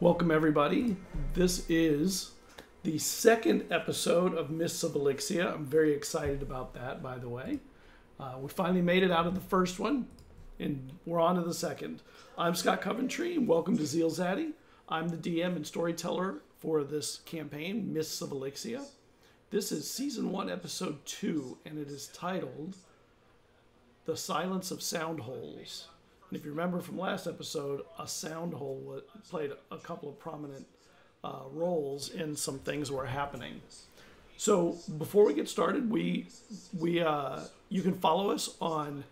Welcome, everybody. This is the second episode of Mysts of Elixia. I'm very excited about that, by the way. We finally made it out of the first one, and we're on to the second. I'm Scott Coventry, and welcome to ZealZaddy. I'm the DM and storyteller for this campaign, Mysts of Elixia. This is Season 1, Episode 2, and it is titled The Silence of Soundholes. And if you remember from last episode, a sound hole played a couple of prominent roles in some things that were happening. So before we get started, you can follow us on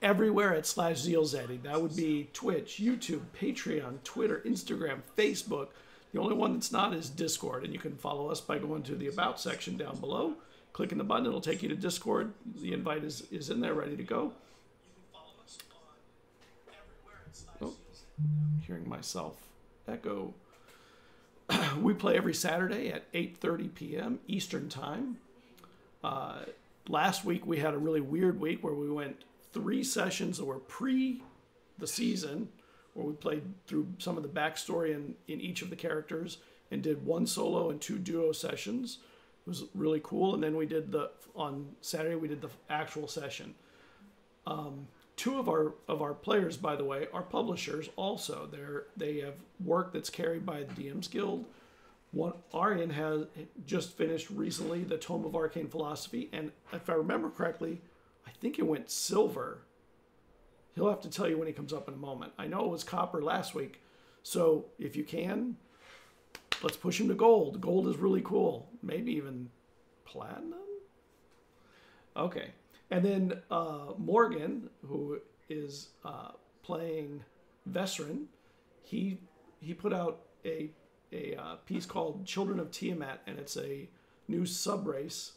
everywhere at /ZealZaddy. That would be Twitch, YouTube, Patreon, Twitter, Instagram, Facebook. The only one that's not is Discord, and you can follow us by going to the About section down below. Clicking the button, it'll take you to Discord. The invite is in there, ready to go. Oh, hearing myself echo. We play every Saturday at 8:30 p.m. Eastern Time. Last week we had a really weird week where we went 3 sessions that were pre the season, where we played through some of the backstory in each of the characters and did 1 solo and 2 duo sessions. It was really cool. And then on Saturday we did the actual session. 2 of our players, by the way, are publishers also. They have work that's carried by the DM's Guild. Arian has just finished recently the Tome of Arcane Philosophy, and if I remember correctly, I think it went silver. He'll have to tell you when he comes up in a moment. I know it was copper last week, so if you can, let's push him to gold. Gold is really cool. Maybe even platinum? Okay. And then Morgan, who is playing Vesrin, he put out a piece called Children of Tiamat, and it's a new subrace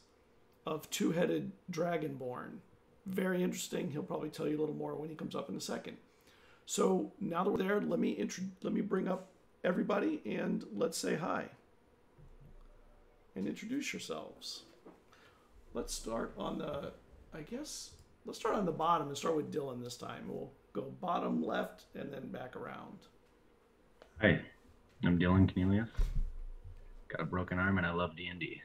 of 2-headed dragonborn. Very interesting. He'll probably tell you a little more when he comes up in a second. So now that we're there, let me bring up everybody and let's say hi and introduce yourselves. Let's start on the bottom and start with Dylan this time. We'll go bottom left and then back around. Hi, I'm Dylan Cornelius. Got a broken arm and I love D&D.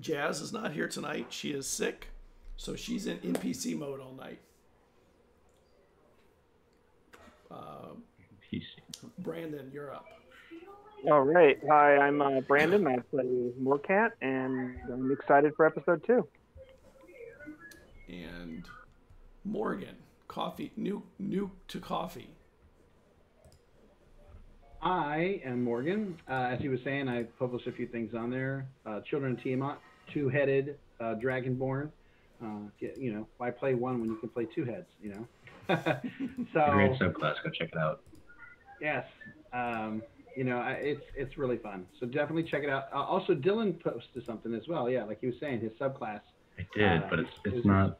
Jazz is not here tonight. She is sick, so she's in NPC mode all night. Brandon, you're up. All right. Hi, I'm Brandon. I play Moorcat, and I'm excited for episode 2. And Morgan, new to coffee. I am Morgan. As he was saying, I published a few things on there. Children of Tiamat, 2-headed dragonborn. Why play one when you can play 2 heads? So great subclass. Go check it out. Yes. It's really fun. So definitely check it out. Also, Dylan posted something as well. Yeah, like he was saying, his subclass. I did, but it's not.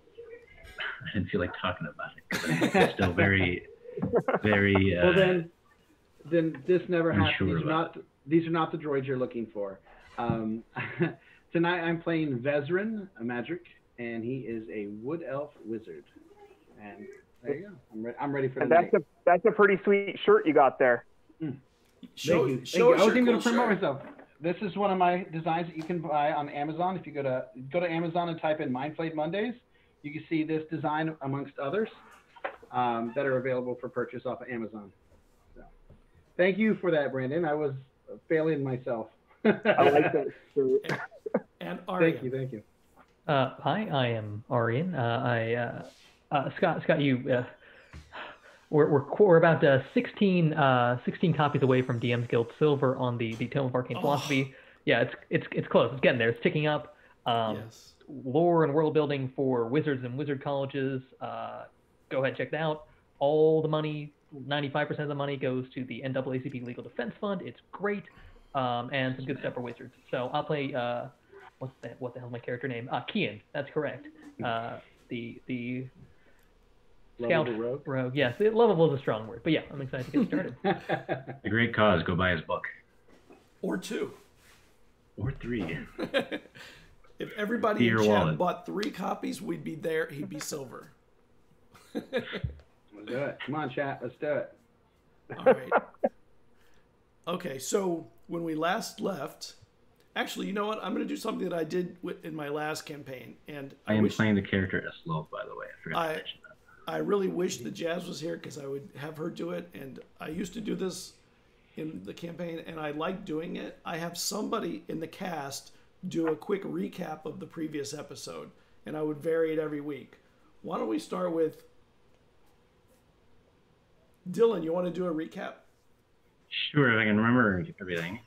I didn't feel like talking about it. It's still very, very. Well, then this never happened. Sure These are not the droids you're looking for. Tonight I'm playing Vesrin, a magic, and he is a wood elf wizard. And there you go. I'm ready for the night. That's a pretty sweet shirt you got there. Thank you. I was even going to promote myself. This is one of my designs that you can buy on Amazon. If you go to Amazon and type in Mindflayed Mondays, you can see this design amongst others that are available for purchase off of Amazon. So, thank you for that, Brandon. I was failing myself. I like that shirt. And Arian. Thank you. Hi, I am Arian. Scott, you. We're about 16 copies away from DM's Guild Silver on the Tome of Arcane Philosophy. Yeah, it's close. It's getting there. It's ticking up. Yes. Lore and world building for wizards and wizard colleges. Go ahead and check it out. All the money, 95% of the money goes to the NAACP Legal Defense Fund. It's great, and some good stuff for wizards. So I'll play. What the hell is my character name? Kian. That's correct. The Scout rogue. Yes, lovable is a strong word, but yeah, I'm excited to get started. A great cause. Go buy his book. Or 2. Or 3. If everybody in chat bought 3 copies, we'd be there. He'd be silver. Let's do it. Come on, chat. Let's do it. All right. Okay, so when we last left, actually, you know what? I'm going to do something that I did in my last campaign, and I am playing the character Eslo, by the way. I forgot to mention that. I really wish that Jazz was here because I would have her do it, and I used to do this in the campaign, and I like doing it. I have somebody in the cast do a quick recap of the previous episode, and I would vary it every week. Why don't we start with Dylan? You want to do a recap? Sure, if I can remember everything.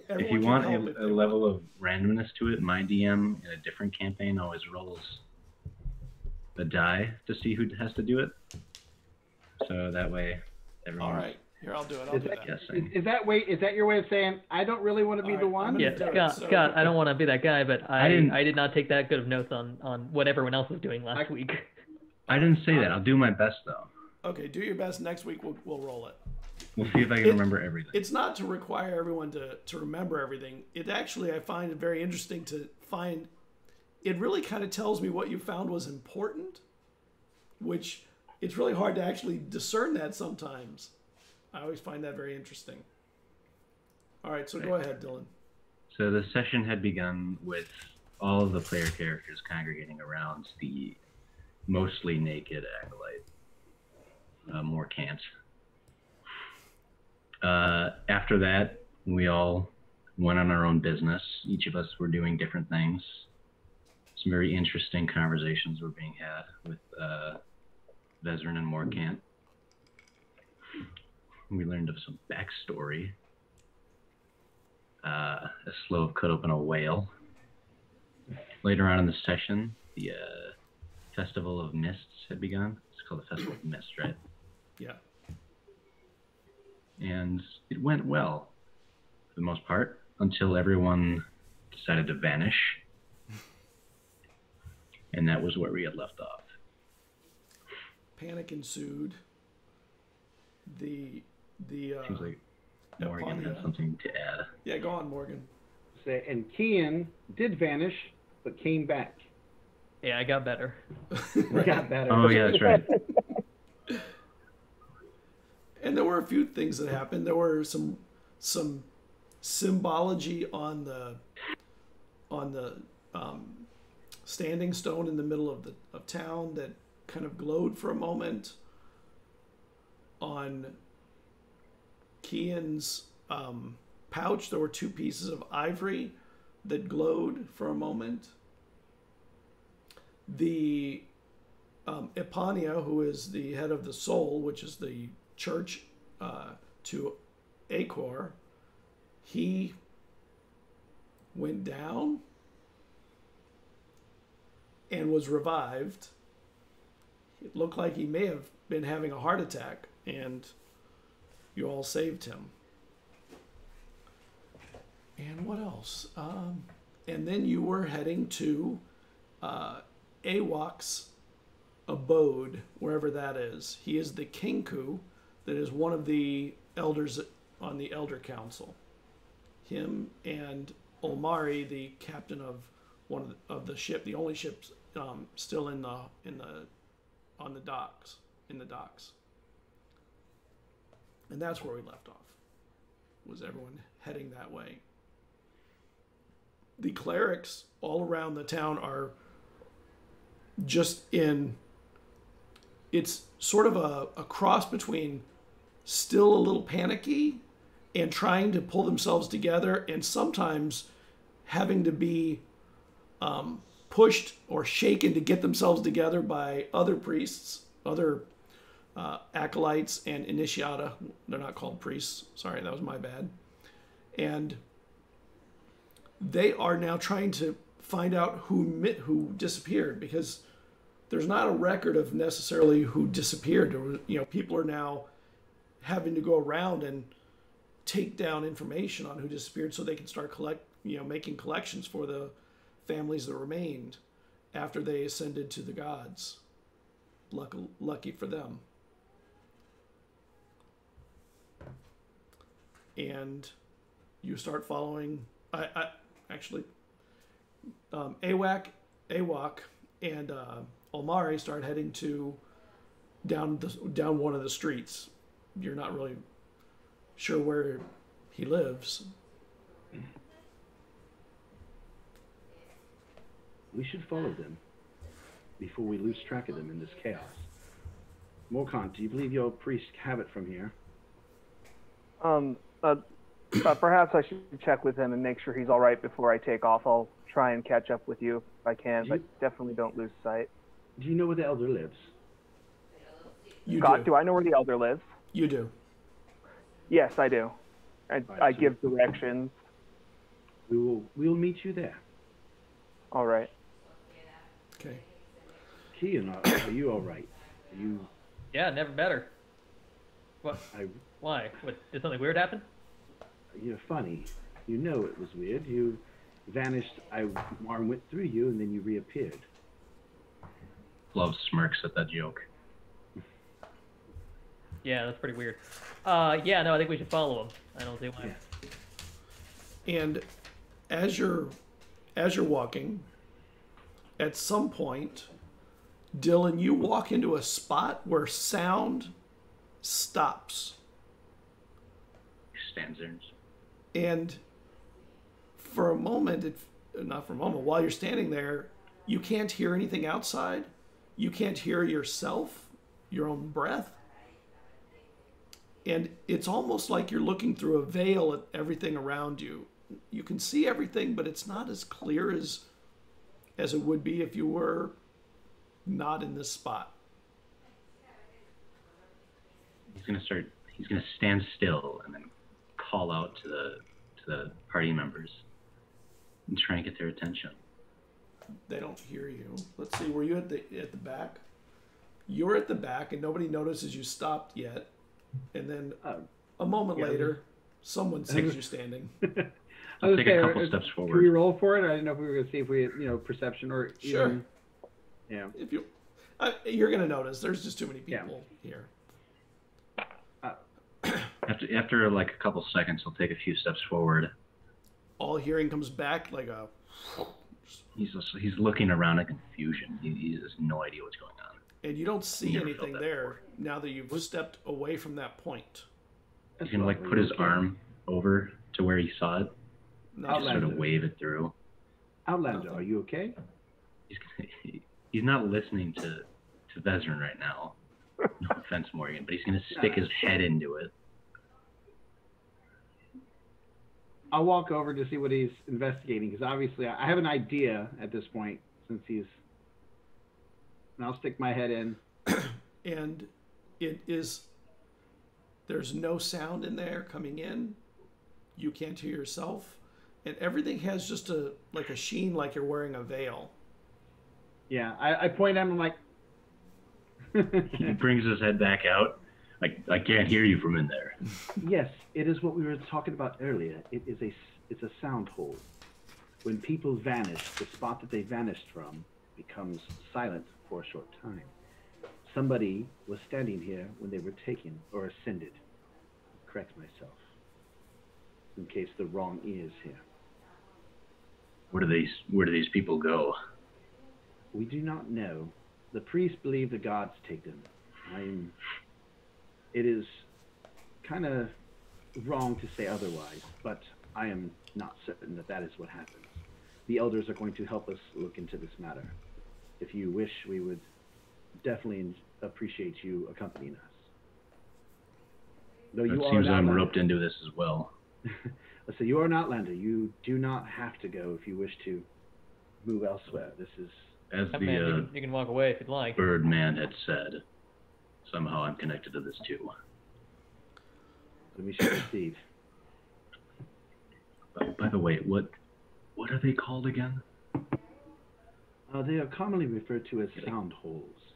Everyone if you want a level want. of randomness to it, my DM in a different campaign always rolls a die to see who has to do it. So that way, everyone. All right, here I'll do it. Is that your way of saying I don't really want to be the one? Yeah, Scott, I don't want to be that guy, but I did not take that good of notes on what everyone else was doing last week. I didn't say that. I'll do my best though. Okay, do your best. Next week we'll roll it. We'll see if I can remember everything. It's not to require everyone to remember everything. It actually, I find it very interesting to find. It really kind of tells me what you found was important, which it's really hard to actually discern that sometimes. I always find that very interesting. All right, so go ahead, Dylan. So the session had begun with all of the player characters congregating around the mostly naked acolyte, Morcant. After that, we all went on our own business. Each of us were doing different things. Some very interesting conversations were being had with Vezrin and Morcant. We learned of some backstory. Eslo cut open a whale. Later on in the session, the Festival of Mists had begun. It's called the Festival of Mists, right? Yeah. And it went well, for the most part, until everyone decided to vanish. And that was where we had left off. Panic ensued. The Seems like Morgan had something to add. Yeah, go on, Morgan. And Kian did vanish, but came back. Yeah, I got better. Got better. Oh, yeah, that's right. And there were a few things that happened. There were some symbology on the standing stone in the middle of town that kind of glowed for a moment. On Kian's pouch, there were two pieces of ivory that glowed for a moment. The Epania, who is the head of the Soul, which is the church to Acor, he went down and was revived. It looked like he may have been having a heart attack, and you all saved him. And what else? And then you were heading to Awak's abode, wherever that is. He is the Kinku, that is one of the elders on the Elder Council. Him and Olmari, the captain of one of the ship, the only ship still in the docks. And that's where we left off. Was everyone heading that way? The clerics all around the town are just in. It's sort of a cross between still a little panicky and trying to pull themselves together, and sometimes having to be pushed or shaken to get themselves together by other priests, other acolytes and initiata. They're not called priests. Sorry, that was my bad. And they are now trying to find out who disappeared, because there's not a record of necessarily who disappeared. People are now having to go around and take down information on who disappeared so they can start making collections for the families that remained after they ascended to the gods. Lucky for them. And you start following. Awak and Olmari start heading down one of the streets. You're not really sure where he lives. We should follow them before we lose track of them in this chaos. Morkant, do you believe your priest have it from here? Perhaps I should check with him and make sure he's all right before I take off. I'll try and catch up with you if I can, but definitely don't lose sight. Do you know where the elder lives? Scott, do I know where the elder lives? You do. Yes, I do. I give directions. We'll meet you there. All right. Okay. Kean, are you all right? Are you? Yeah, never better. What? Why? What? Did something weird happen? You're funny. You know it was weird. You vanished. Arm went through you, and then you reappeared. Love smirks at that joke. Yeah, that's pretty weird. Yeah, no, I think we should follow him. I don't see why. Yeah. And as you're walking, at some point, Dylan, you walk into a spot where sound stops. Stands there. And for a moment, not for a moment, while you're standing there, you can't hear anything outside. You can't hear yourself, your own breath. And it's almost like you're looking through a veil at everything around you. You can see everything, but it's not as clear as it would be if you were not in this spot. He's gonna stand still and then call out to the party members and try and get their attention. They don't hear you. Let's see, were you at the back? You're at the back and nobody notices you stopped yet. And then a moment later, someone sees you standing. I'll take a couple steps forward. Can we roll for it? I didn't know if we were going to see if we had, perception or sure. Even, yeah. If you're going to notice. There's just too many people here. After like a couple seconds, he'll take a few steps forward. All hearing comes back like a. He's looking around in confusion. He has no idea what's going on. And you don't see anything there now that you've stepped away from that point. You can like put his arm over to where he saw it. Just sort of wave it through. Outlander, are you okay? He's not listening to Vezrin right now. No offense, Morgan, but he's gonna stick his head into it. I'll walk over to see what he's investigating, because obviously I have an idea at this point, since he's... And I'll stick my head in. And there's no sound in there coming in. You can't hear yourself. And everything has just a sheen, like you're wearing a veil. Yeah, I point at him, I'm like... He brings his head back out. I can't hear you from in there. Yes, it is what we were talking about earlier. It's a sound hole. When people vanish, the spot that they vanished from becomes silent for a short time. Somebody was standing here when they were taken or ascended. Correct myself, in case the wrong is here. Where do these people go? We do not know. The priests believe the gods take them. It is kind of wrong to say otherwise, but I am not certain that is what happens. The elders are going to help us look into this matter. If you wish, we would definitely appreciate you accompanying us. Though it seems I'm roped into this as well. So you are an outlander. You do not have to go if you wish to move elsewhere. This is... As you can walk away if you'd like. Birdman had said, somehow I'm connected to this too. Let me show you, Steve. By the way, what are they called again? They are commonly referred to as soundholes.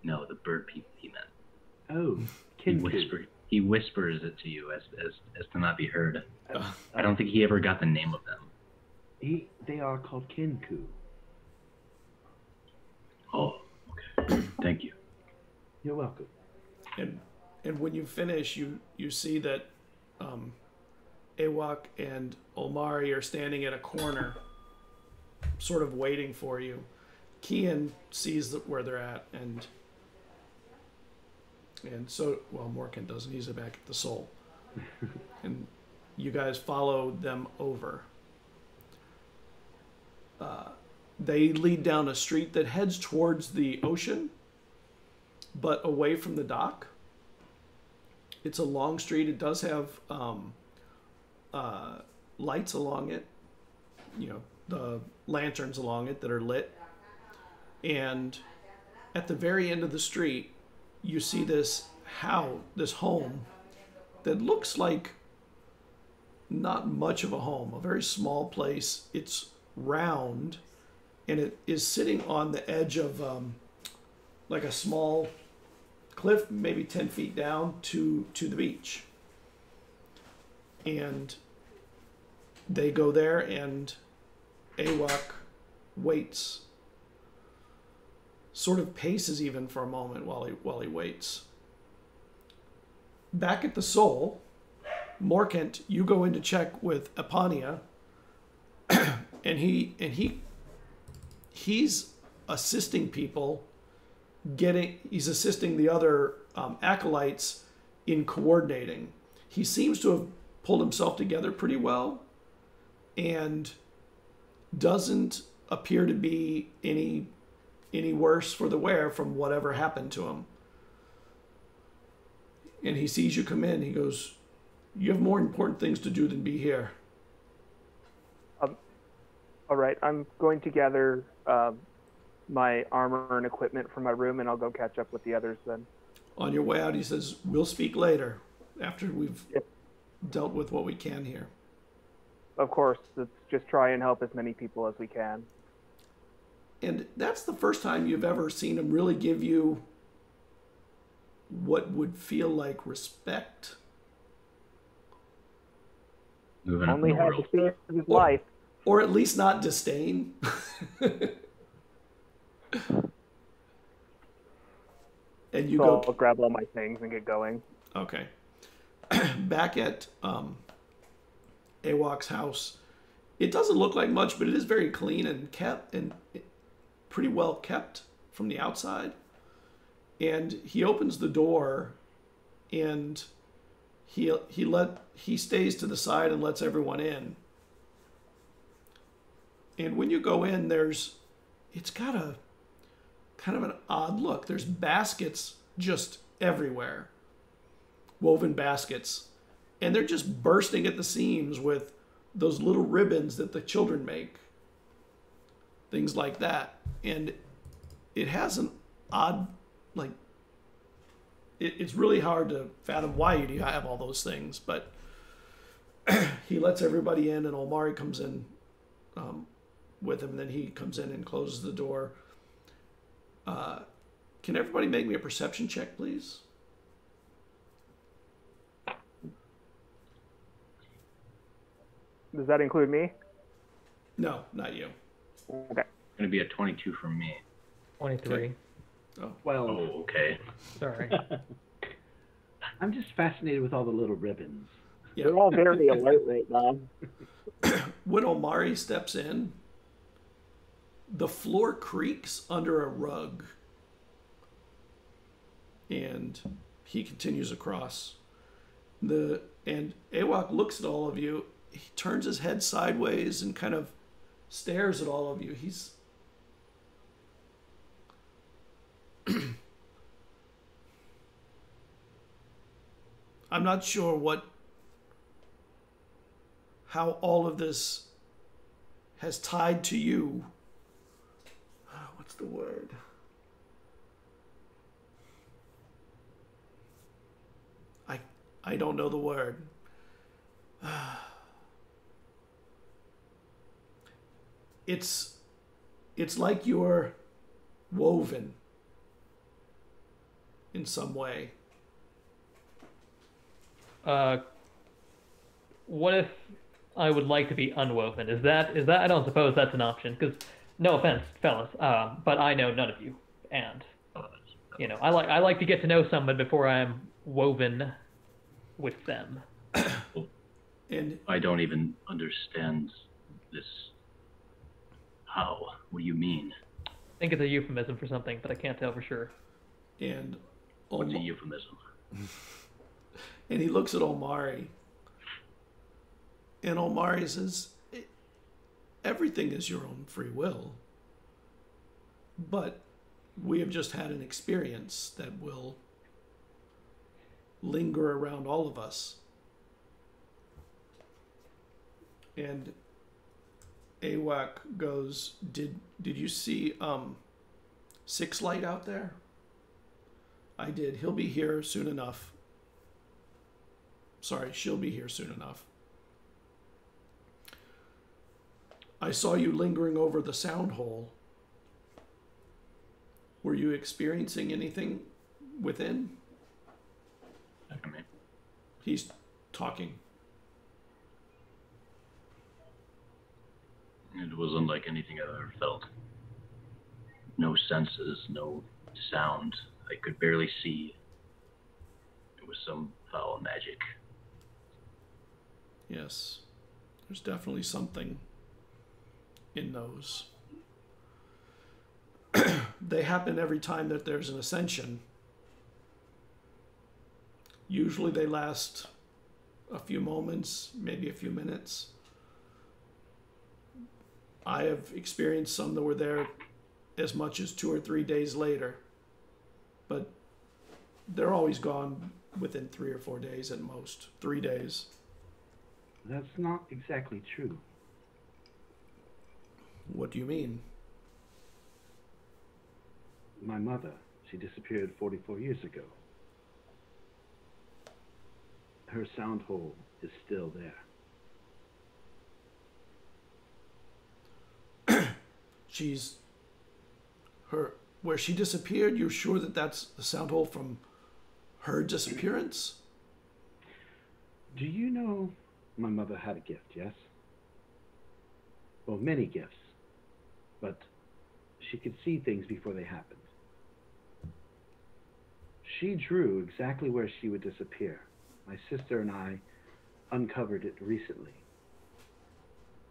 No, the bird people he meant. Oh, He whispers it to you as to not be heard. I don't think he ever got the name of them. They are called Kinku. Oh, okay. Thank you. You're welcome. And when you finish, you see that Awak and Olmari are standing at a corner, sort of waiting for you. Kian sees where they're at, and so, well, Morkan doesn't. He's back at the Soul. And you guys follow them over. They lead down a street that heads towards the ocean, but away from the dock. It's a long street. It does have lights along it, the lanterns along it that are lit. And at the very end of the street, you see this home that looks like not much of a home, a very small place. It's round, and it is sitting on the edge of like a small cliff, maybe 10 feet down to the beach. And they go there, and Awak waits, sort of paces even for a moment while he waits. Back at the Soul, Morkant, you go in to check with Epania, and he's assisting people he's assisting the other acolytes in coordinating. He seems to have pulled himself together pretty well and doesn't appear to be any worse for the wear from whatever happened to him. And he sees you come in. He goes, "You have more important things to do than be here." All right, I'm going to gather my armor and equipment from my room, and I'll go catch up with the others then. On your way out, he says, "We'll speak later, after we've dealt with what we can here." Of course, let's just try and help as many people as we can. And that's the first time you've ever seen him really give you what would feel like respect. Moving up Only in the had world. to fear of his life. Or at least not disdain. And you So go. I'll grab all my things and get going. Okay. Back at Awak's house, it doesn't look like much, but it is very clean and kept, and pretty well kept from the outside. And he opens the door, and he stays to the side and lets everyone in. And when you go in, it's got a kind of an odd look. There's baskets just everywhere, woven baskets, and they're just bursting at the seams with those little ribbons that the children make, things like that. And it has an odd, like, it's really hard to fathom why you have all those things, but he lets everybody in, and Omari comes in with him, and then he comes in and closes the door. Can everybody make me a perception check, please? Does that include me? No, not you. Okay. It's going to be a 22 from me. 23. Okay. Oh. Well, Oh, okay. Sorry. I'm just fascinated with all the little ribbons. Yeah. They're all very alert right now. When Omari steps in, the floor creaks under a rug. And he continues across. And Awak looks at all of you. He turns his head sideways and kind of stares at all of you. He's I'm not sure how all of this has tied to you. What's the word? I don't know the word. It's like you're woven in some way. What if I would like to be unwoven? Is that? I don't suppose that's an option. Because no offense, fellas, but I know none of you, and I like to get to know someone before I'm woven with them. And I don't even understand this. How? What do you mean? I think it's a euphemism for something, but I can't tell for sure. and What's a euphemism? And he looks at Omari. And Omari says, everything is your own free will. But we have just had an experience that will linger around all of us. And Awak goes, did you see Six Light out there? I did. He'll be here soon enough. Sorry, she'll be here soon enough. I saw you lingering over the sound hole. Were you experiencing anything within? He's talking. It wasn't like anything I've ever felt. No senses, no sound. I could barely see. It was some foul magic. Yes. There's definitely something in those. They happen every time that there's an ascension. Usually they last a few moments, maybe a few minutes. I have experienced some that were there as much as 2 or 3 days later. But they're always gone within 3 or 4 days at most. 3 days. That's not exactly true. What do you mean? My mother, she disappeared 44 years ago. Her sound hole is still there. Where she disappeared, you're sure that that's the sound hole from her disappearance? Do you know my mother had a gift, yes? Well, many gifts. But she could see things before they happened. She drew exactly where she would disappear. My sister and I uncovered it recently.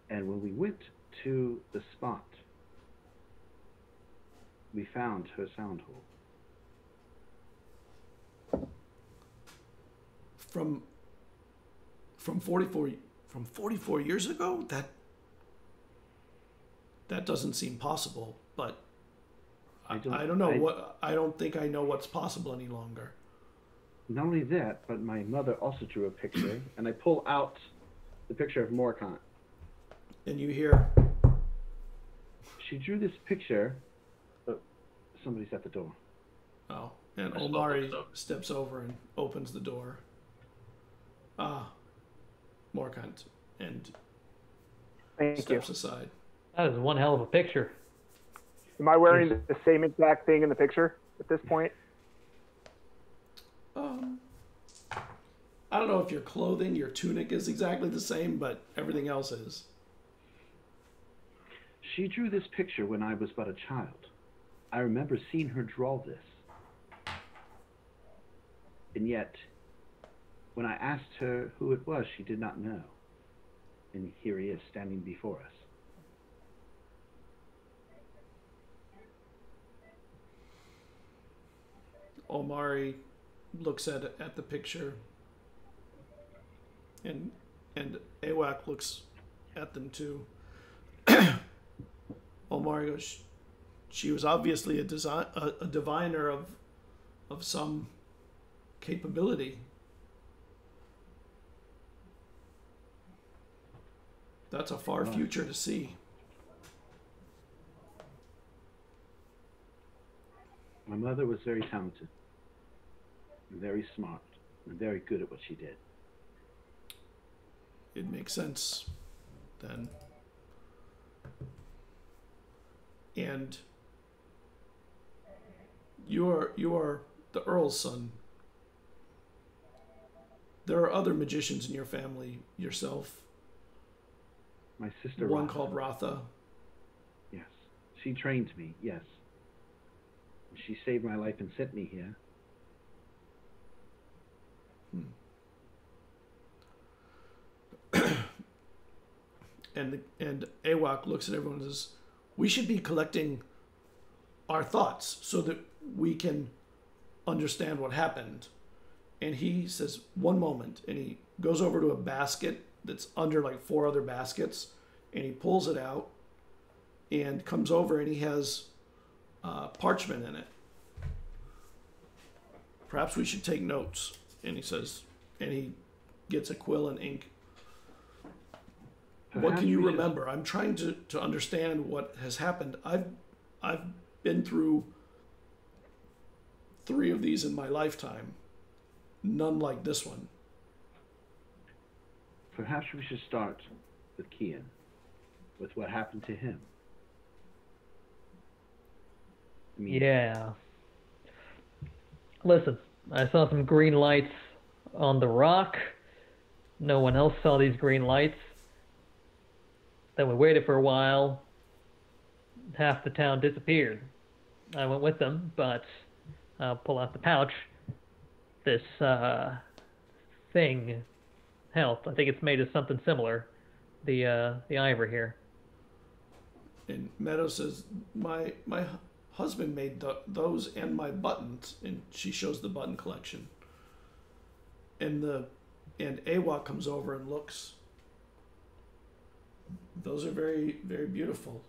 And when we went to the spot, we found her sound hole. From 44 years ago? That doesn't seem possible, but I don't know I don't think I know what's possible any longer. Not only that, but my mother also drew a picture, and I pull out the picture of Morkant. And you hear... She drew this picture. Somebody's at the door. Oh, and Omari steps over and opens the door. Morkant, and steps aside. That is one hell of a picture. Am I wearing the same exact thing in the picture at this point? I don't know if your clothing, your tunic is exactly the same, but everything else is. She drew this picture when I was but a child. I remember seeing her draw this. And yet, when I asked her who it was, she did not know. And here he is, standing before us. Omari looks at the picture, and Awak looks at them too. Omari goes, she was obviously a diviner of some capability. That's a far future to see. My mother was very talented, and very smart, and very good at what she did. It makes sense, then. And you are the Earl's son. There are other magicians in your family, yourself. My sister One Ratha. called Ratha. Yes. She trained me, yes. She saved my life and sent me here. And Awak looks at everyone and says, we should be collecting our thoughts so that we can understand what happened. And he says, "One moment." And he goes over to a basket that's under like 4 other baskets, and he pulls it out and comes over, and he has parchment in it. "Perhaps we should take notes." And he says, and he gets a quill and ink. "What can you remember?" I'm trying to understand what has happened. I've been through 3 of these in my lifetime. None like this one. Perhaps we should start with Kian, with what happened to him. Yeah. Listen, I saw some green lights on the rock. No one else saw these green lights. Then we waited for a while. Half the town disappeared. I went with them, but I'll pull out the pouch. This thing helped. I think it's made of something similar. The ivory here. And Meadow says, my husband made those and my buttons. And she shows the button collection. And Awa comes over and looks. Those are very, very beautiful.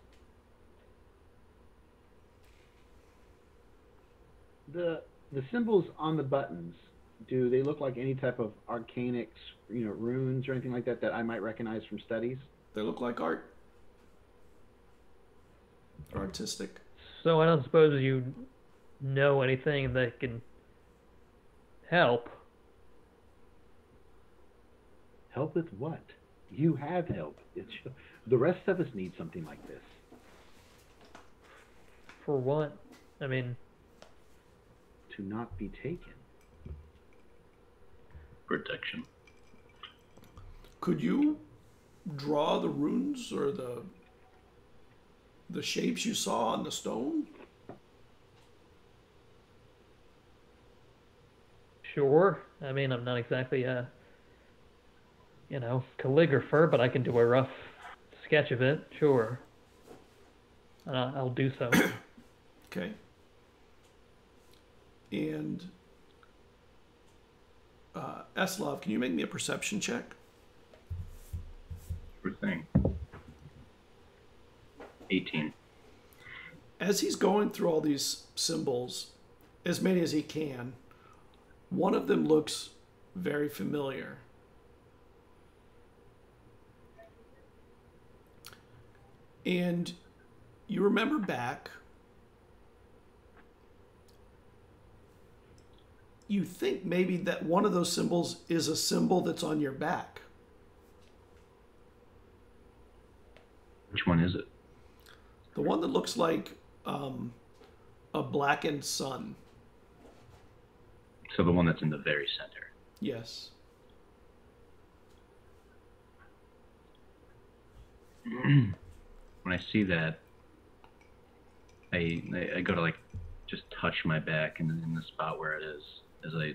The symbols on the buttons, do they look like any type of arcanic, runes or anything like that that I might recognize from studies? They look like art. They're artistic. So I don't suppose you know anything that can help. Help with what? You have help. The rest of us need something like this. For what? I mean... To not be taken. Protection. Could you draw the runes or the shapes you saw on the stone? Sure. I mean, I'm not exactly a, calligrapher, but I can do a rough sketch of it. Sure. I'll do so. Okay. And Eslov, can you make me a perception check? Sure thing. 18. As he's going through all these symbols, as many as he can, one of them looks very familiar. And you remember back, you think maybe that one of those symbols is a symbol that's on your back. Which one is it? The one that looks like a blackened sun. So the one that's in the very center. Yes. When I see that, I go to just touch my back in the spot where it is, as I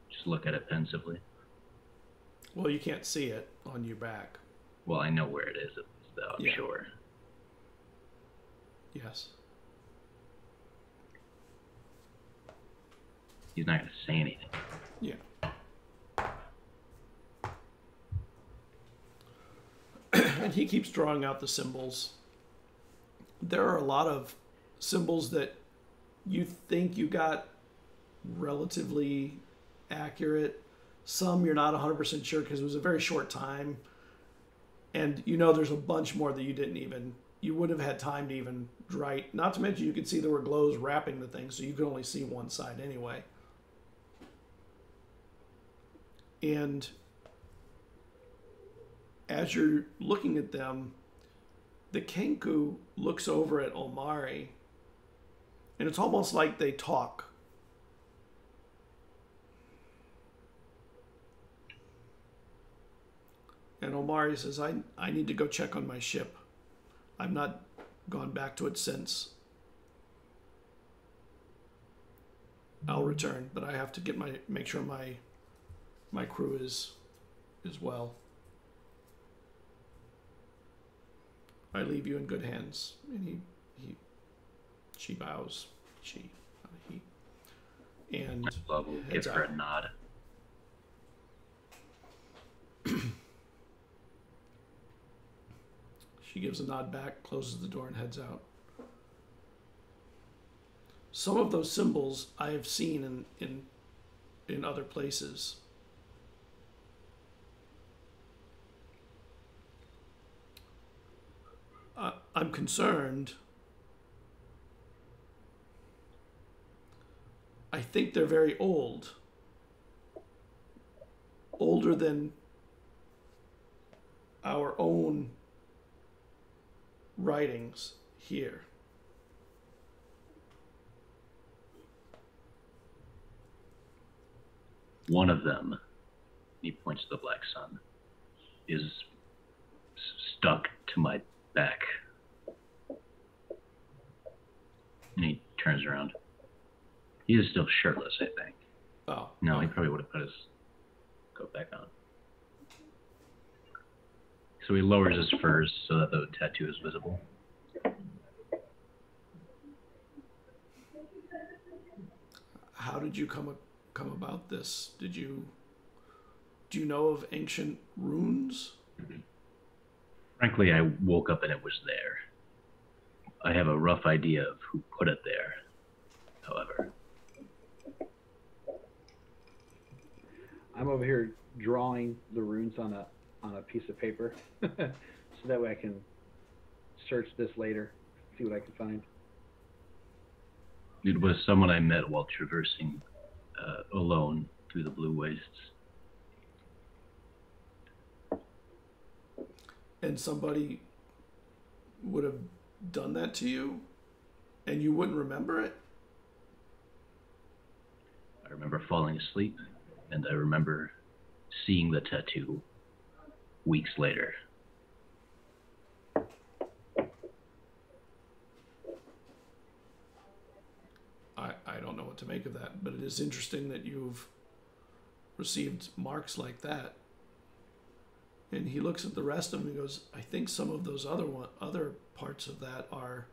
just look at it pensively. Well, you can't see it on your back. Well, I know where it is, though, I'm sure. Yes. He's not going to say anything. Yeah. And he keeps drawing out the symbols. There are a lot of symbols that you think you got relatively accurate. Some you're not 100% sure because it was a very short time. And there's a bunch more that you wouldn't have had time to even write. Not to mention you could see there were glows wrapping the thing, so you could only see one side anyway. And as you're looking at them, the Kenku looks over at Omari, and it's almost like they talk. And Omari says, I need to go check on my ship. I've not gone back to it since. I'll return, but I have to make sure my crew is well. I leave you in good hands. And she bows. He. and Love will give her a nod. She gives a nod back, closes the door, and heads out. Some of those symbols I have seen in other places. I'm concerned. I think they're very old. Older than our own writings here. One of them, he points to the black sun, is stuck to my back. And he turns around. He is still shirtless, I think. Oh. No, he probably would have put his coat back on. So he lowers his furs so that the tattoo is visible. How did you come about this? Do you know of ancient runes? Frankly, I woke up and it was there. I have a rough idea of who put it there, however. I'm over here drawing the runes on a piece of paper, so that way I can search this later, see what I can find. It was someone I met while traversing alone through the blue wastes. And somebody would have done that to you, and you wouldn't remember it? I remember falling asleep, and I remember seeing the tattoo weeks later. I don't know what to make of that, but it is interesting that you've received marks like that. And he looks at the rest of them and goes, I think some of those other parts of that are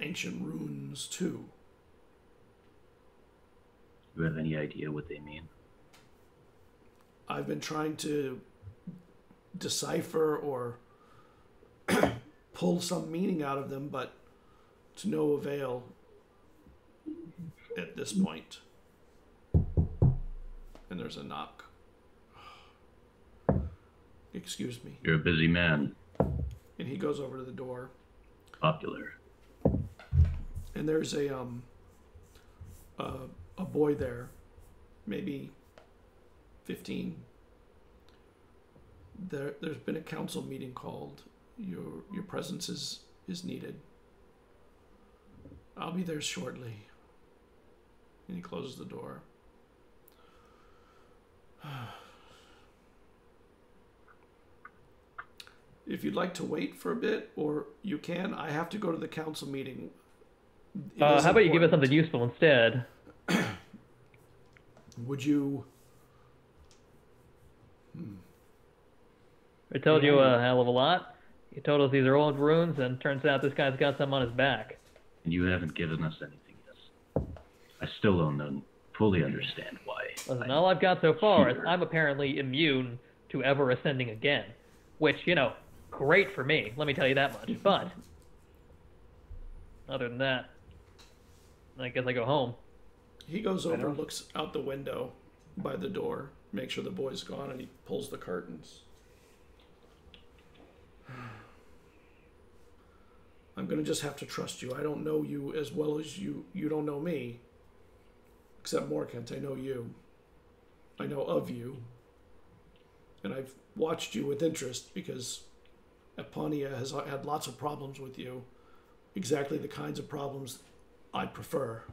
ancient runes too. Do you have any idea what they mean? I've been trying to decipher or pull some meaning out of them, but to no avail at this point. And there's a knock. Excuse me. You're a busy man. And he goes over to the door. Popular. And there's a boy there, maybe 15. There's been a council meeting called. Your presence is needed. I'll be there shortly. And he closes the door. If you'd like to wait for a bit, or you can, I have to go to the council meeting. How about you give us something useful instead? Would you... I told you a hell of a lot. You told us these are old runes, and turns out this guy's got some on his back. And you haven't given us anything yet. I still don't fully understand why. Listen, all I've got so far is I'm apparently immune to ever ascending again. Which, great for me, let me tell you that much. But, other than that, I guess I go home. He goes over and looks out the window by the door, make sure the boy's gone, and he pulls the curtains. I'm going to just have to trust you. I don't know you as well as you don't know me. Except Morkent, I know you. I know of you. And I've watched you with interest because Eponia has had lots of problems with you. Exactly the kinds of problems I prefer.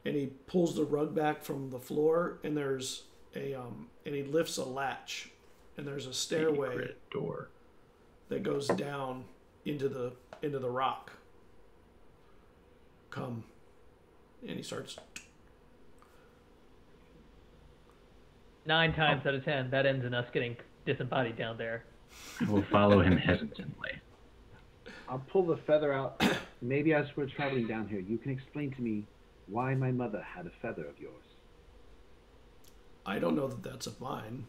And he pulls the rug back from the floor, and there's and he lifts a latch, and there's a stairway secret door that goes down into the rock. Come. And he starts. 9 times out of 10, that ends in us getting disembodied down there. I will follow him hesitantly. I'll pull the feather out. Maybe as we're traveling down here, you can explain to me why my mother had a feather of yours. I don't know that that's of mine.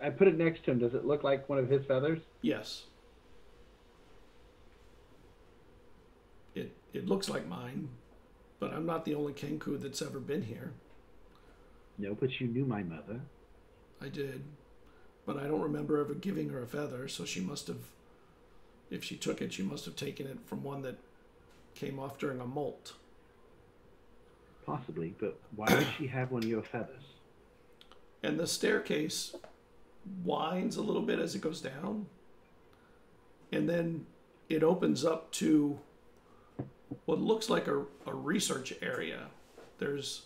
I put it next to him. Does it look like one of his feathers? Yes. It looks like mine, but I'm not the only Kenku that's ever been here. No, but you knew my mother. I did, but I don't remember ever giving her a feather, so she must have, if she took it, she must have taken it from one that came off during a molt. Possibly, but why would she have one of your feathers? And the staircase winds a little bit as it goes down, and then it opens up to what looks like a research area. There's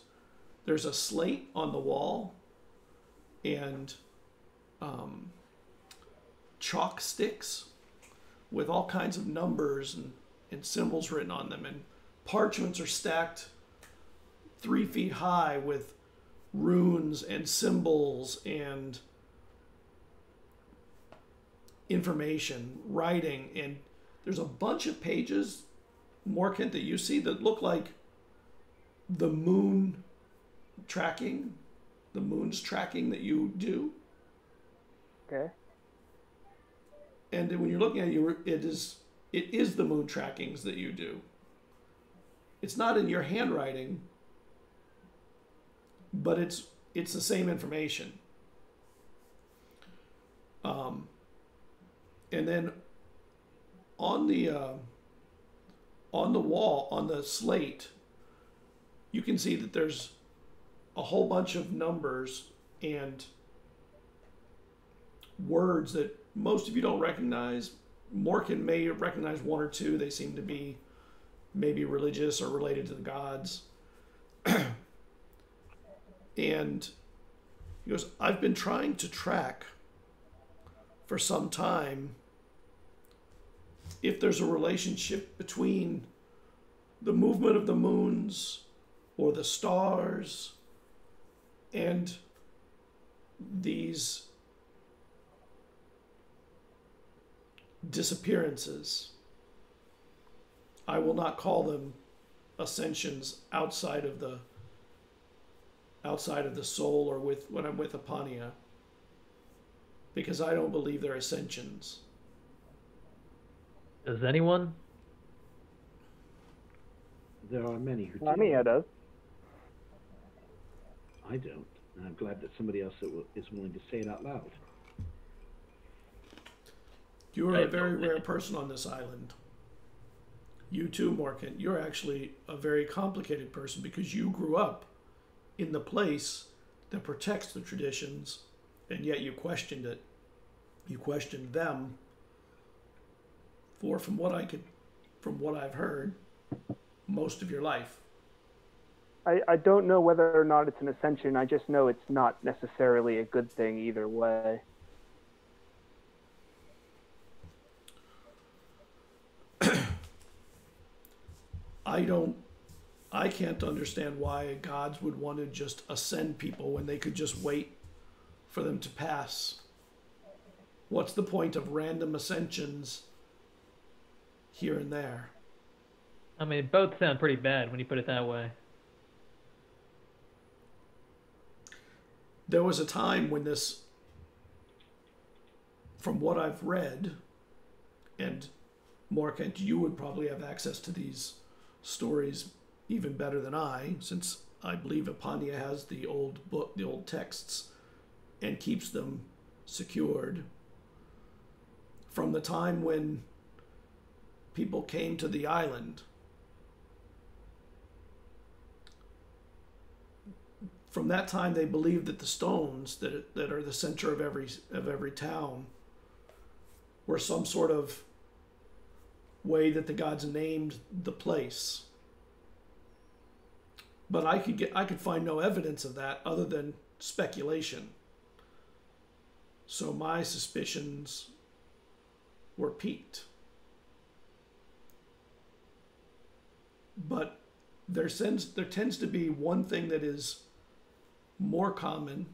a slate on the wall and chalk sticks with all kinds of numbers and symbols written on them, and parchments are stacked 3 feet high with runes and symbols and information, writing, and there's a bunch of pages, Morkent, that you see that look like the moon tracking, the moon's tracking that you do. Okay. And when you're looking at it, it is the moon trackings that you do. It's not in your handwriting, but it's the same information. And then on the wall, on the slate, you can see that there's a whole bunch of numbers and words that most of you don't recognize. Morkan may recognize one or two. They seem to be maybe religious or related to the gods. And he goes, I've been trying to track for some time if there's a relationship between the movement of the moons or the stars and these disappearances. I will not call them ascensions outside of the soul or when I'm with Apania, because I don't believe they're ascensions. Does anyone? There are many who do. Apania does. I don't. And I'm glad that somebody else is willing to say it out loud. You are a very rare person on this island. You too, Morkent. You're actually a very complicated person because you grew up in the place that protects the traditions, and yet you questioned it. You questioned them for, from what I've heard, most of your life. I don't know whether or not it's an ascension. I just know it's not necessarily a good thing either way. I can't understand why gods would want to just ascend people when they could just wait for them to pass. What's the point of random ascensions here and there? I mean, both sound pretty bad when you put it that way. There was a time when this, from what I've read, and Morkent, you would probably have access to these stories even better than I, since I believe Apania has the old book, the old texts, and keeps them secured. From the time when people came to the island, from that time they believed that the stones that are the center of every town were some sort of way that the gods named the place. But I could find no evidence of that other than speculation. So my suspicions were piqued. But there tends to be one thing that is more common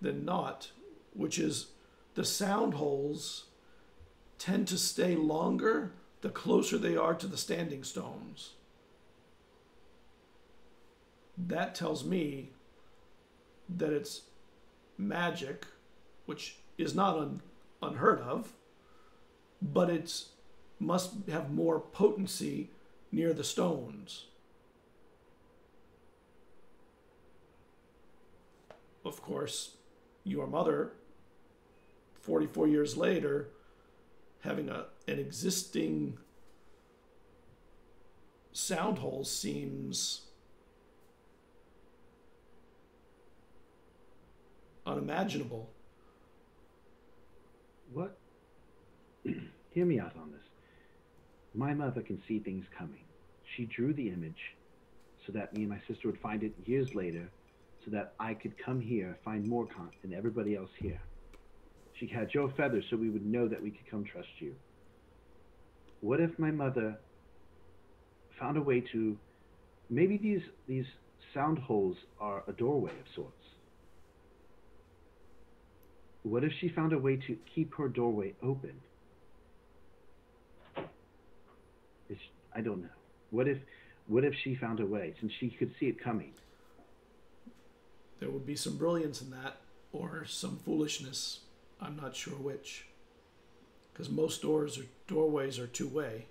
than not, which is the sound holes tend to stay longer the closer they are to the standing stones. that tells me that it's magic, which is not unheard of, but it's must have more potency near the stones. Of course, your mother, 44 years later, having an existing sound hole seems unimaginable. What? Hear me out on this. My mother can see things coming. She drew the image so that me and my sister would find it years later, so that I could come here, find more than everybody else here. She had your feathers so we would know that we could come trust you. What if my mother found a way to, maybe these sound holes are a doorway of sorts. What if she found a way to keep her doorway open? I don't know. What if she found a way, since she could see it coming? There would be some brilliance in that, or some foolishness. I'm not sure which. Because most doorways are two-way.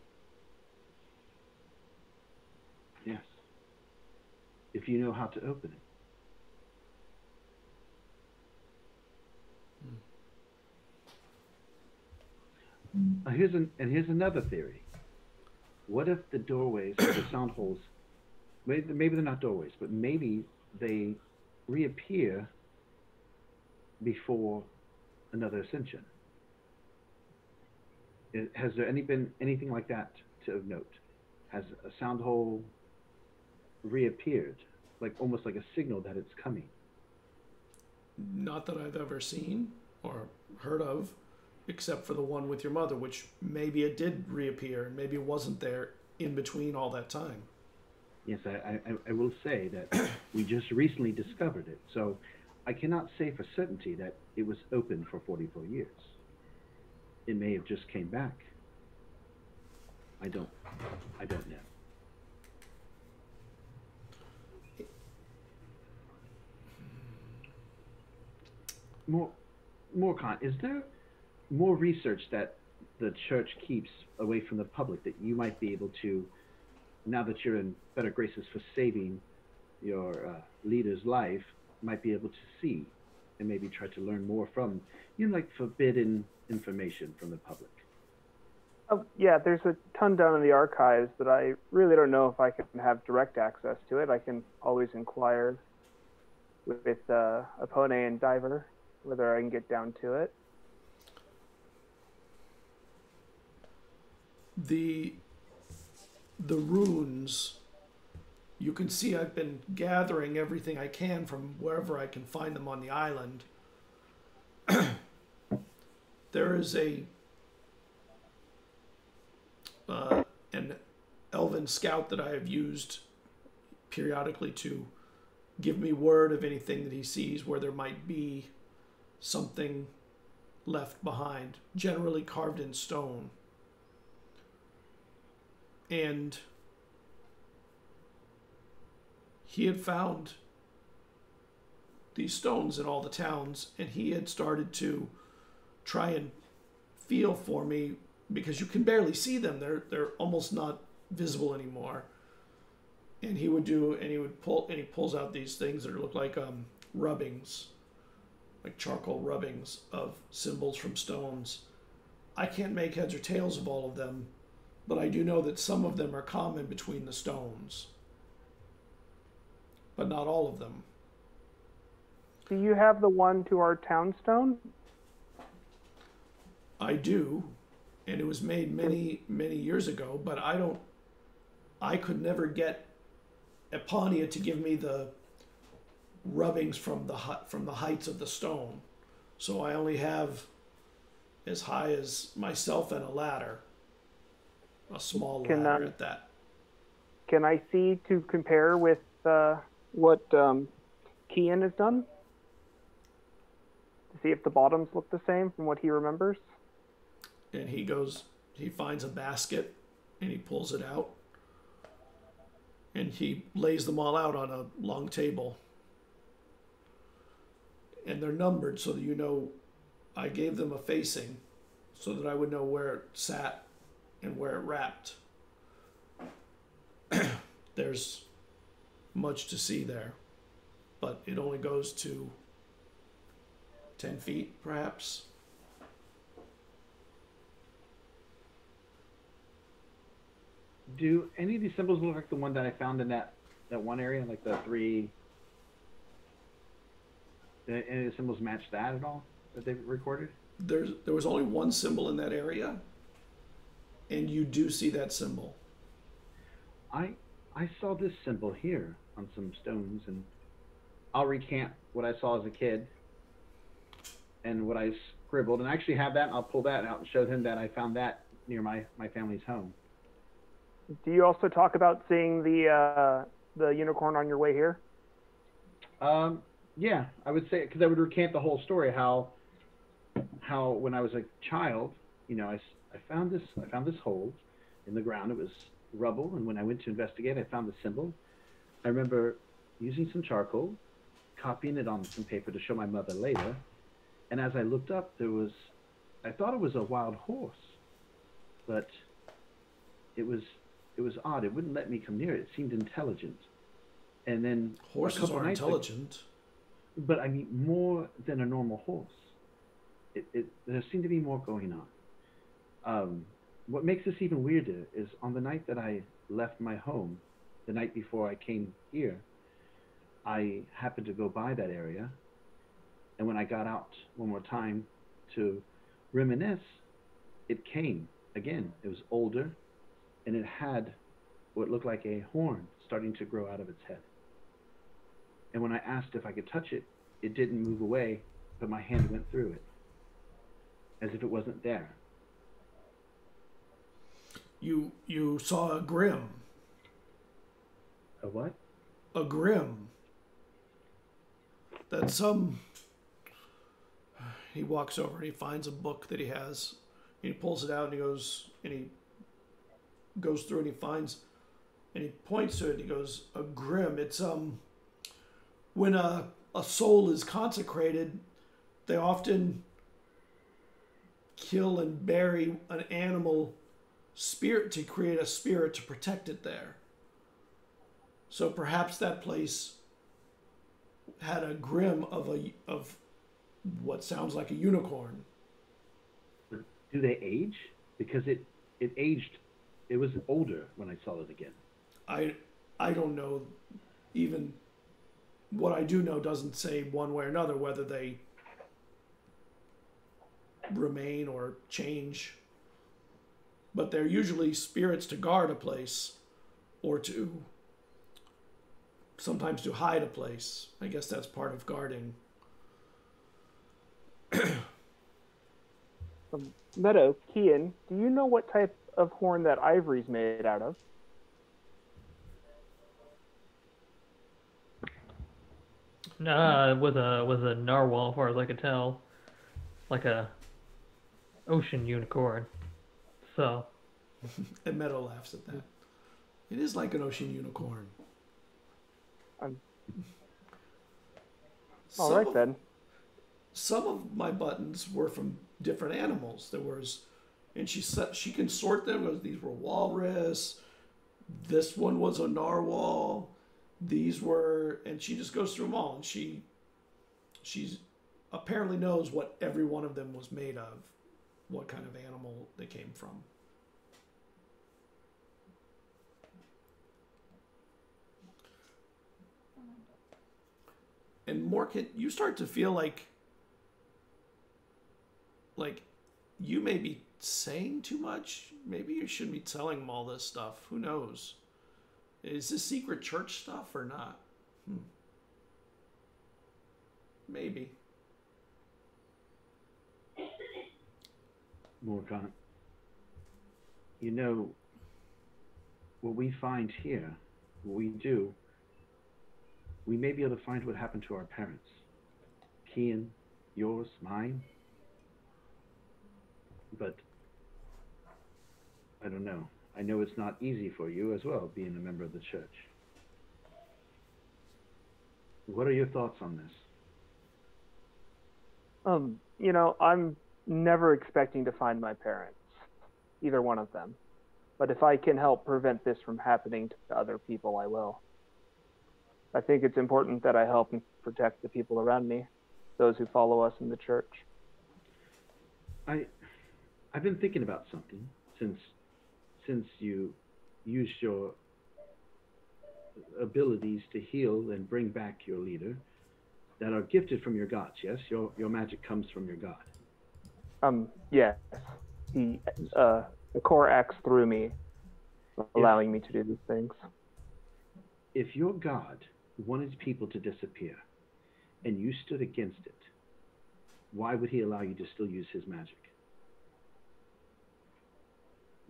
Yes. If you know how to open it. Here's another theory. What if the doorways or the sound holes, maybe they're not doorways, but maybe they reappear before another ascension? Has there been anything like that to note? Has a sound hole reappeared, like almost like a signal that it's coming? Not that I've ever seen or heard of, except for the one with your mother, which maybe it did reappear, and maybe it wasn't there in between all that time. Yes, I will say that we just recently discovered it, so I cannot say for certainty that it was open for 44 years. It may have just came back. I don't know. More is there more research that the church keeps away from the public that you might be able to, now that you're in better graces for saving your leader's life, might be able to see and maybe try to learn more from, like forbidden information from the public? Oh, yeah, there's a ton down in the archives, but I really don't know if I can have direct access to it. I can always inquire with Apone and Diver whether I can get down to it. The runes, you can see I've been gathering everything I can from wherever I can find them on the island. There is an elven scout that I have used periodically to give me word of anything that he sees where there might be something left behind, generally carved in stone. And he had found these stones in all the towns, and he had started to try and feel for me, because you can barely see them. They're almost not visible anymore. And he pulls out these things that look like rubbings, like charcoal rubbings of symbols from stones. I can't make heads or tails of all of them, but I do know that some of them are common between the stones, but not all of them. Do you have the one to our townstone? I do, and it was made many, many years ago, but I could never get Eponia to give me the rubbings from the heights of the stone. So I only have as high as myself and a ladder. A small ladder at that. Can I see to compare with what Kian has done? To see if the bottoms look the same from what he remembers? And he finds a basket, and he pulls it out. And he lays them all out on a long table. And they're numbered so that you know I gave them a facing so that I would know where it sat and where it wrapped. There's much to see there, but it only goes to 10 feet, perhaps. Do any of these symbols look like the one that I found in that one area, like the three? Do any of the symbols match that at all that they've recorded? There was only one symbol in that area, and you do see that symbol. I saw this symbol here on some stones, and I'll recant what I saw as a kid and what I scribbled, and I actually have that, and I'll pull that out and show him that I found that near my family's home. Do you also talk about seeing the unicorn on your way here? Yeah, I would say, because I would recant the whole story, how when I was a child, you know, I found this hole in the ground. It was rubble, and when I went to investigate, I found the symbol. I remember using some charcoal, copying it on some paper to show my mother later, and as I looked up, I thought it was a wild horse, but it was odd. It wouldn't let me come near it. It seemed intelligent. And then horses are intelligent, but I mean more than a normal horse. There seemed to be more going on. What makes this even weirder is on the night that I left my home, the night before I came here, I happened to go by that area, and when I got out one more time to reminisce, it came again. It was older, and it had what looked like a horn starting to grow out of its head. And when I asked if I could touch it, it didn't move away, but my hand went through it, as if it wasn't there. You saw a grim. A what? A grim. That's some... He walks over and he finds a book that he has. And he pulls it out and he goes through and he finds, and he points to it and he goes, a grim. It's when a soul is consecrated, they often kill and bury an animal spirit to create a spirit to protect it there. So perhaps that place had a grim of what sounds like a unicorn. Do they age? Because it aged. It was older when I saw it again. I don't know. Even what I do know doesn't say one way or another whether they remain or change. But they're usually spirits to guard a place or to sometimes to hide a place. I guess that's part of guarding. Meadow, Kian, do you know what type of horn that ivory's made out of? It was a narwhal, as far as I could tell, like a ocean unicorn. So. And Meadow laughs at that. It is like an ocean unicorn. All right then. Some of my buttons were from different animals. There was, and she can sort them. These were walrus. This one was a narwhal. These were, and she just goes through them all. And she's apparently knows what every one of them was made of, what kind of animal they came from. And Morkit, you start to feel like you may be saying too much. Maybe you shouldn't be telling them all this stuff. Who knows? Is this secret church stuff or not? Maybe. Morgant, you know, what we find here, what we do, we may be able to find what happened to our parents. Kian, yours, mine. But I don't know. I know it's not easy for you as well, being a member of the church. What are your thoughts on this? I'm never expecting to find my parents, either one of them. But if I can help prevent this from happening to other people, I will. I think it's important that I help and protect the people around me, those who follow us in the church. I've been thinking about something since you used your abilities to heal and bring back your leader that are gifted from your gods, yes? Your magic comes from your god. Yes. The core acts through me, allowing me to do these things. If your god wanted people to disappear and you stood against it, why would he allow you to still use his magic?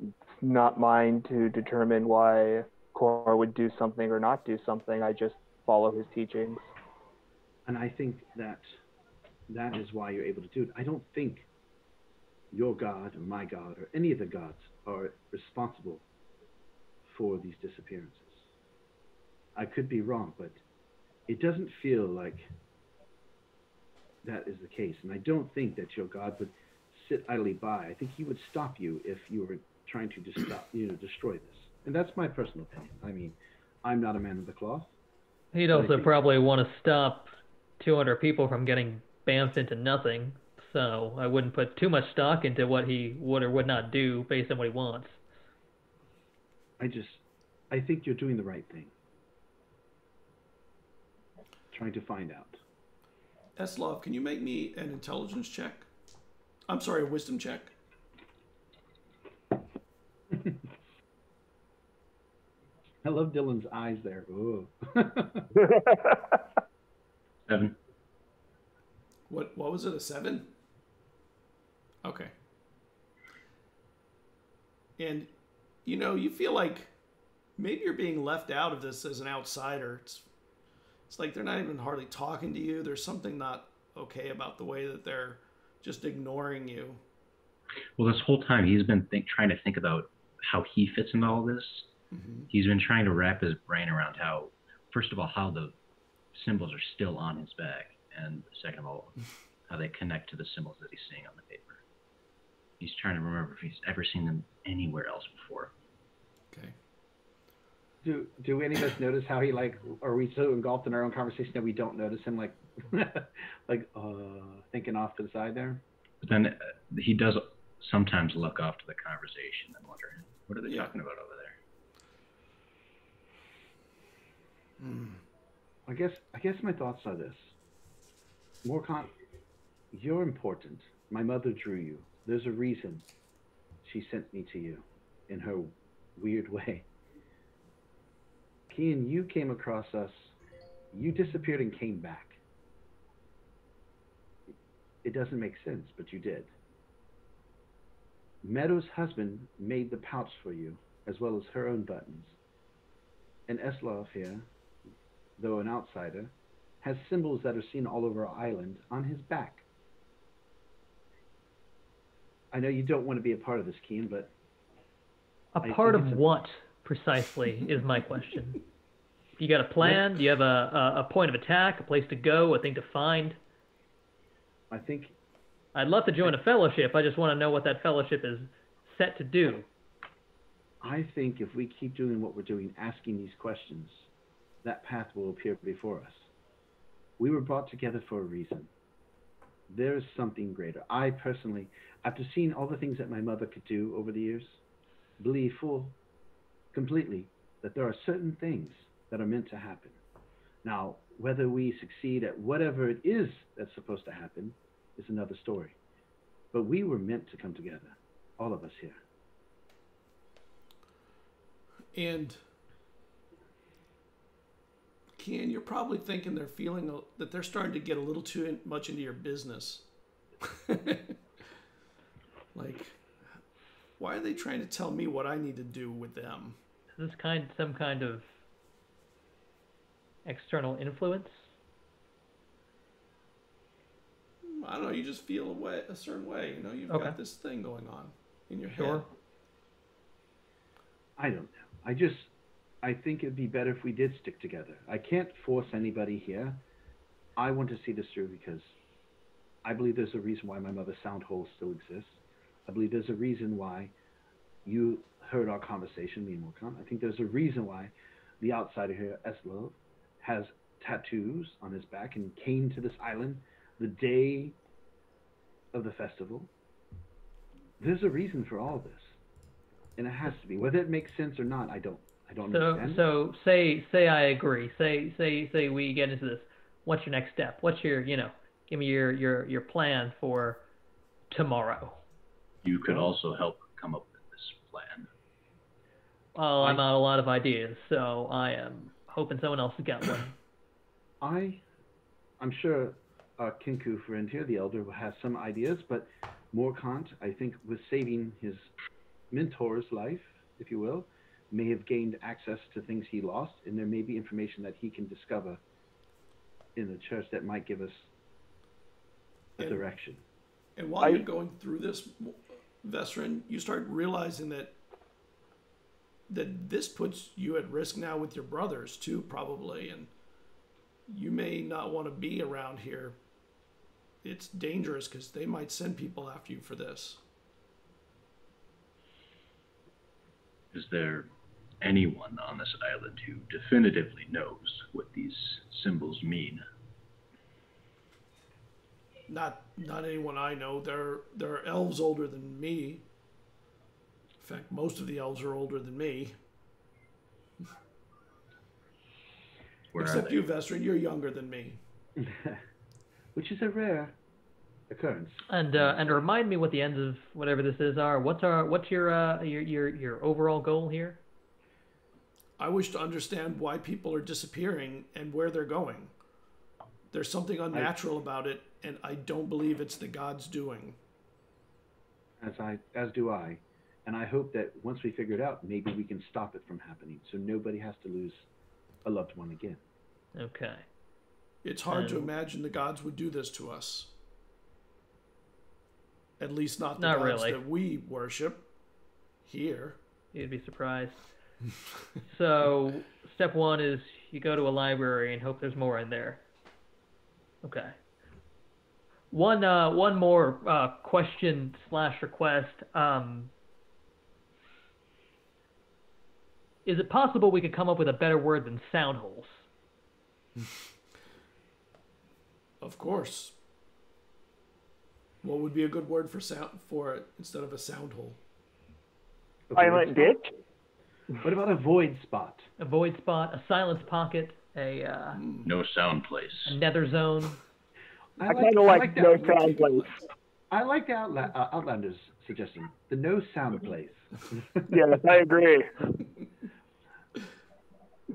It's not mine to determine why Core would do something or not do something. I just follow his teachings. And I think that is why you're able to do it. I don't think your god or my god or any of the gods are responsible for these disappearances. I could be wrong, but it doesn't feel like that is the case. And I don't think that your god would sit idly by. I think he would stop you if you were trying to destroy this. And that's my personal opinion. I mean, I'm not a man of the cloth. He'd also probably want to stop 200 people from getting bamfed into nothing. So I wouldn't put too much stock into what he would or would not do based on what he wants. I think you're doing the right thing. Trying to find out. Eslov, can you make me an intelligence check? I'm sorry, a wisdom check. I love Dylan's eyes there. Ooh. 7. What was it, a 7? Okay. And, you feel like maybe you're being left out of this as an outsider. It's like they're not even hardly talking to you. There's something not okay about the way that they're just ignoring you. Well, this whole time he's been trying to think about how he fits into all this. Mm-hmm. He's been trying to wrap his brain around how, first of all, how the symbols are still on his bag, and second of all, how they connect to the symbols that he's seeing on the paper. He's trying to remember if he's ever seen them anywhere else before. Okay. Do any of us notice how he are we so engulfed in our own conversation that we don't notice him thinking off to the side there? But then he does sometimes look off to the conversation and wonder, what are they talking about over there? I guess my thoughts are this. You're important. My mother drew you. There's a reason she sent me to you in her weird way. Kian, you came across us. You disappeared and came back. It doesn't make sense, but you did. Meadow's husband made the pouch for you, as well as her own buttons. And Eslov here, though an outsider, has symbols that are seen all over our island on his back. I know you don't want to be a part of this, Kian, but... A part of what, precisely, is my question. You got a plan? Do you have a point of attack, a place to go, a thing to find? I think... I'd love to join a fellowship. I just want to know what that fellowship is set to do. I think if we keep doing what we're doing, asking these questions, that path will appear before us. We were brought together for a reason. There is something greater. I personally, after seeing all the things that my mother could do over the years, believe completely that there are certain things that are meant to happen. Now, whether we succeed at whatever it is that's supposed to happen is another story. But we were meant to come together, all of us here. And Kian, you're probably thinking they're feeling that they're starting to get a little too much into your business. Like, why are they trying to tell me what I need to do with them? Is this some kind of external influence? I don't know. You just feel a certain way. You've got this thing going on in your head. Sure. I don't know. I think it'd be better if we did stick together. I can't force anybody here. I want to see this through because I believe there's a reason why my mother's Soundholes still exists. I believe there's a reason why you heard our conversation, me and Morkan. I think there's a reason why the outsider here, Eslo, has tattoos on his back and came to this island the day of the festival. There's a reason for all this. And it has to be. Whether it makes sense or not, I don't understand. So say I agree. Say we get into this. What's your next step? What's your, give me your plan for tomorrow. You could also help come up with this plan. Well, I'm out a lot of ideas, so I am hoping someone else has got one. I'm sure Kinku Ferentier, the elder, has some ideas, but Morkant, I think, with saving his mentor's life, if you will, may have gained access to things he lost, and there may be information that he can discover in the church that might give us a direction. And while you're going through this, Vesrin, you start realizing that this puts you at risk now with your brothers too, probably, and you may not want to be around here. It's dangerous because they might send people after you for this. Is there anyone on this island who definitively knows what these symbols mean? Not anyone I know. There are elves older than me. In fact, most of the elves are older than me. Except you, Vestrin, you're younger than me. Which is a rare occurrence. And remind me what the ends of whatever this is are. What's your overall goal here? I wish to understand why people are disappearing and where they're going. There's something unnatural about it, and I don't believe it's the gods' doing. As do I. And I hope that once we figure it out, maybe we can stop it from happening so nobody has to lose a loved one again. Okay. It's hard to imagine the gods would do this to us. At least not the gods really. that we worship here. You'd be surprised. So, step one is you go to a library and hope there's more in there. Okay. One more question / request. Is it possible we could come up with a better word than soundholes? Of course. What would be a good word for it instead of a sound hole? Silent ditch? What about a void spot? A void spot, a silence pocket, a no sound place. a nether zone. I kind of like no sound place. I like the Outlander's suggestion. The no sound place. Yes, I agree.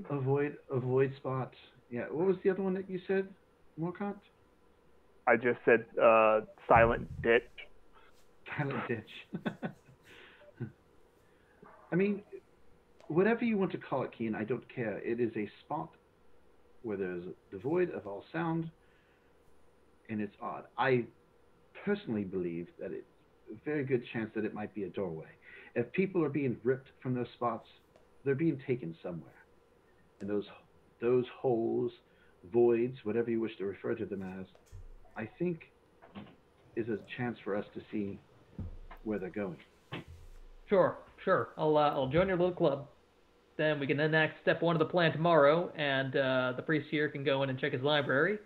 A void spot. Yeah. What was the other one that you said, Morkant? I just said silent ditch. Silent ditch. I mean, whatever you want to call it, Keen, I don't care. It is a spot where there's devoid of all sound, and it's odd. I personally believe that it's a very good chance that it might be a doorway. If people are being ripped from those spots, they're being taken somewhere. And those holes, voids, whatever you wish to refer to them as, I think is a chance for us to see where they're going. Sure. I'll join your little club. Then we can enact step one of the plan tomorrow, and the priest here can go in and check his library.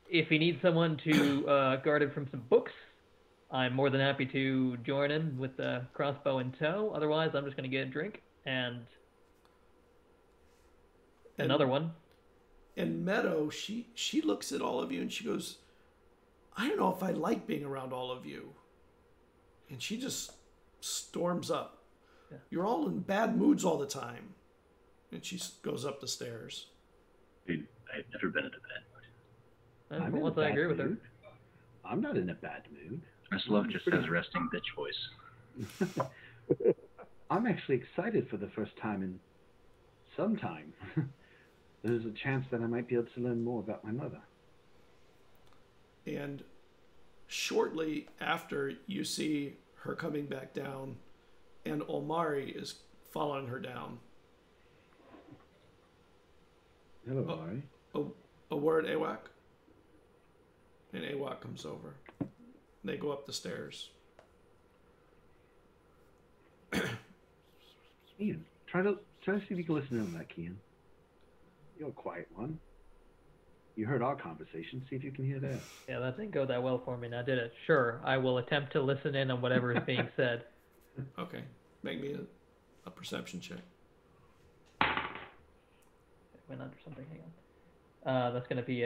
If he needs someone to guard him from some books, I'm more than happy to join him with the crossbow in tow. Otherwise, I'm just going to get a drink and another one. And Meadow, she looks at all of you and she goes, I don't know if I like being around all of you. And she just storms up. Yeah. You're all in bad moods all the time. And she goes up the stairs. I've never been in a bad mood. I agree with her. I'm not in a bad mood. Meslov just has resting bitch voice. I'm actually excited for the first time in some time. There's a chance that I might be able to learn more about my mother. And shortly after, you see her coming back down, and Omari is following her down. Hello, Ari. A word, Awak? And Awak comes over. They go up the stairs. Ian, try to see if you can listen in on that, Kian. You're a quiet one. You heard our conversation. See if you can hear that. Yeah, that didn't go that well for me, now did it? Sure, I will attempt to listen in on whatever is being said. Okay. Make me a perception check. I went under something, hang on. That's going to be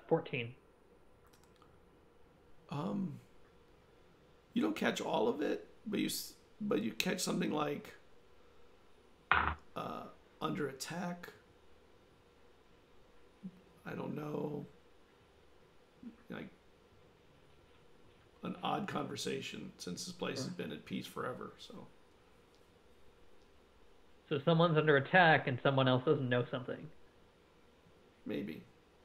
14. You don't catch all of it, but you catch something like under attack. I don't know. Like an odd conversation since this place has been at peace forever. So someone's under attack and someone else doesn't know something. Maybe.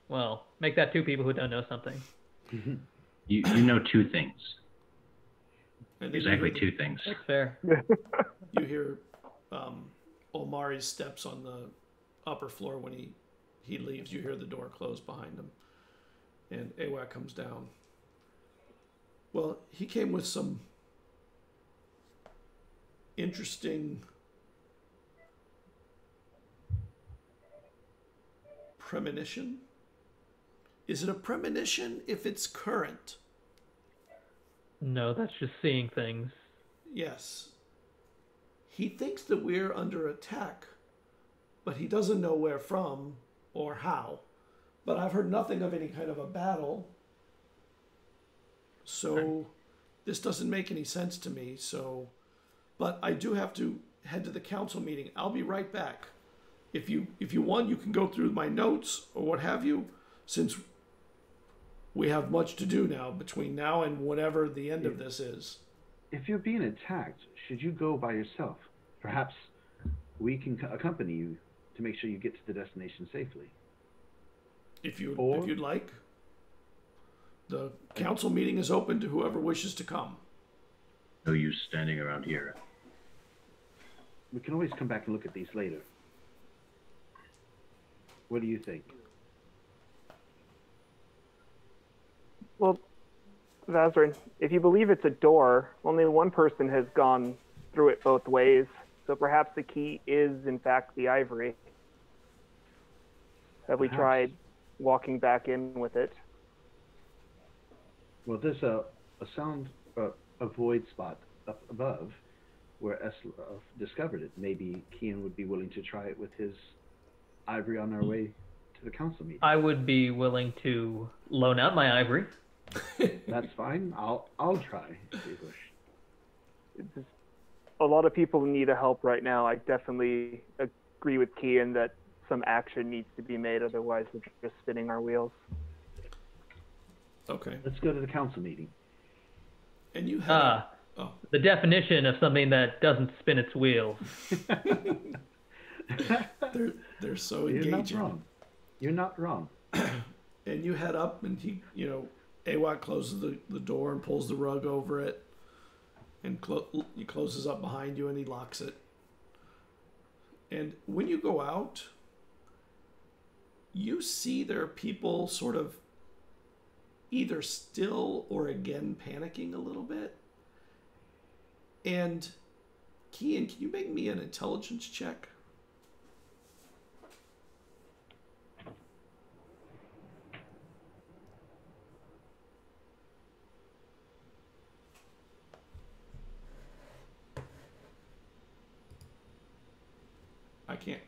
Well, make that two people who don't know something. You know two things. And Exactly two things. That's fair. You hear Omari's steps on the upper floor when he leaves. You hear the door close behind him. And Awak comes down. Well, he came with some interesting premonition. Is it a premonition if it's current? No, that's just seeing things. Yes. He thinks that we're under attack, but he doesn't know where from or how. But I've heard nothing of any kind of a battle. So this doesn't make any sense to me. But I do have to head to the council meeting. I'll be right back. If you want, you can go through my notes or what have you, since we have much to do now between now and whatever the end of this is. If you're being attacked, should you go by yourself? Perhaps we can accompany you to make sure you get to the destination safely. If you'd like. The council meeting is open to whoever wishes to come. No use standing around here. We can always come back and look at these later. What do you think? Well, Vazarin, if you believe it's a door, only one person has gone through it both ways. So perhaps the key is, in fact, the ivory. Have we tried walking back in with it? Well, there's a void spot up above where Eslov discovered it. Maybe Kian would be willing to try it with his ivory on our way to the council meeting. I would be willing to loan out my ivory. That's fine. I'll try if you wish. A lot of people need a help right now. I definitely agree with Kian that some action needs to be made. Otherwise, we're just spinning our wheels. Okay. Let's go to the council meeting. And you have the definition of something that doesn't spin its wheels. they're so engaging. You're not wrong. You're not wrong. And you head up, and Awak closes the door and pulls the rug over it, and he closes up behind you and he locks it. And when you go out, you see there are people sort of either still or again panicking a little bit. And Kian, can you make me an intelligence check? I can't.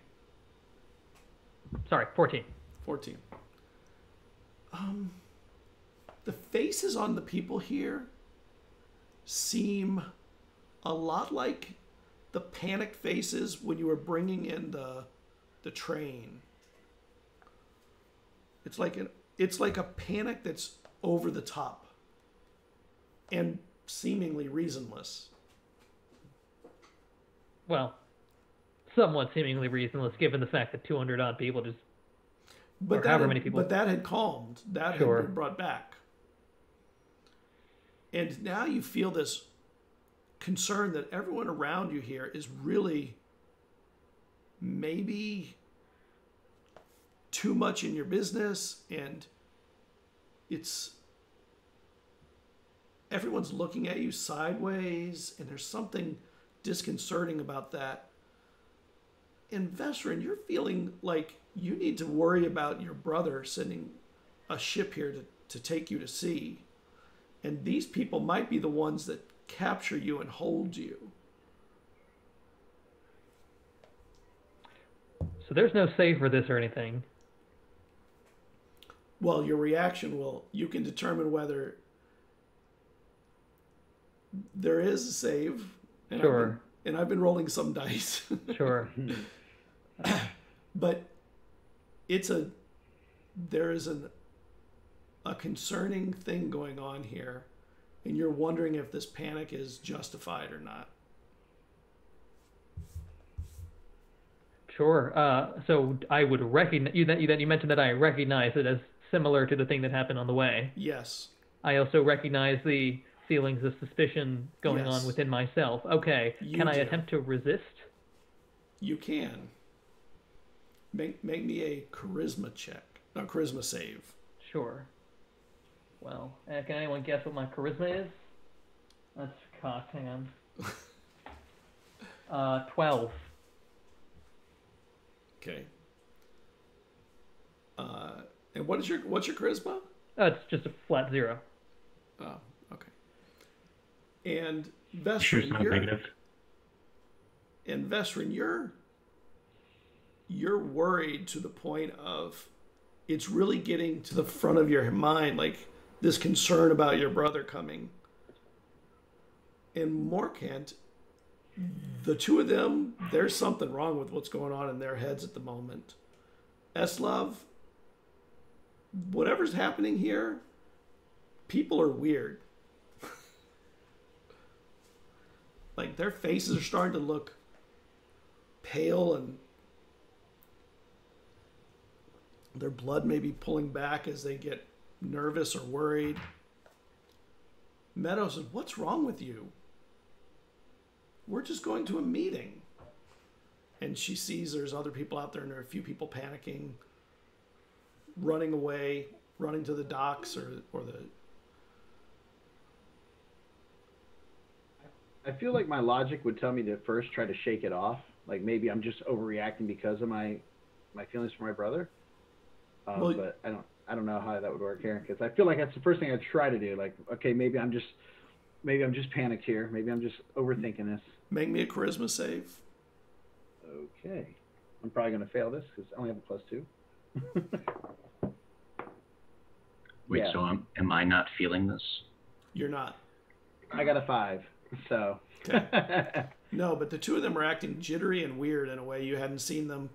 Sorry, 14. 14. The faces on the people here seem a lot like the panicked faces when you were bringing in the train. It's like a panic that's over the top and seemingly reasonless. Well, somewhat seemingly reasonless given the fact that 200 odd people just But that had calmed. That Sure. had been brought back. And now you feel this concern that everyone around you here is really maybe too much in your business, and everyone's looking at you sideways, and there's something disconcerting about that. And Vesrin, you're feeling like you need to worry about your brother sending a ship here to take you to sea. And these people might be the ones that capture you and hold you. So there's no save for this or anything. Well, your reaction you can determine whether there is a save. And Sure. I've been rolling some dice. Sure. But there is a concerning thing going on here, and you're wondering if this panic is justified or not. Sure. So I would recognize you mentioned that I recognize it as similar to the thing that happened on the way. Yes. I also recognize the feelings of suspicion going on within myself. Okay. Can I attempt to resist? You can. Make me a charisma check. No, charisma save. Sure. Well, can anyone guess what my charisma is? That's cocked. Hang on. 12. Okay. And what's your charisma? It's just a flat 0. Oh, okay. And Vesrin, Sure, it's not negative. And Vesrin, you're worried to the point of it's really getting to the front of your mind, like this concern about your brother coming. And Morkant, the two of them, there's something wrong with what's going on in their heads at the moment. Eslav, whatever's happening here, people are weird. Like their faces are starting to look pale, and their blood may be pulling back as they get nervous or worried. Meadow says, "What's wrong with you? We're just going to a meeting." And she sees there's other people out there, and there are a few people panicking, running away, running to the docks or the... I feel like my logic would tell me to first try to shake it off. Like maybe I'm just overreacting because of my feelings for my brother. But I don't know how that would work here, because I feel like that's the first thing I'd try to do. Like, okay, maybe I'm just panicked here. Maybe I'm just overthinking this. Make me a charisma save. Okay. I'm probably going to fail this because I only have a +2. Wait, Yeah. so am I not feeling this? You're not. I got a 5, so. Okay. No, but the two of them are acting jittery and weird in a way you hadn't seen them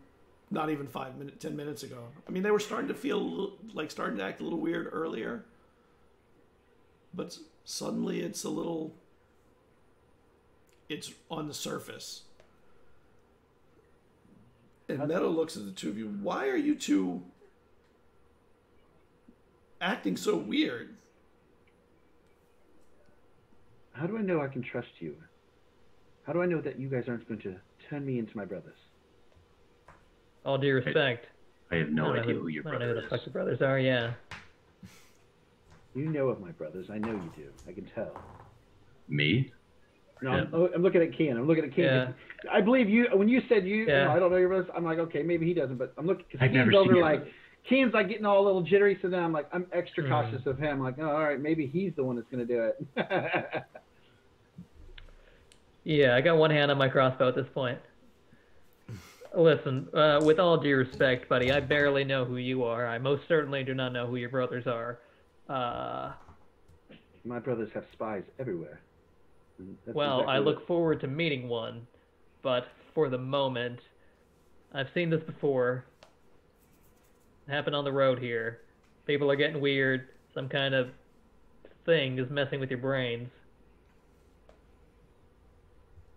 not even 10 minutes ago. I mean, they were starting to act a little weird earlier, but suddenly it's on the surface. And Meadow looks at the two of you. Why are you two acting so weird? How do I know I can trust you? How do I know that you guys aren't going to turn me into my brothers? All due respect. I have no idea who your I don't know brother who the is. fuck your brothers are, yeah. You know of my brothers. I know you do. I can tell. Me? No, Yeah. I'm looking at Ken. Yeah. I believe you. When you said you, Yeah. I don't know your brothers, I'm like, okay, maybe he doesn't. But I'm looking, because I've never Ken's seen over your like, brothers. Ken's like getting all a little jittery. So then I'm extra cautious of him. Like, oh, all right, maybe he's the one that's going to do it. Yeah, I got one hand on my crossbow at this point. Listen, with all due respect, buddy, I barely know who you are. I most certainly do not know who your brothers are. My brothers have spies everywhere. That's Well, exactly I what- look forward to meeting one, but for the moment, I've seen this before. It happened on the road here. People are getting weird. Some kind of thing is messing with your brains.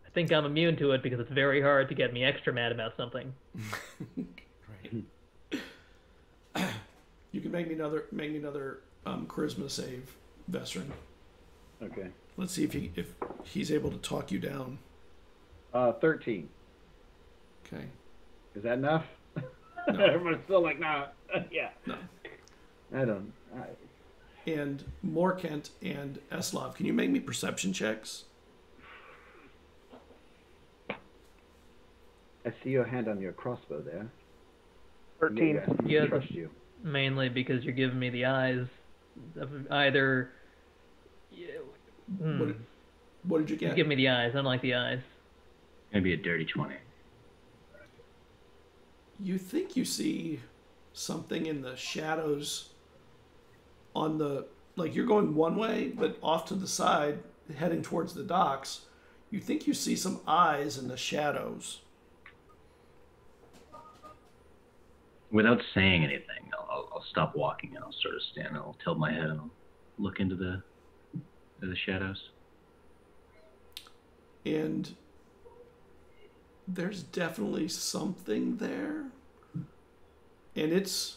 I think I'm immune to it because it's very hard to get me extra mad about something. Right. You can make me another charisma save, Vesrin. Okay. Let's see if he's able to talk you down. 13. Okay. Is that enough? No. Everyone's still like, nah. Yeah. No. I don't. And Morkent and Eslov, can you make me perception checks? I see your hand on your crossbow there. 13. Yeah, Trust you. mainly because you're giving me the eyes of either. What did you get? You give me the eyes. I don't like the eyes. Gonna be a dirty 20. You think you see something in the shadows on the, like you're going one way, but off to the side, heading towards the docks. You think you see some eyes in the shadows. Without saying anything, I'll stop walking and I'll sort of stand. I'll tilt my head and I'll look into the shadows. And there's definitely something there. And it's,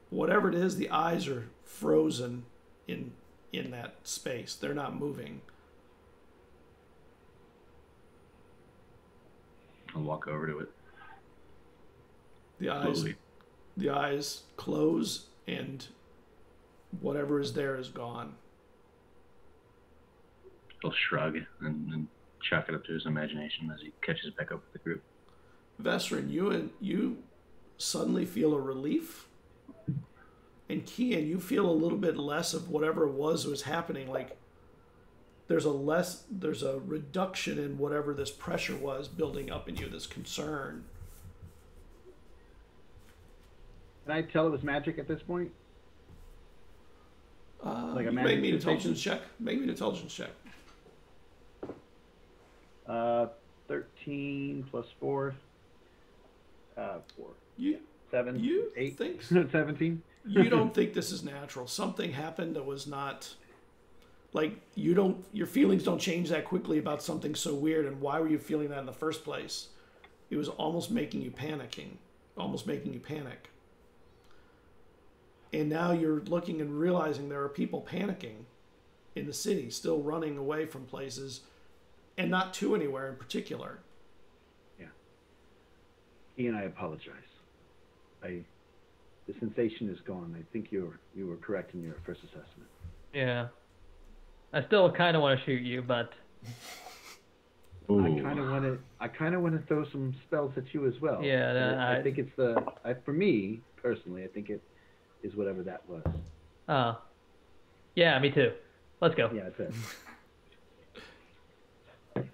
whatever it is, the eyes are frozen in that space. They're not moving. I'll walk over to it. The eyes close, and whatever is there is gone. He'll shrug and chalk it up to his imagination as he catches back up with the group. Vesrin, you suddenly feel a relief, and Kian, you feel a little bit less of whatever it was happening. Like there's a reduction in whatever this pressure was building up in you, this concern. Can I tell it was magic at this point? Like a magic Make me an sensation? intelligence check. Make me an intelligence check. 13 plus 4. 4. You 7. you 8. think 17. you don't think this is natural. Something happened that was not, like, your feelings don't change that quickly about something so weird. And why were you feeling that in the first place? It was almost making you panic. And now you're looking and realizing there are people panicking in the city, still running away from places, and not to anywhere in particular. Yeah. Ian, I apologize. The sensation is gone. I think you were correct in your first assessment. Yeah. I still kind of want to shoot you, but Ooh. I kind of want to throw some spells at you as well. Yeah, I think it's for me personally, I think it is whatever that was. Yeah, me too. Let's go. Yeah, that's it.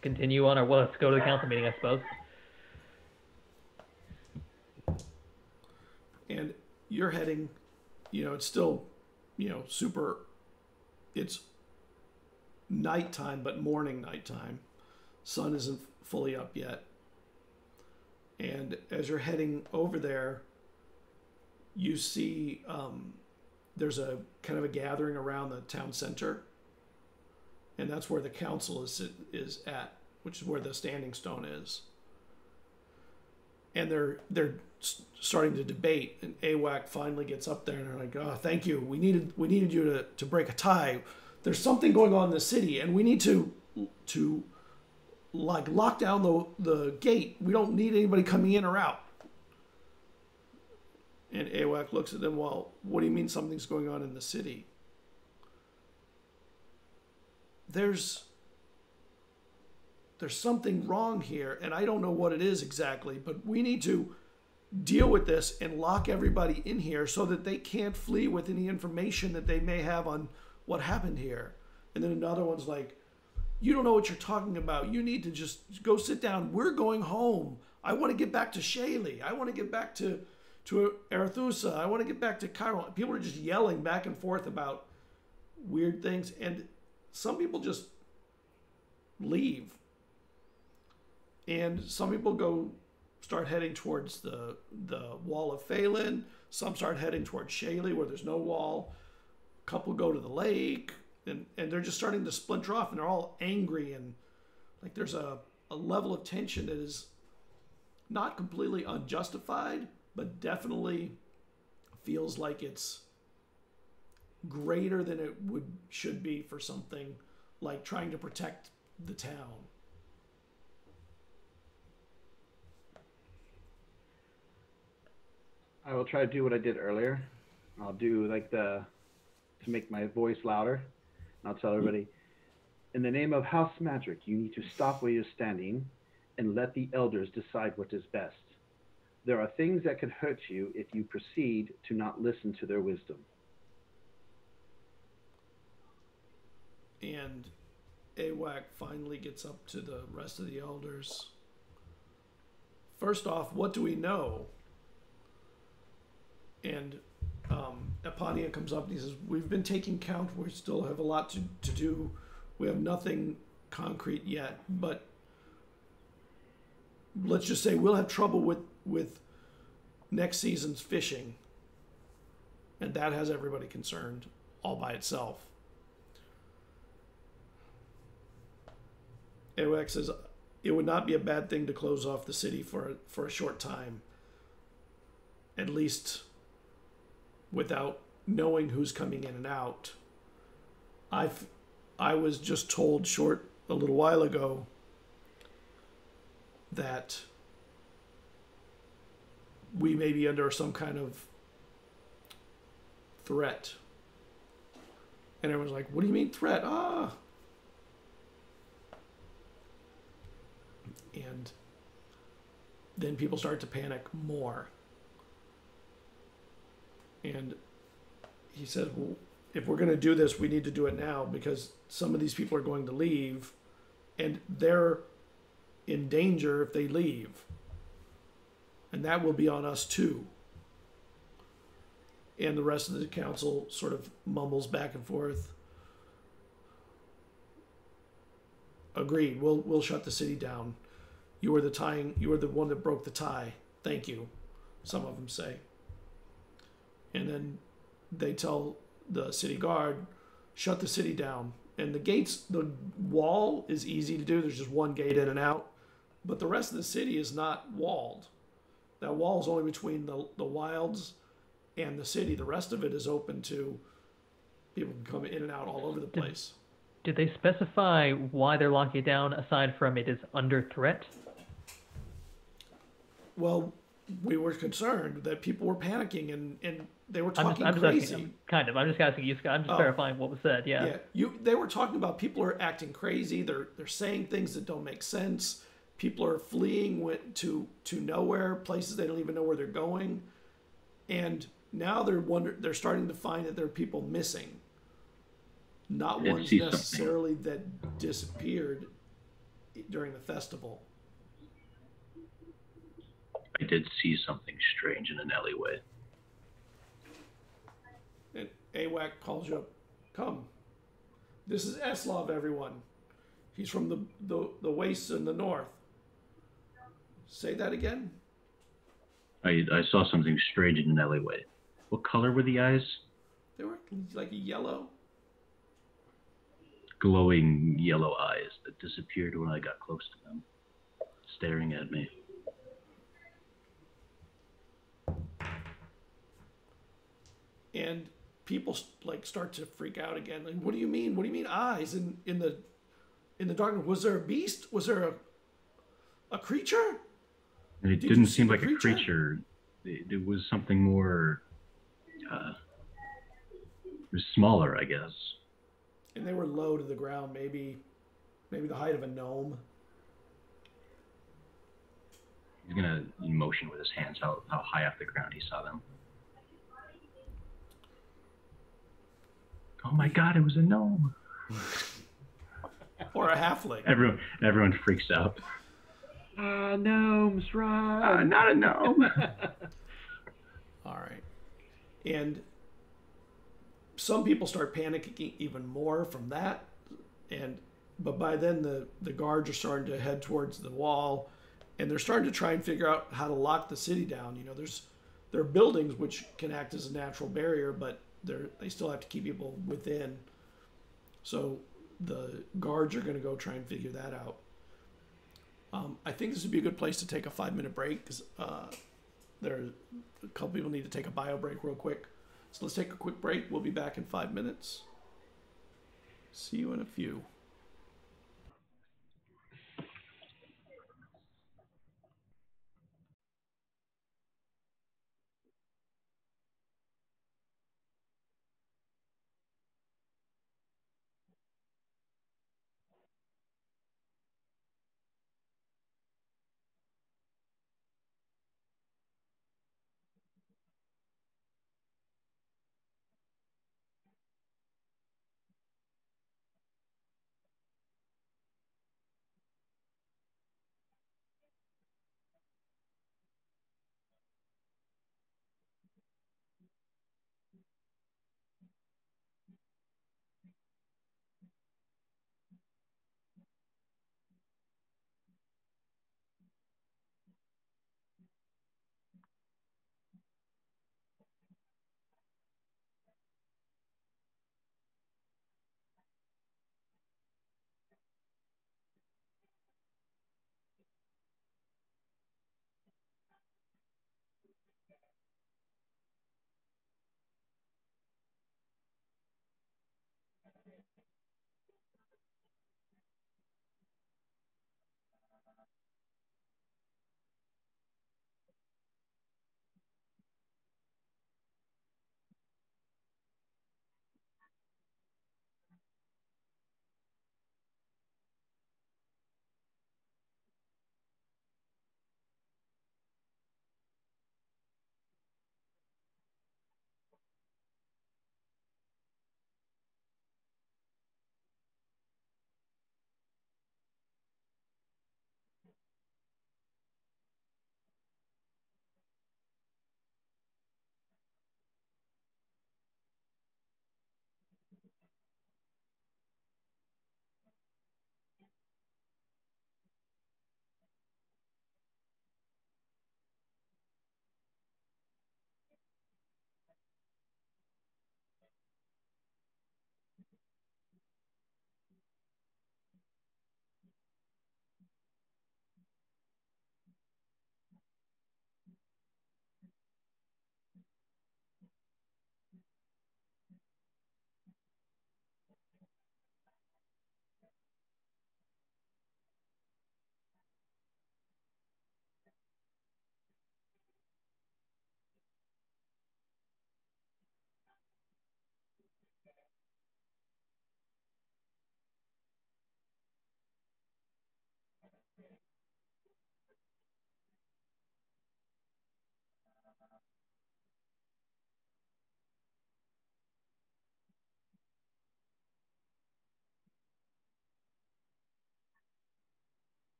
Continue on, or let's go to the council meeting, I suppose. And you're heading, it's still, it's nighttime, but morning nighttime. Sun isn't fully up yet. And as you're heading over there, you see there's a kind of a gathering around the town center. And that's where the council is at, which is where the standing stone is. And they're starting to debate, and AWAC finally gets up there and they're like, "Oh, thank you. We needed you to break a tie. There's something going on in the city, and we need to like lock down the gate. We don't need anybody coming in or out." And AWAC looks at them. "Well, what do you mean something's going on in the city?" There's something wrong here, and I don't know what it is exactly, but we need to deal with this and lock everybody in here so that they can't flee with any information that they may have on what happened here. And then another one's like, "You don't know what you're talking about. You need to just go sit down. We're going home. I want to get back to Shaley. I want to get back to Arethusa. I want to get back to Cairo." People are just yelling back and forth about weird things, and some people just leave. And some people start heading towards the wall of Phelan. Some start heading towards Shaley where there's no wall. A couple go to the lake, and they're just starting to splinter off, and they're all angry, and like there's a level of tension that is not completely unjustified, but definitely feels like it's greater than it should be for something like trying to protect the town. I will try to do what I did earlier. I'll do like to make my voice louder. And I'll tell everybody, in the name of House Magic, you need to stop where you're standing and let the elders decide what is best. There are things that could hurt you if you proceed to not listen to their wisdom. And AWAC finally gets up to the rest of the elders. First off, what do we know? And Epania comes up and he says, we've been taking count. We still have a lot to do. We have nothing concrete yet, but let's just say we'll have trouble with next season's fishing. And that has everybody concerned all by itself. AOX says, it would not be a bad thing to close off the city for a short time. At least without knowing who's coming in and out. I was just told a little while ago that we may be under some kind of threat. And everyone's like, what do you mean threat? And then people start to panic more. And he said, well, if we're going to do this, we need to do it now because some of these people are going to leave and they're in danger if they leave. And that will be on us too. And the rest of the council sort of mumbles back and forth. Agreed. We'll shut the city down. You were the one that broke the tie. Thank you. Some of them say. And then they tell the city guard, shut the city down. And the wall is easy to do. There's just one gate in and out. But the rest of the city is not walled. That wall is only between the wilds and the city. The rest of it is open to people can come in and out all over the place. Did they specify why they're locking it down aside from it is under threat? Well, we were concerned that people were panicking and they were talking crazy. I'm just asking you, Scott. I'm just verifying what was said. Yeah. They were talking about people are acting crazy. They're saying things that don't make sense. People are fleeing to nowhere, places they don't even know where they're going. And now they're starting to find that there are people missing. Not ones necessarily that disappeared during the festival. I did see something strange in an alleyway. And AWAC calls you up. Come. This is Eslov, everyone. He's from the wastes in the north. Say that again? I saw something strange in an alleyway. What color were the eyes? They were like a yellow. Glowing yellow eyes that disappeared when I got close to them, staring at me. And people start to freak out again. Like, what do you mean? What do you mean eyes in the darkness? Was there a beast? Was there a creature? It didn't seem like a creature. It was something more. It was smaller, I guess. And they were low to the ground, maybe the height of a gnome. He's gonna motion with his hands how high off the ground he saw them. Oh my God! It was a gnome. Or a halfling. Everyone freaks out. Gnomes, right? Not a gnome. All right. And some people start panicking even more from that. But by then the guards are starting to head towards the wall, and they're starting to try and figure out how to lock the city down. You know, there are buildings which can act as a natural barrier, but they still have to keep people within. So the guards are going to go try and figure that out. I think this would be a good place to take a 5-minute break because there are a couple people need to take a bio break real quick. So let's take a quick break. We'll be back in 5 minutes. See you in a few.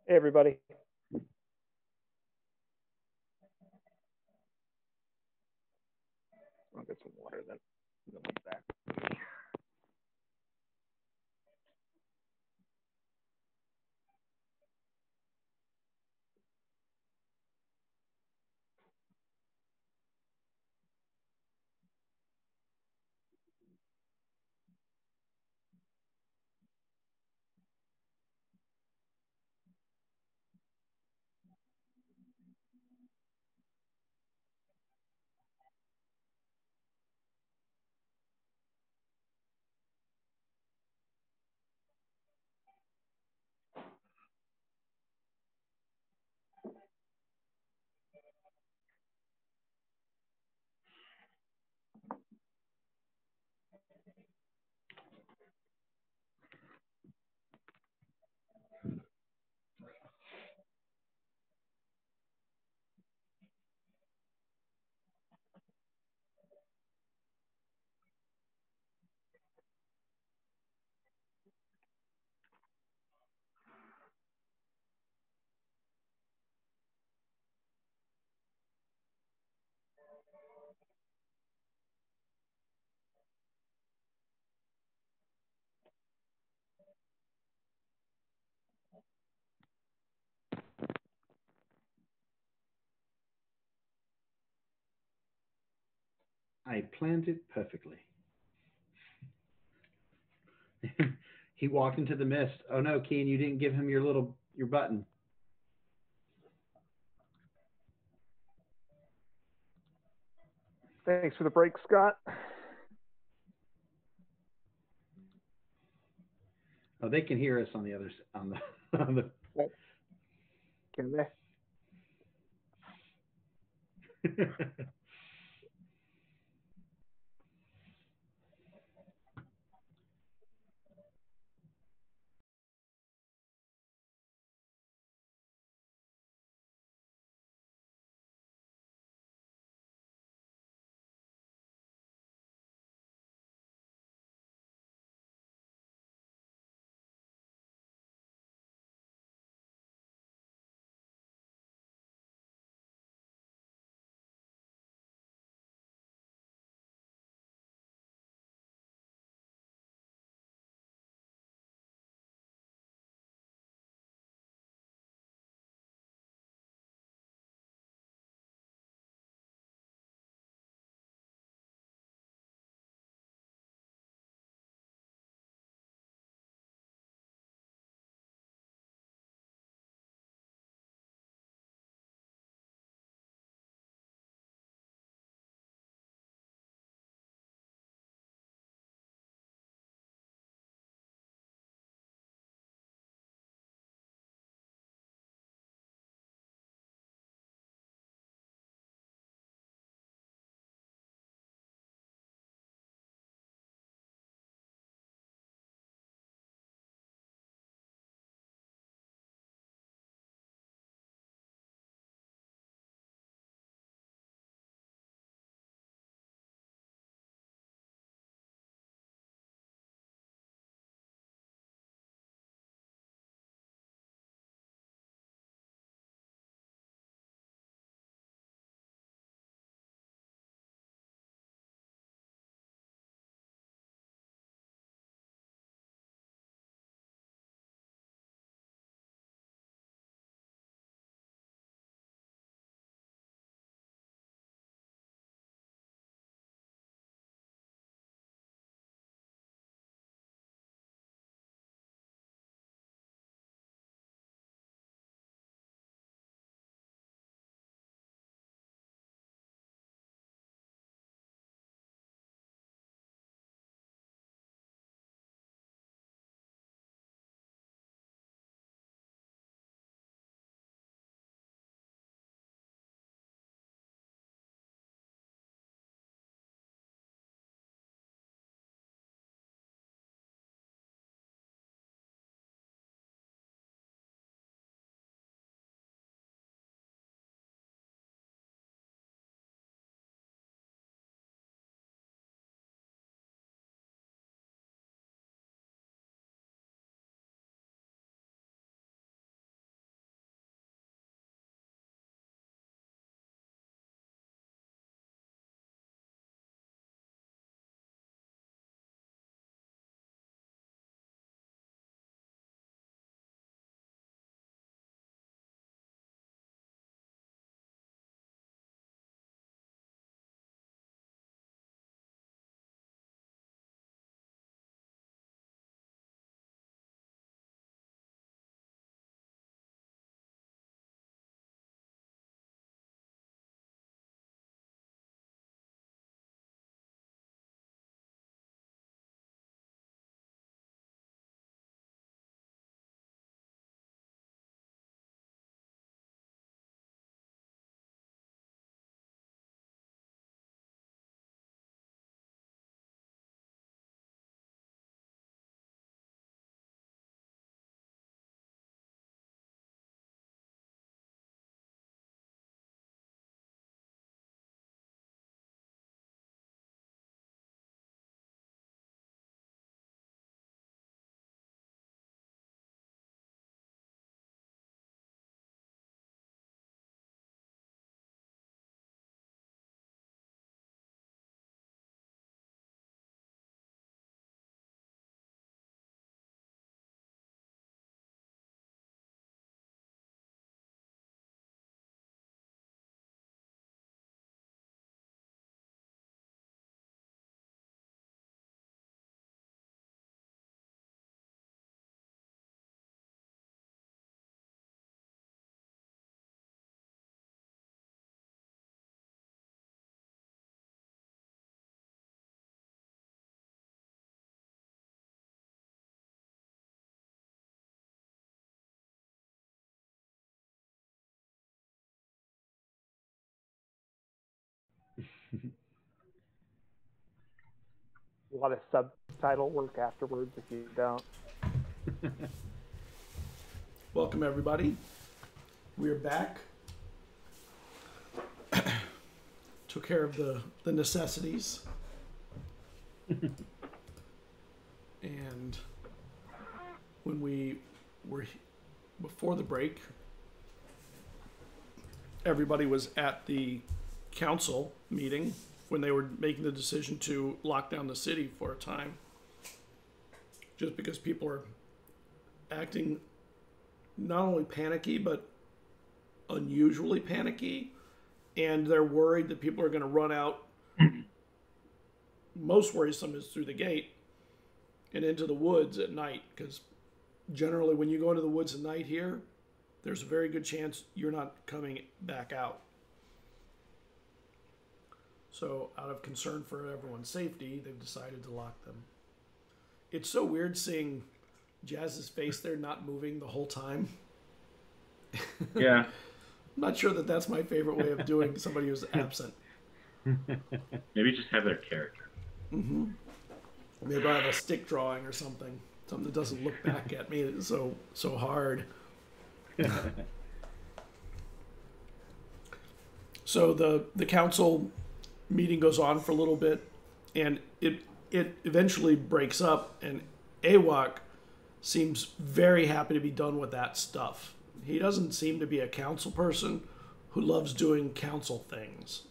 Hey, everybody. I'll get some water then. Then we'll be back. I planned it perfectly. He walked into the mist. Oh no, Keen, you didn't give him your button. Thanks for the break, Scott. Oh, they can hear us on the other on the on the. Can they? a lot of subtitle work afterwards if you don't. Welcome, everybody. We're back. Took care of the necessities. And when we were before the break, everybody was at the council meeting when they were making the decision to lock down the city for a time. Just because people are acting not only panicky, but unusually panicky. And they're worried that people are going to run out. Most worrisome is through the gate and into the woods at night. Because generally when you go into the woods at night here, there's a very good chance you're not coming back out. So out of concern for everyone's safety, they've decided to lock them. It's so weird seeing Jazz's face there not moving the whole time. Yeah. I'm not sure that that's my favorite way of doing somebody who's absent. Maybe just have their character. Mm-hmm. Maybe I have a stick drawing or something. Something that doesn't look back at me so hard. So the council meeting goes on for a little bit, and it eventually breaks up, and Awak seems very happy to be done with that stuff. He doesn't seem to be a council person who loves doing council things.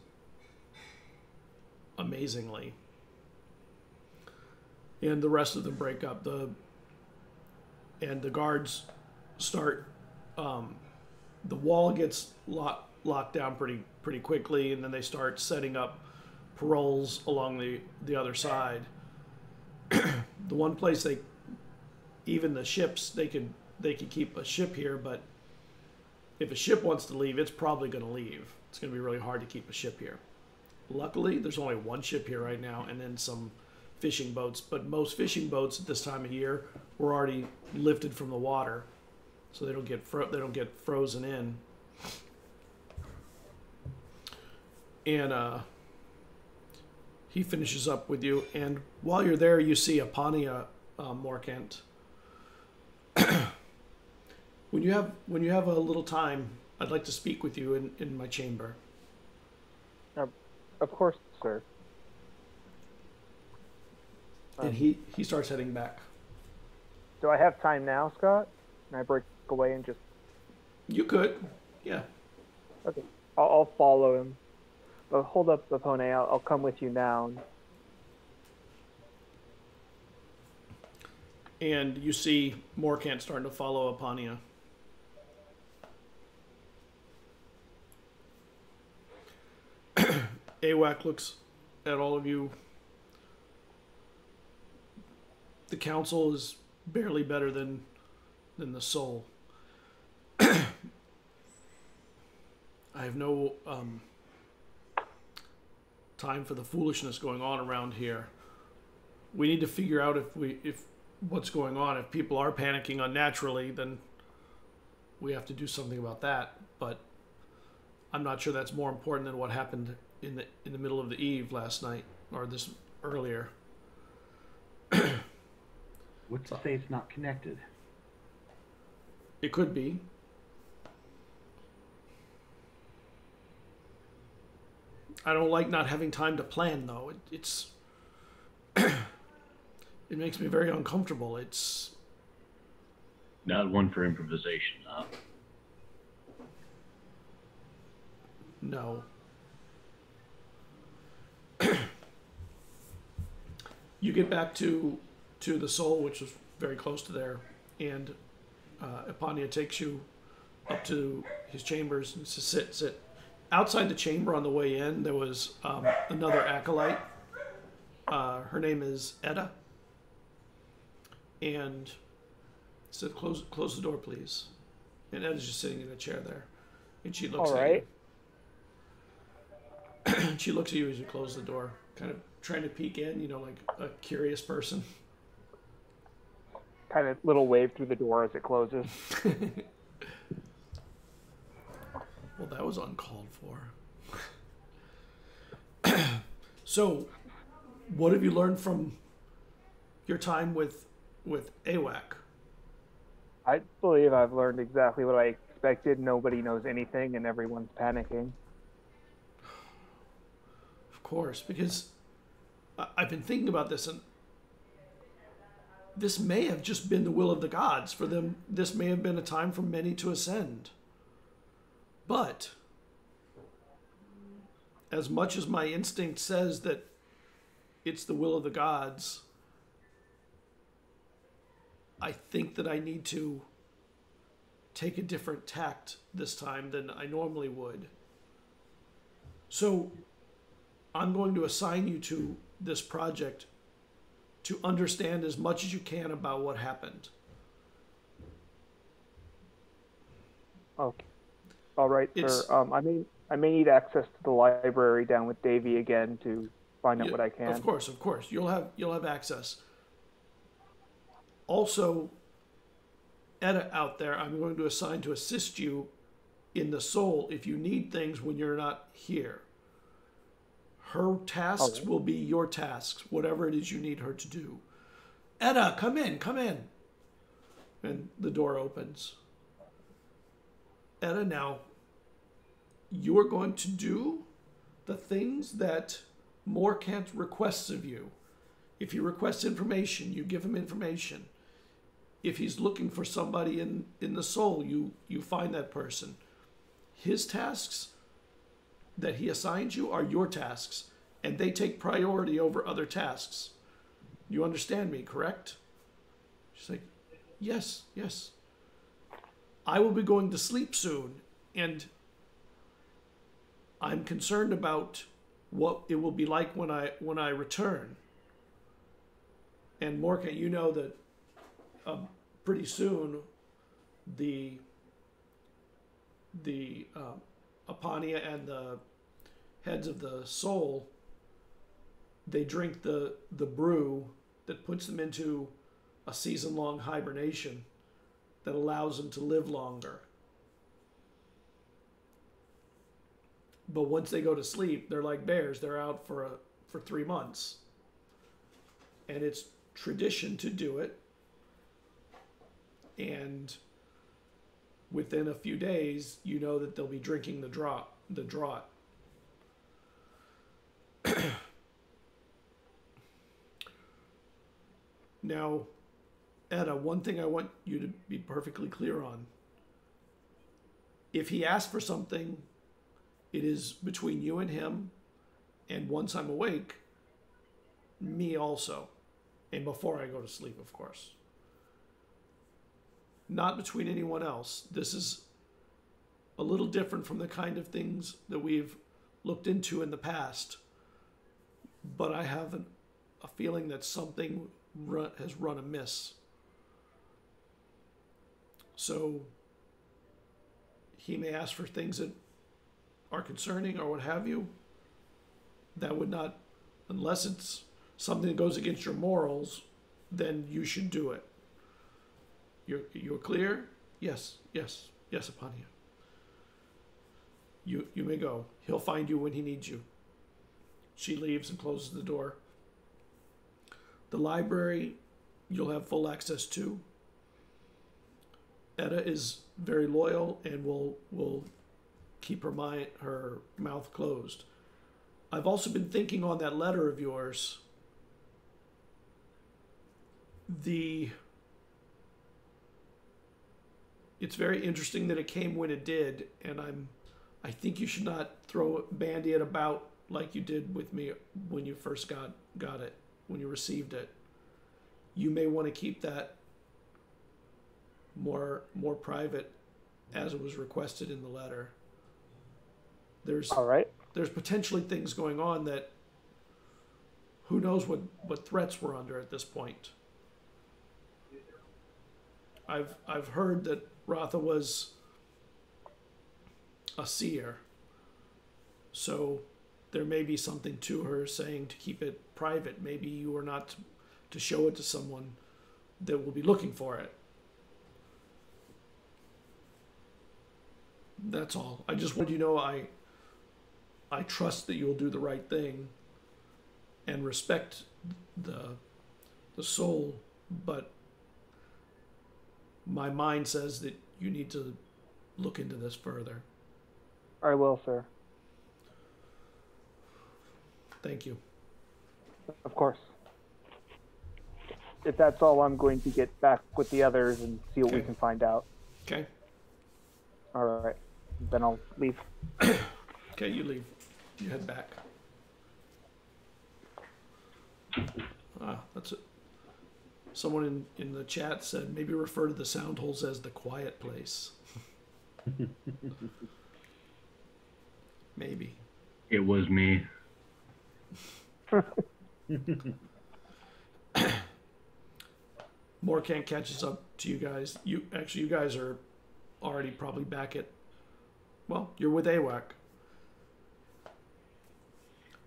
Amazingly. And the rest of them break up. And the guards start. The wall gets locked down pretty quickly, and then they start setting up paroles along the other side. The one place even the ships, they could keep a ship here, but if a ship wants to leave, it's probably going to leave. It's going to be really hard to keep a ship here. Luckily, there's only one ship here right now, and then some fishing boats. But most fishing boats at this time of year were already lifted from the water, so they don't get frozen in. And he finishes up with you, and while you're there, you see Apania Morkant. When you have a little time, I'd like to speak with you in my chamber. Of course, sir. And he starts heading back. Do I have time now, Scott? Can I break away and just... You could, yeah. Okay, I'll follow him. But hold up, Apone, I'll come with you now. And you see Morkant starting to follow Apania. Awak looks at all of you. The council is barely better than the soul. I have no time for the foolishness going on around here. We need to figure out if what's going on. If people are panicking unnaturally, then we have to do something about that. But I'm not sure that's more important than what happened in the middle of the eve last night, or this earlier. What's to say it's not connected? It could be. I don't like not having time to plan, though. It's it makes me very uncomfortable. It's not one for improvisation, huh? No. You get back to the soul, which is very close to there, and Apania takes you up to his chambers and says, sit. Outside the chamber on the way in, there was another acolyte. Her name is Edda. And said, close the door, please. And Edda's just sitting in a chair there. And she looks at you. She looks at you as you close the door, kind of trying to peek in, like a curious person. Kind of little wave through the door as it closes. Well, that was uncalled for. So, what have you learned from your time with AWAC? I believe I've learned exactly what I expected. Nobody knows anything, and everyone's panicking. Of course, because I've been thinking about this, and this may have just been the will of the gods for them. This may have been a time for many to ascend. But as much as my instinct says that it's the will of the gods, I think that I need to take a different tact this time than I normally would. So I'm going to assign you to this project to understand as much as you can about what happened. Okay. All right, sir. I may need access to the library down with Davy again to find out what I can. Of course. You'll have access. Also, Etta out there, I'm going to assign to assist you in the soul if you need things when you're not here. Her tasks will be your tasks, whatever it is you need her to do. Etta, come in. And the door opens. Etta, now, you are going to do the things that Morkant requests of you. If he requests information, you give him information. If he's looking for somebody in the soul, you find that person. His tasks that he assigns you are your tasks, and they take priority over other tasks. You understand me, correct? She's like, yes. I will be going to sleep soon, and I'm concerned about what it will be like when I return. And Morkant, you know that pretty soon the Apania and the heads of the soul, they drink the brew that puts them into a season-long hibernation that allows them to live longer. But once they go to sleep, they're like bears. They're out for 3 months. And it's tradition to do it. And within a few days, you know that they'll be drinking the draught. Now, Etta, one thing I want you to be perfectly clear on. If he asks for something, it is between you and him, and once I'm awake, me also. And before I go to sleep, of course. Not between anyone else. This is a little different from the kind of things that we've looked into in the past. But I have a feeling that something has run amiss. So he may ask for things that are concerning or what have you. That would not, unless it's something that goes against your morals, then you should do it. You're clear? Yes, Apania. You may go. He'll find you when he needs you. She leaves and closes the door. The library, you'll have full access to. Etta is very loyal and will keep her mouth closed. I've also been thinking on that letter of yours. It's very interesting that it came when it did, and I think you should not bandy it about like you did with me when you first got it, when you received it. You may want to keep that more private as it was requested in the letter. All right. There's potentially things going on that who knows what threats we're under at this point. I've heard that Ratha was a seer, so there may be something to her saying to keep it private. Maybe you are not to show it to someone that will be looking for it. That's all. I just want you to know I trust that you'll do the right thing and respect the soul, but my mind says that you need to look into this further. I will, sir. Thank you. Of course. If that's all, I'm going to get back with the others and see what we can find out. Okay. All right. Then I'll leave. Okay, you leave. You head back. That's it. Someone in the chat said maybe refer to the Soundholes as the quiet place. Maybe. It was me. Morcant catches up to you guys. You guys are already probably back at. Well, you're with AWAC.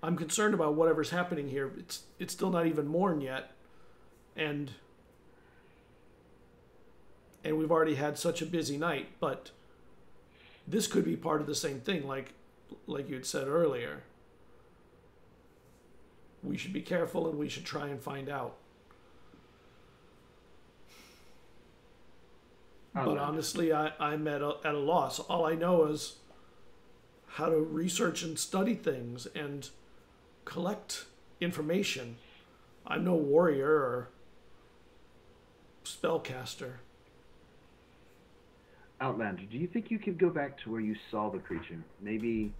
I'm concerned about whatever's happening here. It's still not even morn yet, and we've already had such a busy night. But this could be part of the same thing, like you had said earlier. We should be careful, and we should try and find out. But honestly, I'm at a loss. All I know is how to research and study things and collect information. I'm no warrior or spellcaster. Outlander, do you think you could go back to where you saw the creature? Maybe,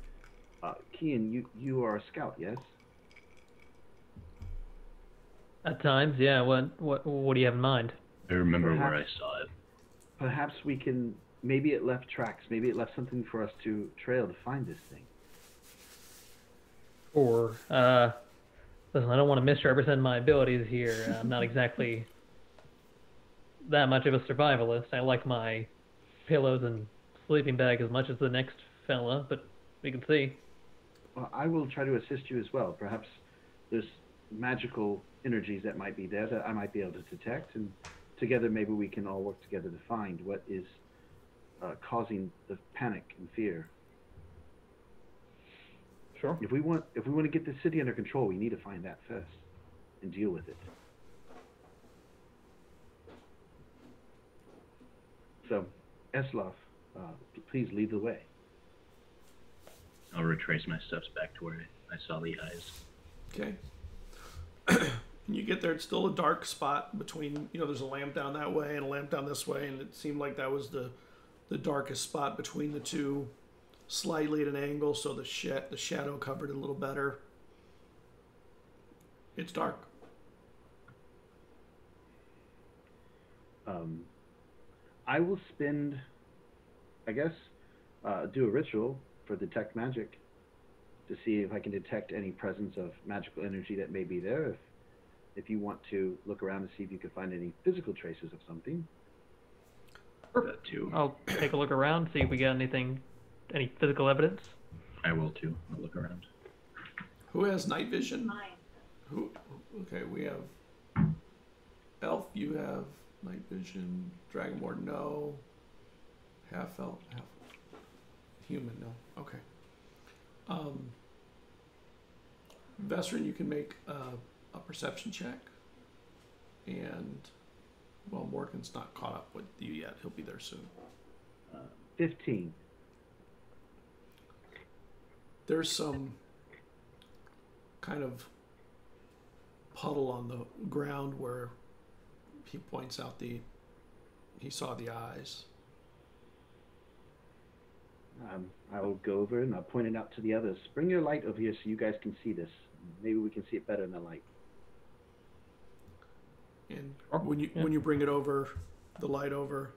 Kian, you are a scout, yes? At times, yeah. What do you have in mind? I remember where I saw it. Perhaps we can. Maybe it left tracks. Maybe it left something for us to trail to find this thing. Or, listen, I don't want to misrepresent my abilities here. I'm not exactly that much of a survivalist. I like my pillows and sleeping bag as much as the next fella, but we can see. Well, I will try to assist you as well. Perhaps there's magical energies that might be there that I might be able to detect, and together maybe we can all work together to find what is causing the panic and fear. Sure. If we want to get the city under control, we need to find that first and deal with it. So, Eslov, please lead the way. I'll retrace my steps back to where I saw the eyes. Okay. When you get there, it's still a dark spot between, there's a lamp down that way and a lamp down this way, and it seemed like that was the darkest spot between the two, slightly at an angle, so the shadow covered it a little better. It's dark. I will spend, I guess, do a ritual for detect magic to see if I can detect any presence of magical energy that may be there. If you want to look around and see if you can find any physical traces of something. That too. I'll take a look around, see if we got any physical evidence. I will too. I'll look around. Who has night vision? Mine. Okay, we have Elf, you have night vision. Dragonborn, no. Half elf, half human, no. Okay. Vesrin, you can make a perception check. And, well, Morgan's not caught up with you yet. He'll be there soon. 15. There's some kind of puddle on the ground where he points out he saw the eyes. I will go over and I'll point it out to the others. Bring your light over here so you guys can see this. Maybe we can see it better in the light. And when you bring it over, the light over,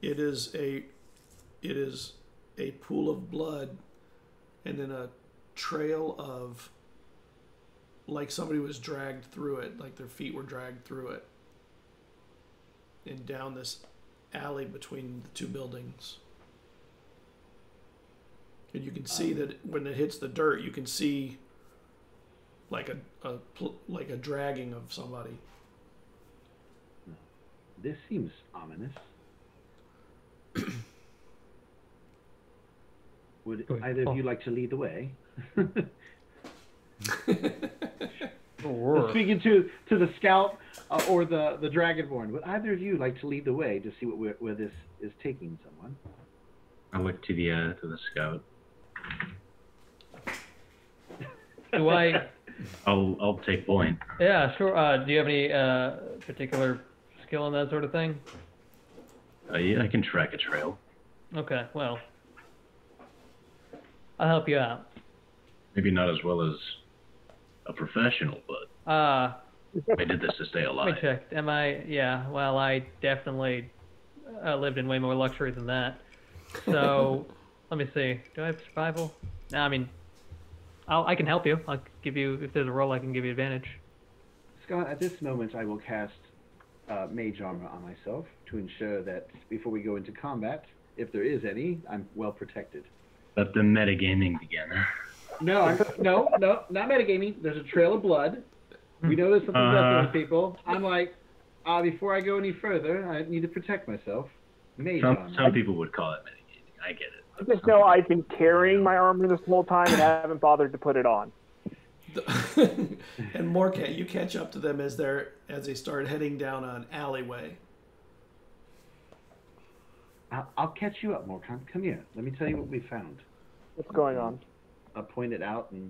it is a pool of blood, and then a trail of, like somebody was dragged through it, like their feet were dragged through it, and down this alley between the two buildings. And you can see that when it hits the dirt, you can see like a dragging of somebody. This seems ominous. Would either of you like to lead the way? Sure. speaking to the scout or the dragonborn. Would either of you like to lead the way to see where this is taking someone? I look to the scout. Do I? I'll take point. Yeah, sure. Do you have any particular skill in that sort of thing? Yeah, I can track a trail. Okay, well, I'll help you out. Maybe not as well as a professional, but I did this to stay alive. Let me check. Am I? Yeah. Well, I definitely lived in way more luxury than that. So, let me see. Do I have survival? No, I mean, I can help you. I'll give you, if there's a roll, I can give you advantage. Scott, at this moment, I will cast mage armor on myself to ensure that before we go into combat, if there is any, I'm well protected. Let the metagaming begin. No, not metagaming. There's a trail of blood. We know there's something left with people. I'm like, before I go any further, I need to protect myself. Mage armor. Some people would call it metagaming. I get it. I just know I've been carrying my armor this whole time and haven't bothered to put it on. And Morcat, you catch up to them as they start heading down an alleyway. I'll catch you up, Morkan. Come here. Let me tell you what we found. What's going on? I'll point it out and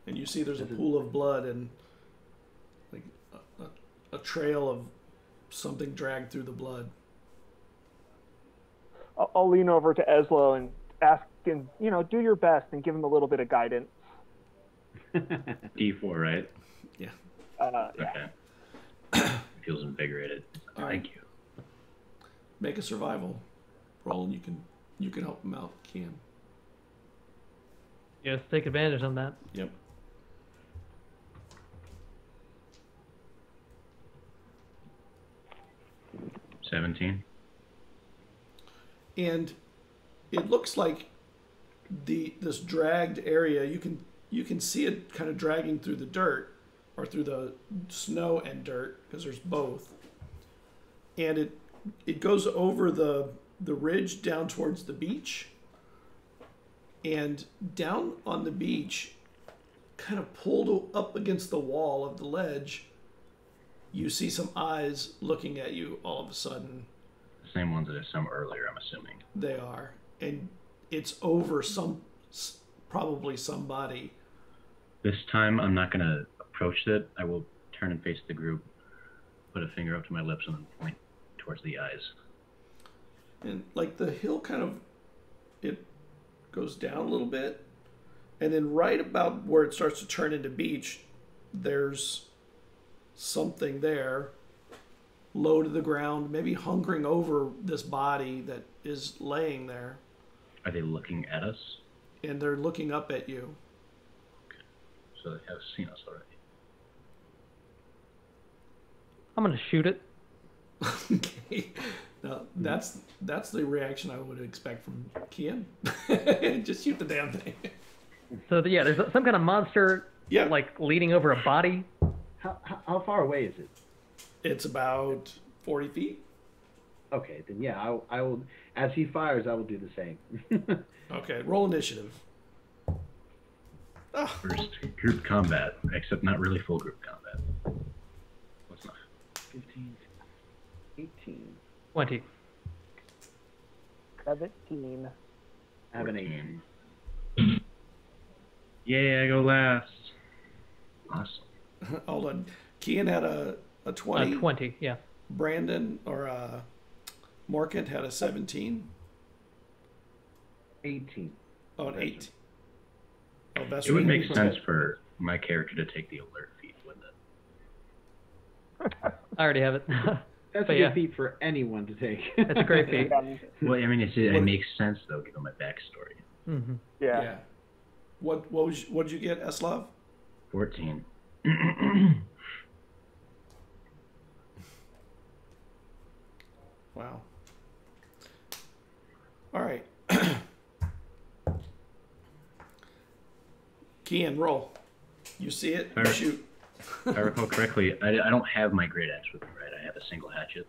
you see there's a pool of blood and like a trail of something dragged through the blood. I'll lean over to Eslo and ask him, do your best and give him a little bit of guidance. D4, right? Yeah. Okay. Feels invigorated. Thank you. Make a survival roll, and you can help him out, Kian. Yes, take advantage on that. Yep. $17. And it looks like this dragged area, you can see it kind of dragging through the dirt or through the snow and dirt, because there's both. And it goes over the ridge down towards the beach. And down on the beach, kind of pulled up against the wall of the ledge, you see some eyes looking at you all of a sudden. The same ones that I saw earlier, I'm assuming. They are. And it's over probably somebody. This time, I'm not going to approach it. I will turn and face the group, put a finger up to my lips, and then point towards the eyes. And like the hill it goes down a little bit. And then right about where it starts to turn into beach, there's something there, low to the ground, maybe hunkering over this body that is laying there. Are they looking at us? And they're looking up at you. Okay. So they have seen us already. I'm going to shoot it. Okay. Now, that's the reaction I would expect from Kian. Just shoot the damn thing. So, there's some kind of monster, like, leaning over a body. How far away is it? It's about 40 feet. Okay, then I will. As he fires, I will do the same. Okay, roll initiative. Oh. First group combat, except not really full group combat. What's enough? 15, 18. 20. 17. I have an 18. Yay, I go last. Awesome. Hold on. Kian had a 20. 20, yeah. Brandon or Morkant had a 17. 18. Oh, an 8. Oh, that's it would right. make sense for my character to take the alert feat, wouldn't it? I already have it. That's a good feat for anyone to take. That's a great feat. Well, I mean, it makes sense, though, given my backstory. Mm-hmm. Yeah. What did you get, Eslav? 14. Wow. All right. Kian, roll. You see it, you shoot. If I recall correctly, I don't have my great axe with me, right? I have a single hatchet.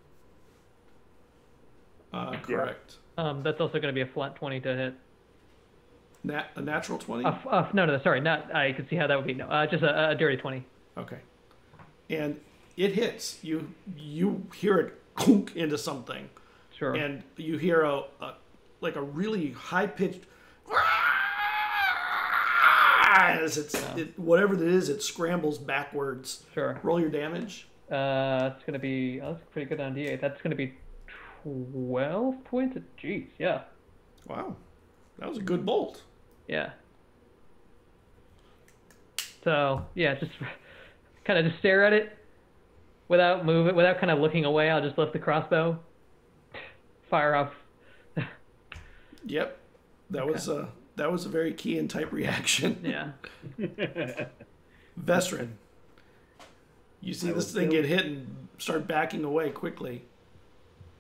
Correct. That's also going to be a flat 20 to hit. A natural 20? No, sorry. I could see how that would be. No, just a dirty 20. Okay. And it hits. You hear it clunk into something. Sure. And you hear a really high pitched as whatever it is, it scrambles backwards. Sure. Roll your damage. It's gonna be that's pretty good on D8. That's gonna be 12 points. Jeez, yeah. Wow, that was a good bolt. Yeah. So yeah, just kind of just stare at it without moving, without kind of looking away. I'll just lift the crossbow, fire off. Yep, that was a very key and type reaction. Yeah. Vestrin, you see this thing get hit and start backing away quickly.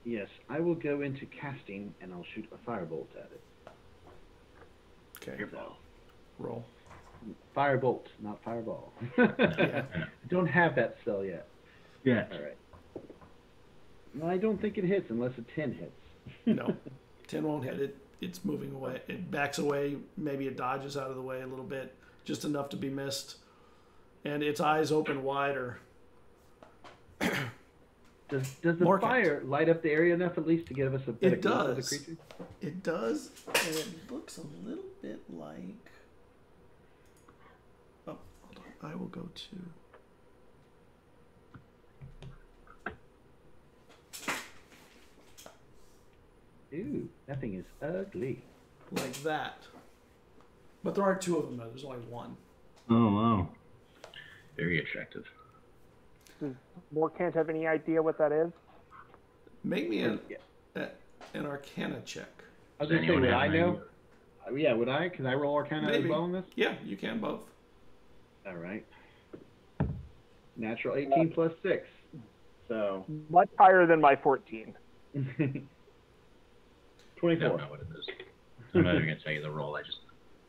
Yes, I will go into casting and I'll shoot a firebolt at it. Okay. Roll. Firebolt, not fireball. Yeah. I don't have that spell yet. Yeah. All right. No, I don't think it hits unless a 10 hits. No, 10 won't hit it. It's moving away. It backs away. Maybe it dodges out of the way a little bit, just enough to be missed. And its eyes open wider. Does the fire light up the area enough at least to give us a bit of glimpse of the creature? It does, and it looks a little bit like... Oh, hold on. I will go to... Ooh, that thing is ugly. Like that. But there aren't two of them, though. There's only one. Oh, wow. Very attractive. Does Morkant have any idea what that is? Make me an Arcana check. I was going to say, would I know? Yeah, would I? Can I roll Arcana as well in this? Yeah, you can both. All right. Natural 18 plus 6. So. Much higher than my 14. 24. I don't know what it is. I'm not even going to tell you the roll.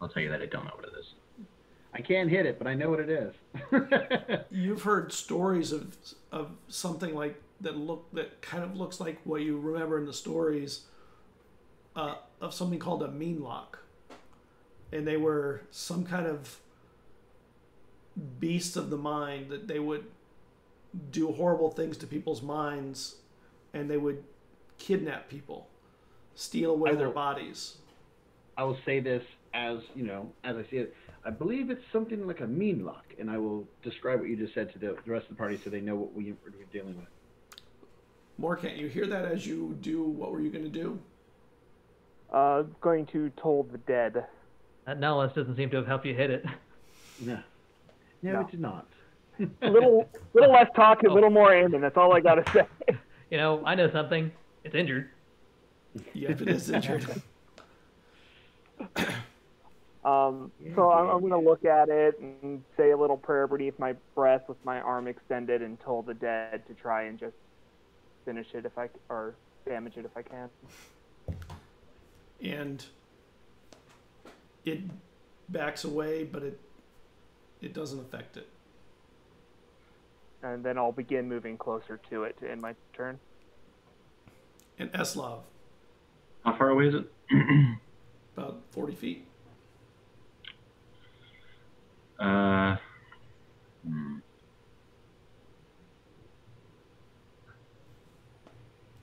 I'll tell you that I don't know what it is. I can't hit it, but I know what it is. You've heard stories of something like that kind of looks like what you remember in the stories of something called a mean lock. And they were some kind of beasts of the mind that they would do horrible things to people's minds, and they would kidnap people, steal away their bodies. I will say this as I see it. I believe it's something like a mean lock, and I will describe what you just said to the rest of the party so they know what we're dealing with. Morkant, you hear that as you do, what were you going to do? Going to Toll the Dead. That knowledge doesn't seem to have helped you hit it. No, it did not. little less talk, a little more aiming. That's all I got to say. I know something. It's injured. Yep, it is injured. So I'm going to look at it and say a little prayer beneath my breath with my arm extended and Toll the Dead to try and just finish it or damage it if I can. And it backs away, but it doesn't affect it. And then I'll begin moving closer to it to end my turn. And Eslav. How far away is it? About 40 feet. And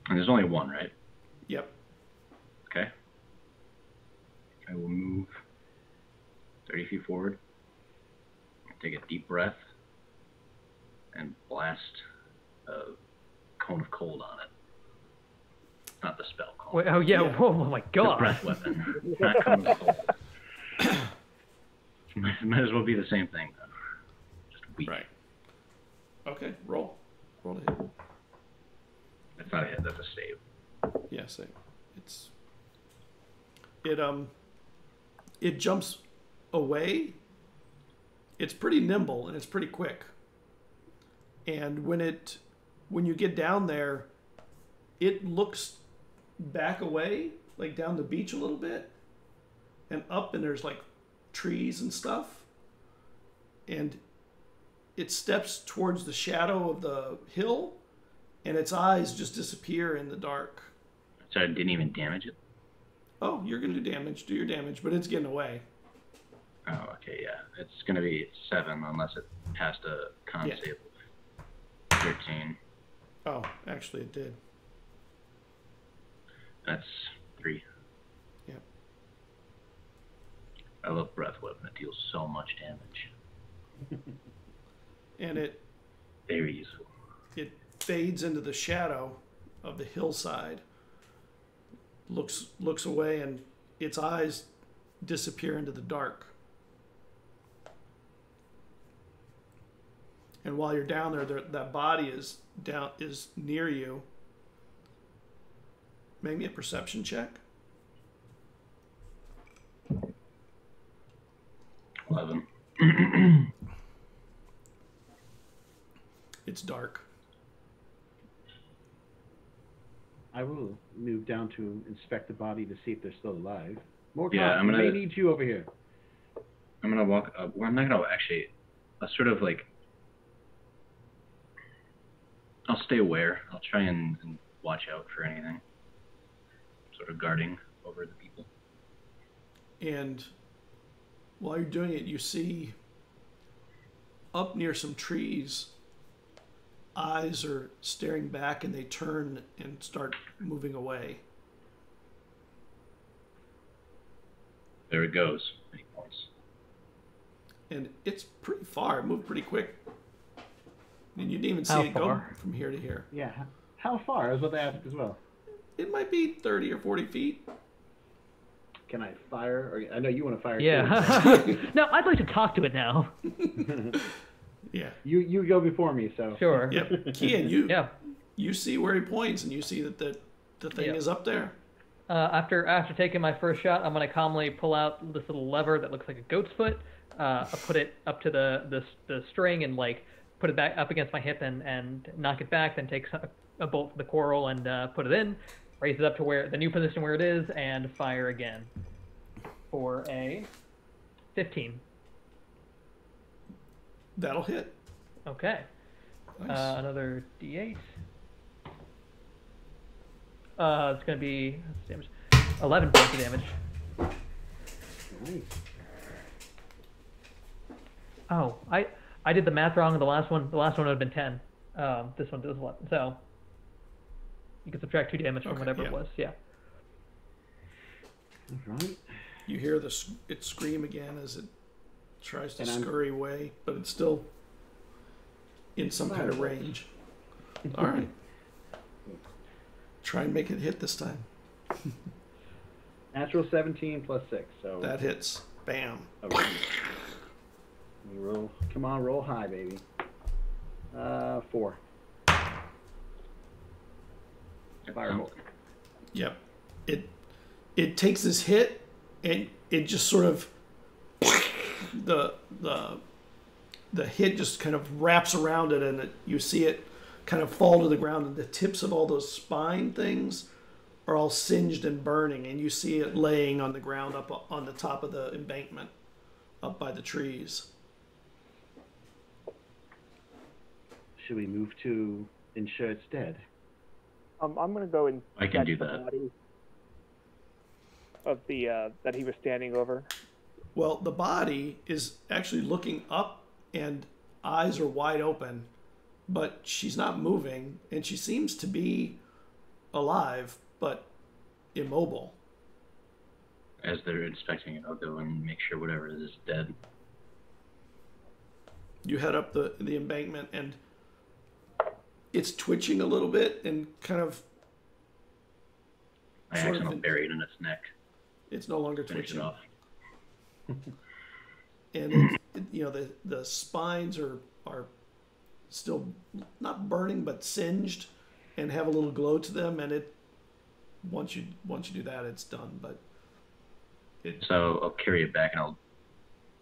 there's only one, right? Yep. Okay. I will move 30 feet forward. Take a deep breath and blast a cone of cold on it. Not the spell cone. Wait, oh yeah. Oh my god. The breath weapon. Not cone of cold. Might as well be the same thing, though. Just weak. Right. Okay, roll to hit. That's not a hit, that's a save. Yeah, save. It jumps away. It's pretty nimble and it's pretty quick. And when you get down there, it looks back away, like down the beach a little bit, and up, and there's like trees and stuff. And it steps towards the shadow of the hill, and its eyes just disappear in the dark. So I didn't even damage it? Oh, you're going to do damage. Do your damage, but it's getting away. Oh, okay, yeah. It's going to be 7 unless it passed a con save of 13. Oh, actually it did. That's 3. Yep. I love Breath Weapon. It deals so much damage. And it very useful. It fades into the shadow of the hillside. Looks away, and its eyes disappear into the dark. And while you're down there, that body is near you. Make me a perception check. 11. It's dark. I will move down to inspect the body to see if they're still alive. More I'm gonna. May need you over here. I'm gonna walk up. Well, I'm not gonna actually. I'll sort of like. I'll stay aware. I'll try and watch out for anything. Sort of guarding over the people. And while you're doing it, you see up near some trees, eyes are staring back, and they turn and start moving away. There it goes. Many points. And it's pretty far. It moved pretty quick. And you didn't even see it go from here to here. Yeah. How far? I was about to ask as well. It might be 30 or 40 feet. Can I fire? Or, I know you want to fire. Yeah. Too. No, I'd like to talk to it now. Yeah. You go before me, so. Sure. Yep. Kian, you see where he points, and you see that the thing is up there. After taking my first shot, I'm going to calmly pull out this little lever that looks like a goat's foot. I'll put it up to the string and put it back up against my hip and knock it back. Then take a bolt from the coral and put it in. Raise it up to where the new position where it is, and fire again for a 15. That'll hit. Okay. Nice. Another D8. It's going to be 11 points of damage. Nice. Oh, I did the math wrong on the last one. The last one would have been 10. This one does 11. So you can subtract 2 damage from whatever it was. Yeah. All right. You hear it scream again as it tries to scurry away, but it's still in some kind of range. All right. Try and make it hit this time. Natural 17 plus 6, so. That hits. Bam. Okay. You roll. Come on, roll high, baby. 4. Firebolt. Yep. It takes this hit, and it just sort of the hit just kind of wraps around it, and you see it kind of fall to the ground, and the tips of all those spine things are all singed and burning, and you see it laying on the ground up on the top of the embankment up by the trees. Should we move to ensure it's dead? I'm going to go and I can do the that. body of the that he was standing over. Well, the body is actually looking up, and eyes are wide open, but she's not moving, and she seems to be alive, but immobile. As they're inspecting it, I'll go and make sure whatever it is dead. You head up the embankment, and it's twitching a little bit and kind of. I accidentally buried in its neck. It's no longer Finish twitching. it off. And the spines are still not burning but singed and have a little glow to them, and once you do that, it's done. But so I'll carry it back and I'll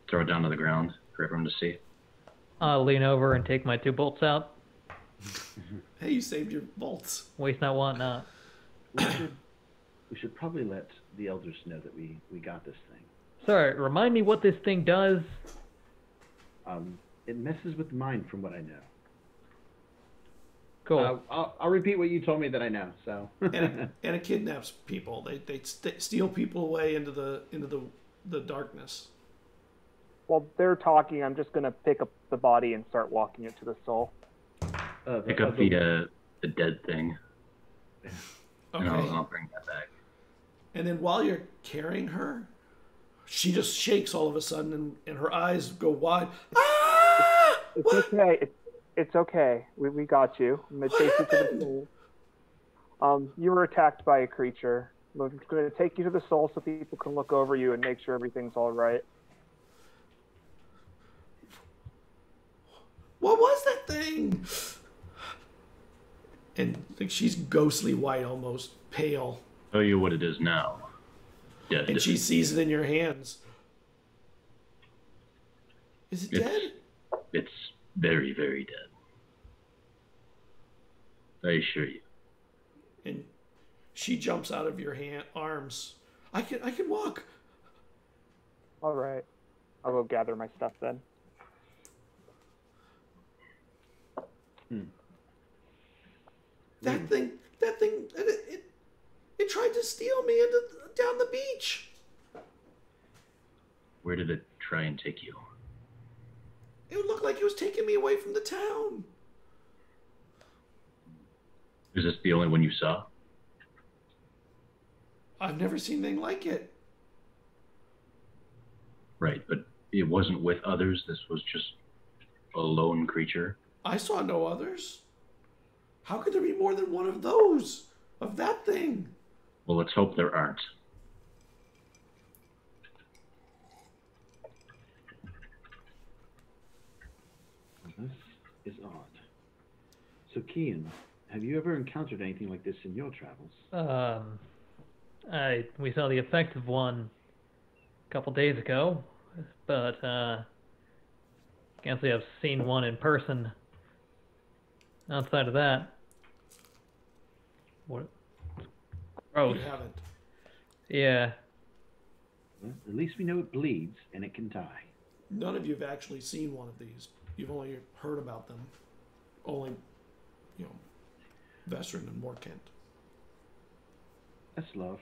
throw it down to the ground for everyone to see. I'll lean over and take my 2 bolts out. Hey, you saved your bolts. Waste not, want not. We should probably let the elders know that we got this thing. Sorry, remind me what this thing does. It messes with the mind, from what I know. Cool. I'll repeat what you told me that I know. So. and it kidnaps people. They steal people away into the darkness. while they're talking, I'm just gonna pick up the body and start walking it to the soul. Pick up the dead thing. Okay. And I'll bring that back. And then while you're carrying her, she just shakes all of a sudden, and her eyes go wide. Ah! It's okay. It's okay. We got you. I'm gonna take you to the soul. You were attacked by a creature. I'm gonna take you to the soul so people can look over you and make sure everything's all right. What was that thing? And like, she's ghostly white, almost pale. Tell you what it is now. Dead. And she sees it in your hands. Is it dead? It's very, very dead. I assure you. And she jumps out of your arms. I can walk. All right. I'll go gather my stuff then. That thing, it tried to steal me down the beach. Where did it try and take you? It looked like it was taking me away from the town. Is this the only one you saw? I've never seen anything like it. Right, but it wasn't with others. This was just a lone creature. I saw no others. How could there be more than one of those? Of that thing? Well, let's hope there aren't. This is odd. So, Kian, have you ever encountered anything like this in your travels? We saw the effect of one a couple days ago, but can't say I've seen one in person. Outside of that, what? Gross. You haven't. Yeah. Well, at least we know it bleeds and it can die. None of you have actually seen one of these. You've only heard about them. Only, Vestrin and Morkent. That's love.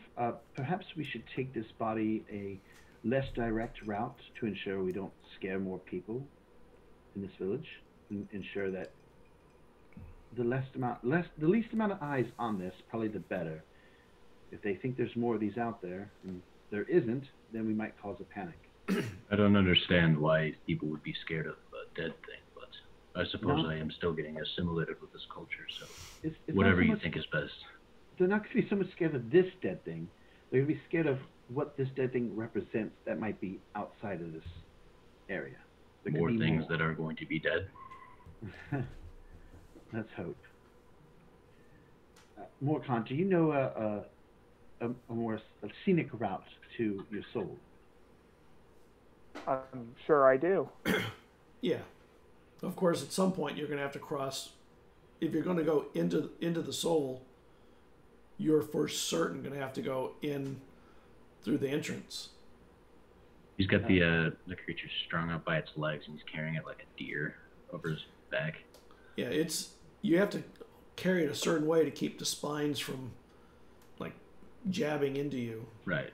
Perhaps we should take this body a less direct route to ensure we don't scare more people in this village, and ensure that the least amount of eyes on this, probably the better. If they think there's more of these out there, and there isn't, then we might cause a panic. I don't understand why people would be scared of a dead thing, but I suppose I am still getting assimilated with this culture, so it's whatever you think is best. They're not going to be so much scared of this dead thing. They're going to be scared of what this dead thing represents that might be outside of this area. More things that are going to be dead? Let's hope. Morkant, do you know a more scenic route to your soul? I'm sure I do. Yeah. Of course, at some point you're going to have to cross. If you're going to go into the soul, you're for certain going to have to go in through the entrance. He's got the creature strung up by its legs, and he's carrying it like a deer over his back. Yeah, you have to carry it a certain way to keep the spines from like jabbing into you. Right.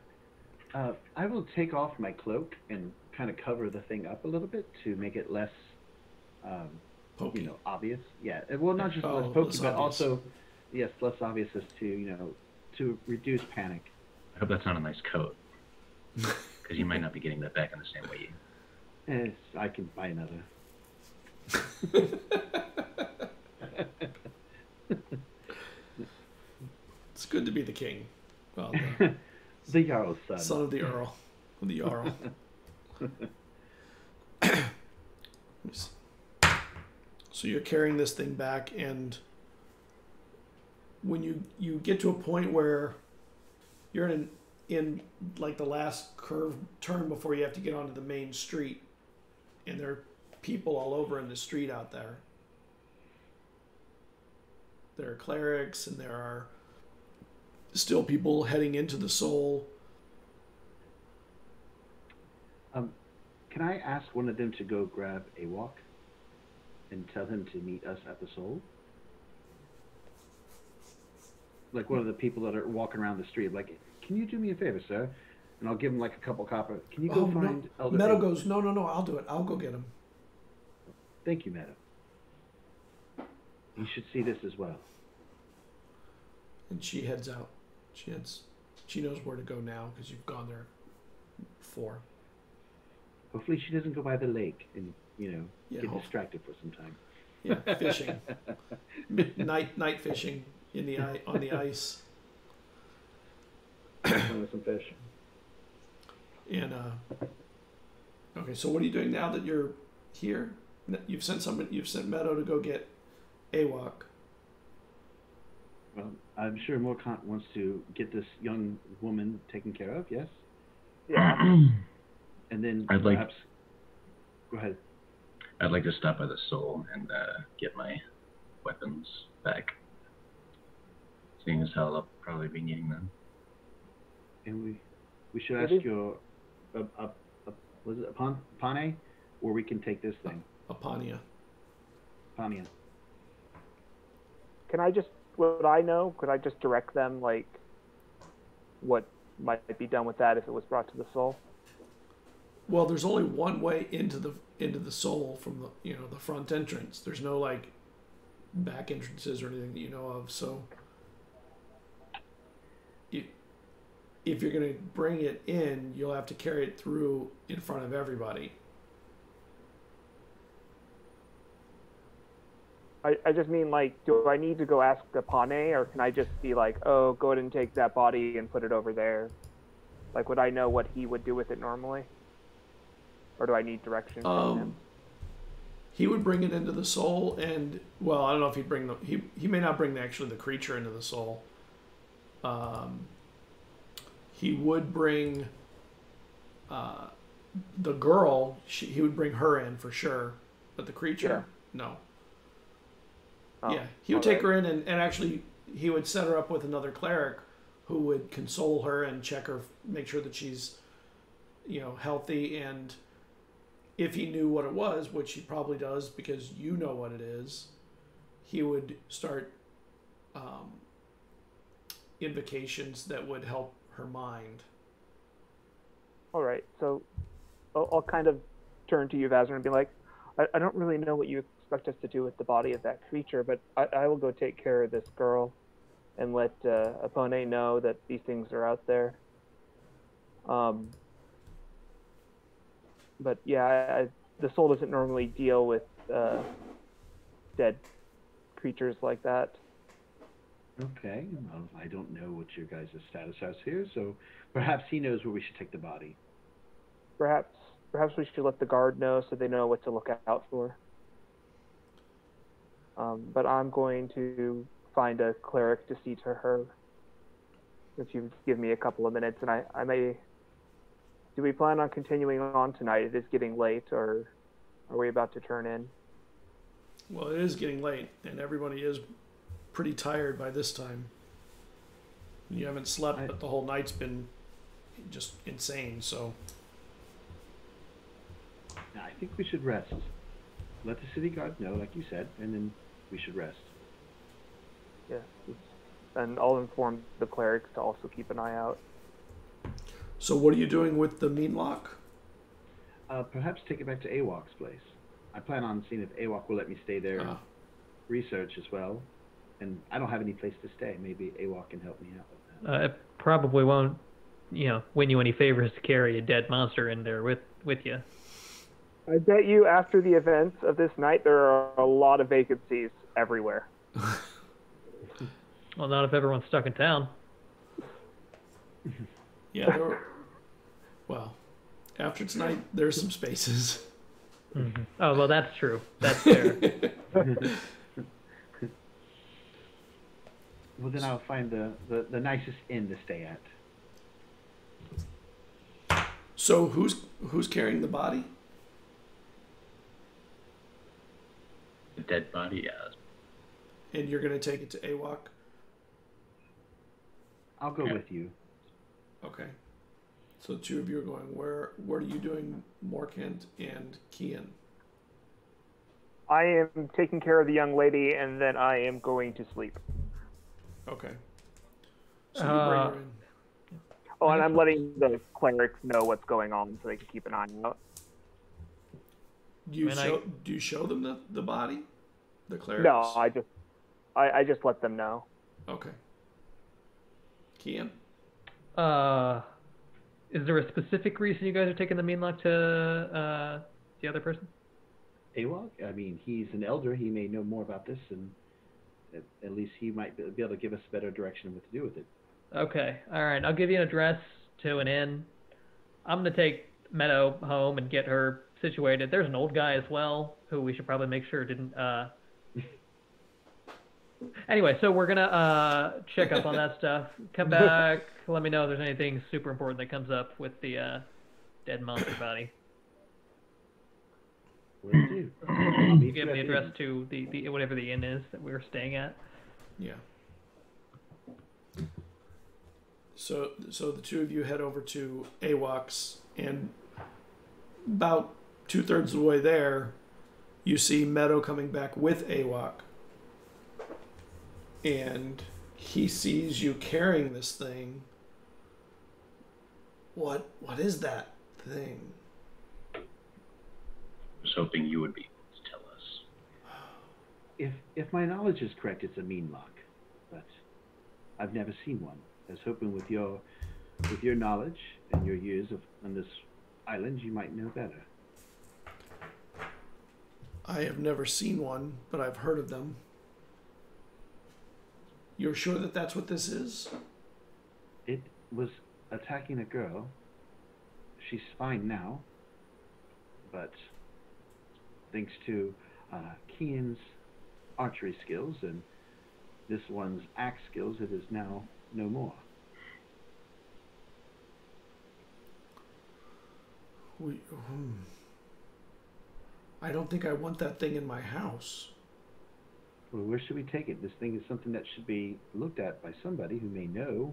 I will take off my cloak and kind of cover the thing up a little bit to make it less, Pokey. obvious. Yeah. Well, not just less pokey, but also, yes, less obvious as to to reduce panic. I hope that's not a nice coat, because you might not be getting that back in the same way. Yes, I can buy another. It's good to be the king. Well, the Jarl's son. Son of the Earl. The Jarl. So you're carrying this thing back, and when you get to a point where you're in like the last curve turn before you have to get onto the main street, and there are people all over in the street out there. There are clerics, and there are still people heading into the soul. Can I ask one of them to go grab a walk and tell him to meet us at the soul? Like one of the people that are walking around the street. Like, can you do me a favor, sir? and I'll give him like a couple copper. Can you go find no. Elder Meadow Abel? goes, no, I'll do it. I'll go get him. Thank you, Meadow. You should see this as well. And she heads out. She knows where to go now because you've gone there before. Hopefully she doesn't go by the lake and, get hopefully. distracted for some time. Yeah, fishing. night fishing on the ice. With some fish. And okay, so what are you doing now that you're here? You've sent Meadow to go get Awok. Well, I'm sure Morkant wants to get this young woman taken care of, yes? Yeah. And then I'd perhaps... Go ahead. I'd like to stop by the soul and get my weapons back. Seeing as how I'll probably be needing them. And we should ask your... was it Pane? Or we can take this thing. Apania. Pania. Can I just... Would I know? Could I just direct them, like, what might be done with that if it was brought to the soul? Well, there's only one way into the soul from the front entrance. There's no like back entrances or anything that you know of. So if you're going to bring it in, you'll have to carry it through in front of everybody. I just mean, like, do I need to go ask the Pane, or can I just be like, oh, go ahead and take that body and put it over there? Like, would I know what he would do with it normally? Or do I need direction from him? He would bring it into the soul, and, well, I don't know if he'd bring he may not bring the creature into the soul. He would bring the girl, he would bring her in for sure, but the creature, no. Oh, yeah, he would take her in, and actually he would set her up with another cleric who would console her and check her, make sure that she's, healthy, and if he knew what it was, which he probably does because you know what it is, he would start invocations that would help her mind. All right, so I'll kind of turn to you, Vazner, and be like, I don't really know what you expect us to do with the body of that creature, but I will go take care of this girl and let Apone know that these things are out there. But yeah, the soul doesn't normally deal with dead creatures like that. Okay, well, I don't know what your guys' status is here, so perhaps he knows where we should take the body. Perhaps we should let the guard know so they know what to look out for. But I'm going to find a cleric to see to her. If you give me a couple of minutes, and I may... Do we plan on continuing on tonight? It is getting late, or are we about to turn in? Well, it is getting late, and everybody is pretty tired by this time. You haven't slept, but the whole night's been just insane, so... I think we should rest. Let the city guard know, like you said, and then we should rest. Yeah. And I'll inform the clerics to also keep an eye out. So what are you doing with the mean lock? Perhaps take it back to Awok's place. I plan on seeing if Awok will let me stay there and research as well. And I don't have any place to stay. Maybe Awok can help me out with that. It probably won't, win you any favors to carry a dead monster in there with you. I bet you after the events of this night, there are a lot of vacancies everywhere. Well, not if everyone's stuck in town. Yeah, well, after tonight, there's some spaces. Mm-hmm. Oh, well, that's true. That's fair. Well, then I'll find the nicest inn to stay at. So who's carrying the body? The dead body, yeah. And you're going to take it to Awok? I'll go with you. Okay. So the two of you are going. Where are you doing, Morkant and Kian? I am taking care of the young lady, and then I am going to sleep. Okay. So you bring her in. Oh, and I'm letting the clerics know what's going on so they can keep an eye out. Do you show them the body? The clerics? No, I just let them know. Okay. Kian? Is there a specific reason you guys are taking the Meanlock to the other person? Awok? I mean, he's an elder. He may know more about this, and at least he might be able to give us a better direction of what to do with it. Okay. All right. I'll give you an address to an inn. I'm going to take Meadow home and get her situated. There's an old guy as well who we should probably make sure didn't... Anyway, so we're going to check up on that stuff. Come back. Let me know if there's anything super important that comes up with the dead monster body. Will do. You give me the address to the whatever the inn is that we were staying at. Yeah. So the two of you head over to Awok's, and about 2/3 of the way there, you see Meadow coming back with Awok. And he sees you carrying this thing. What is that thing? I was hoping you would be able to tell us. If my knowledge is correct, it's a Meanlock, but I've never seen one. I was hoping with your knowledge and your years on this island, you might know better. I have never seen one, but I've heard of them. You're sure that that's what this is? It was attacking a girl. She's fine now, but thanks to Kian's archery skills and this one's axe skills, it is now no more. I don't think I want that thing in my house. Well, where should we take it? This thing is something that should be looked at by somebody who may know,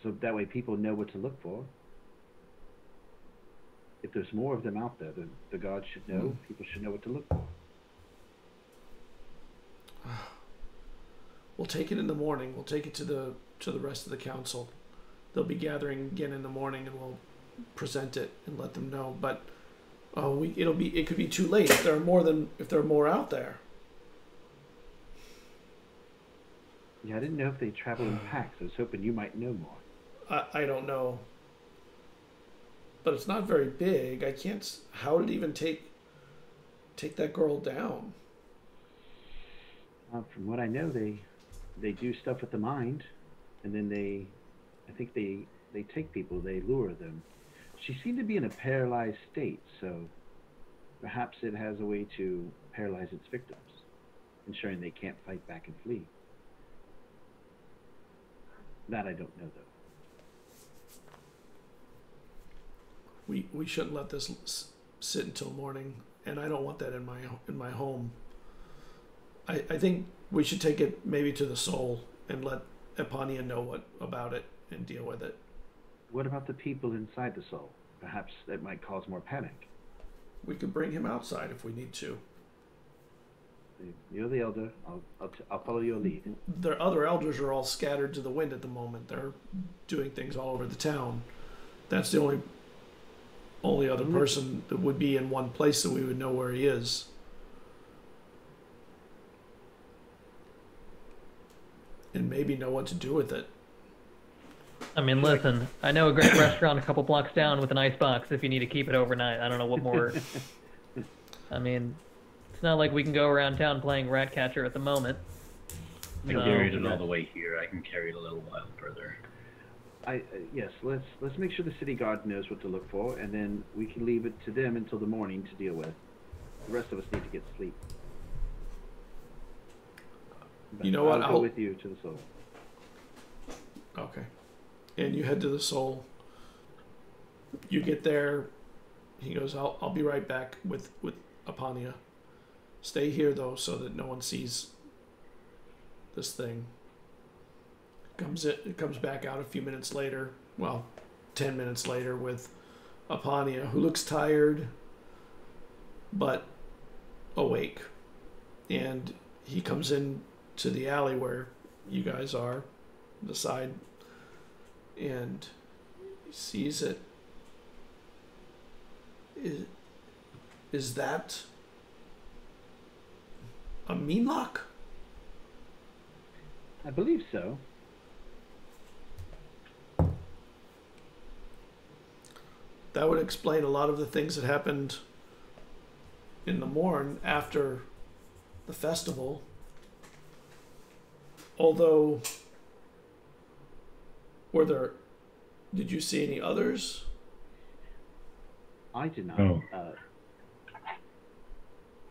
so that way people know what to look for. If there's more of them out there, the gods should know. People should know what to look for. We'll take it in the morning. We'll take it to the rest of the council. They'll be gathering again in the morning, and we'll present it and let them know. But it could be too late if there are more out there. Yeah, I didn't know if they travel in packs. I was hoping you might know more. I don't know. But it's not very big. I can't... How did it even take that girl down? From what I know, they do stuff with the mind, and then I think they take people, they lure them. She seemed to be in a paralyzed state, so perhaps it has a way to paralyze its victims, ensuring they can't fight back and flee. That I don't know, though. We shouldn't let this sit until morning, and I don't want that in my home. I think we should take it maybe to the Soul and let Epania know about it and deal with it. What about the people inside the Soul? Perhaps that might cause more panic. We could bring him outside if we need to. You're the elder. I'll follow your lead. The other elders are all scattered to the wind at the moment. They're doing things all over the town. That's the only other person that would be in one place that we would know where he is. And maybe know what to do with it. I mean, listen, I know a great restaurant a couple blocks down with an ice box if you need to keep it overnight. I don't know what more. I mean, it's not like we can go around town playing rat catcher at the moment. I carried it all the way here. I can carry it a little while further. Yes, let's make sure the city guard knows what to look for, and then we can leave it to them until the morning to deal with. The rest of us need to get sleep. But you know what? I'll go with you to the Soul. Okay. And you head to the Soul. You get there. He goes, I'll be right back with Epania. Stay here, though, so that no one sees this thing. It comes back out a few minutes later. Well, 10 minutes later with Epania, who looks tired, but awake. And he comes in to the alley where you guys are, the side and he sees it. Is that a meanlock? I believe so. That would explain a lot of the things that happened in the morn after the festival. Although, did you see any others? I did not. Oh.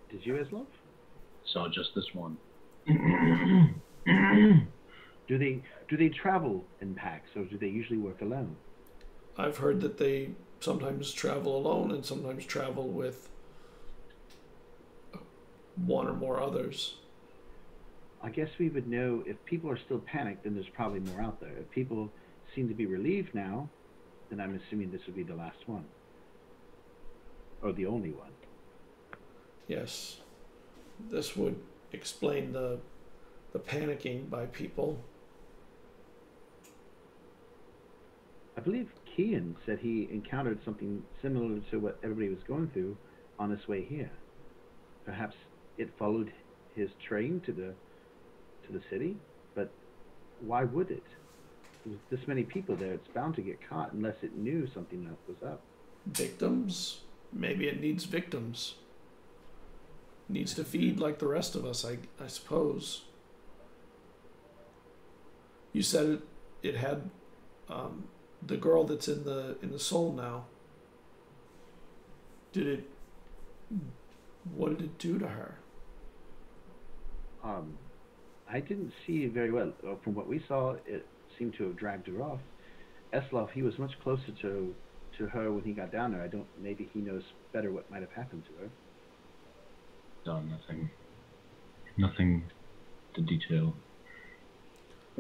Did you, Eslov? Saw just this one. Do they travel in packs, or do they usually work alone? I've heard that they sometimes travel alone and sometimes travel with one or more others. I guess we would know if people are still panicked, then there's probably more out there. If people seem to be relieved now, then I'm assuming this would be the last one. Or the only one. Yes. This would explain the panicking by people. I believe Kian said he encountered something similar to what everybody was going through on his way here. Perhaps it followed his train to the city, but why would it? There's this many people there, it's bound to get caught unless it knew something that was up. Victims? Maybe it needs victims. It needs to feed like the rest of us, I suppose. You said it had the girl that's in the soul now. What did it do to her? I didn't see very well. From what we saw, it seemed to have dragged her off. Eslov, he was much closer to her when he got down there. Maybe he knows better what might have happened to her. No, nothing to detail.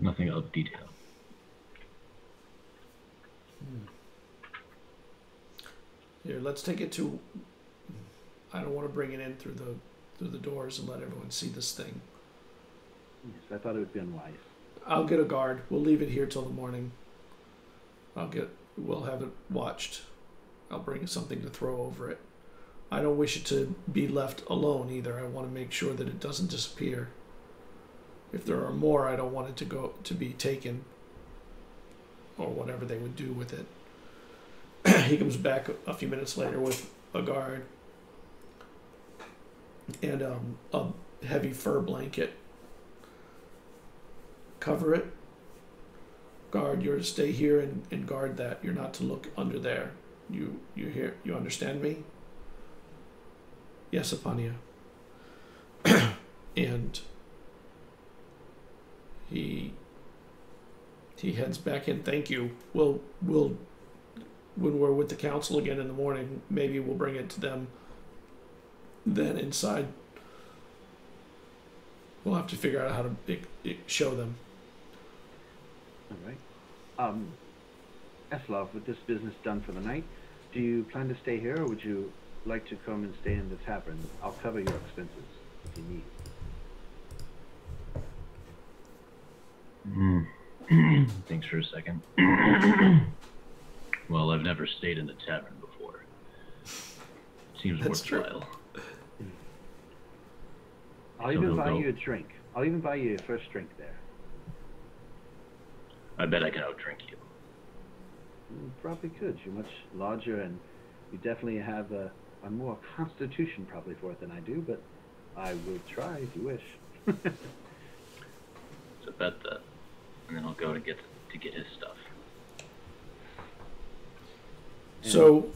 Nothing of detail. Here, let's take it to. I don't want to bring it in through the doors and let everyone see this thing. Yes, I thought it would be unwise. I'll get a guard. We'll leave it here till the morning. We'll have it watched. I'll bring something to throw over it. I don't wish it to be left alone either. I want to make sure that it doesn't disappear. If there are more, I don't want it to be taken, or whatever they would do with it. He comes back a few minutes later with a guard and a heavy fur blanket. Cover it. Guard, you're to stay here and guard that. You're not to look under there. You hear? You understand me? Yes, Apania. And he heads back in. Thank you. We'll when we're with the council again in the morning, maybe we'll bring it to them. Then inside, we'll have to figure out how to show them. All right. Eslov, with this business done for the night, do you plan to stay here, or would you like to come and stay in the tavern? I'll cover your expenses if you need. Thanks for a second. Well, I've never stayed in a tavern before. It seems worthwhile. I'll even buy you a drink. I'll even buy you a first drink there. I bet I can outdrink you. You probably could. You're much larger, and you definitely have a more constitution probably for it than I do, but I will try if you wish. It's a bet then. And then I'll go to get his stuff. So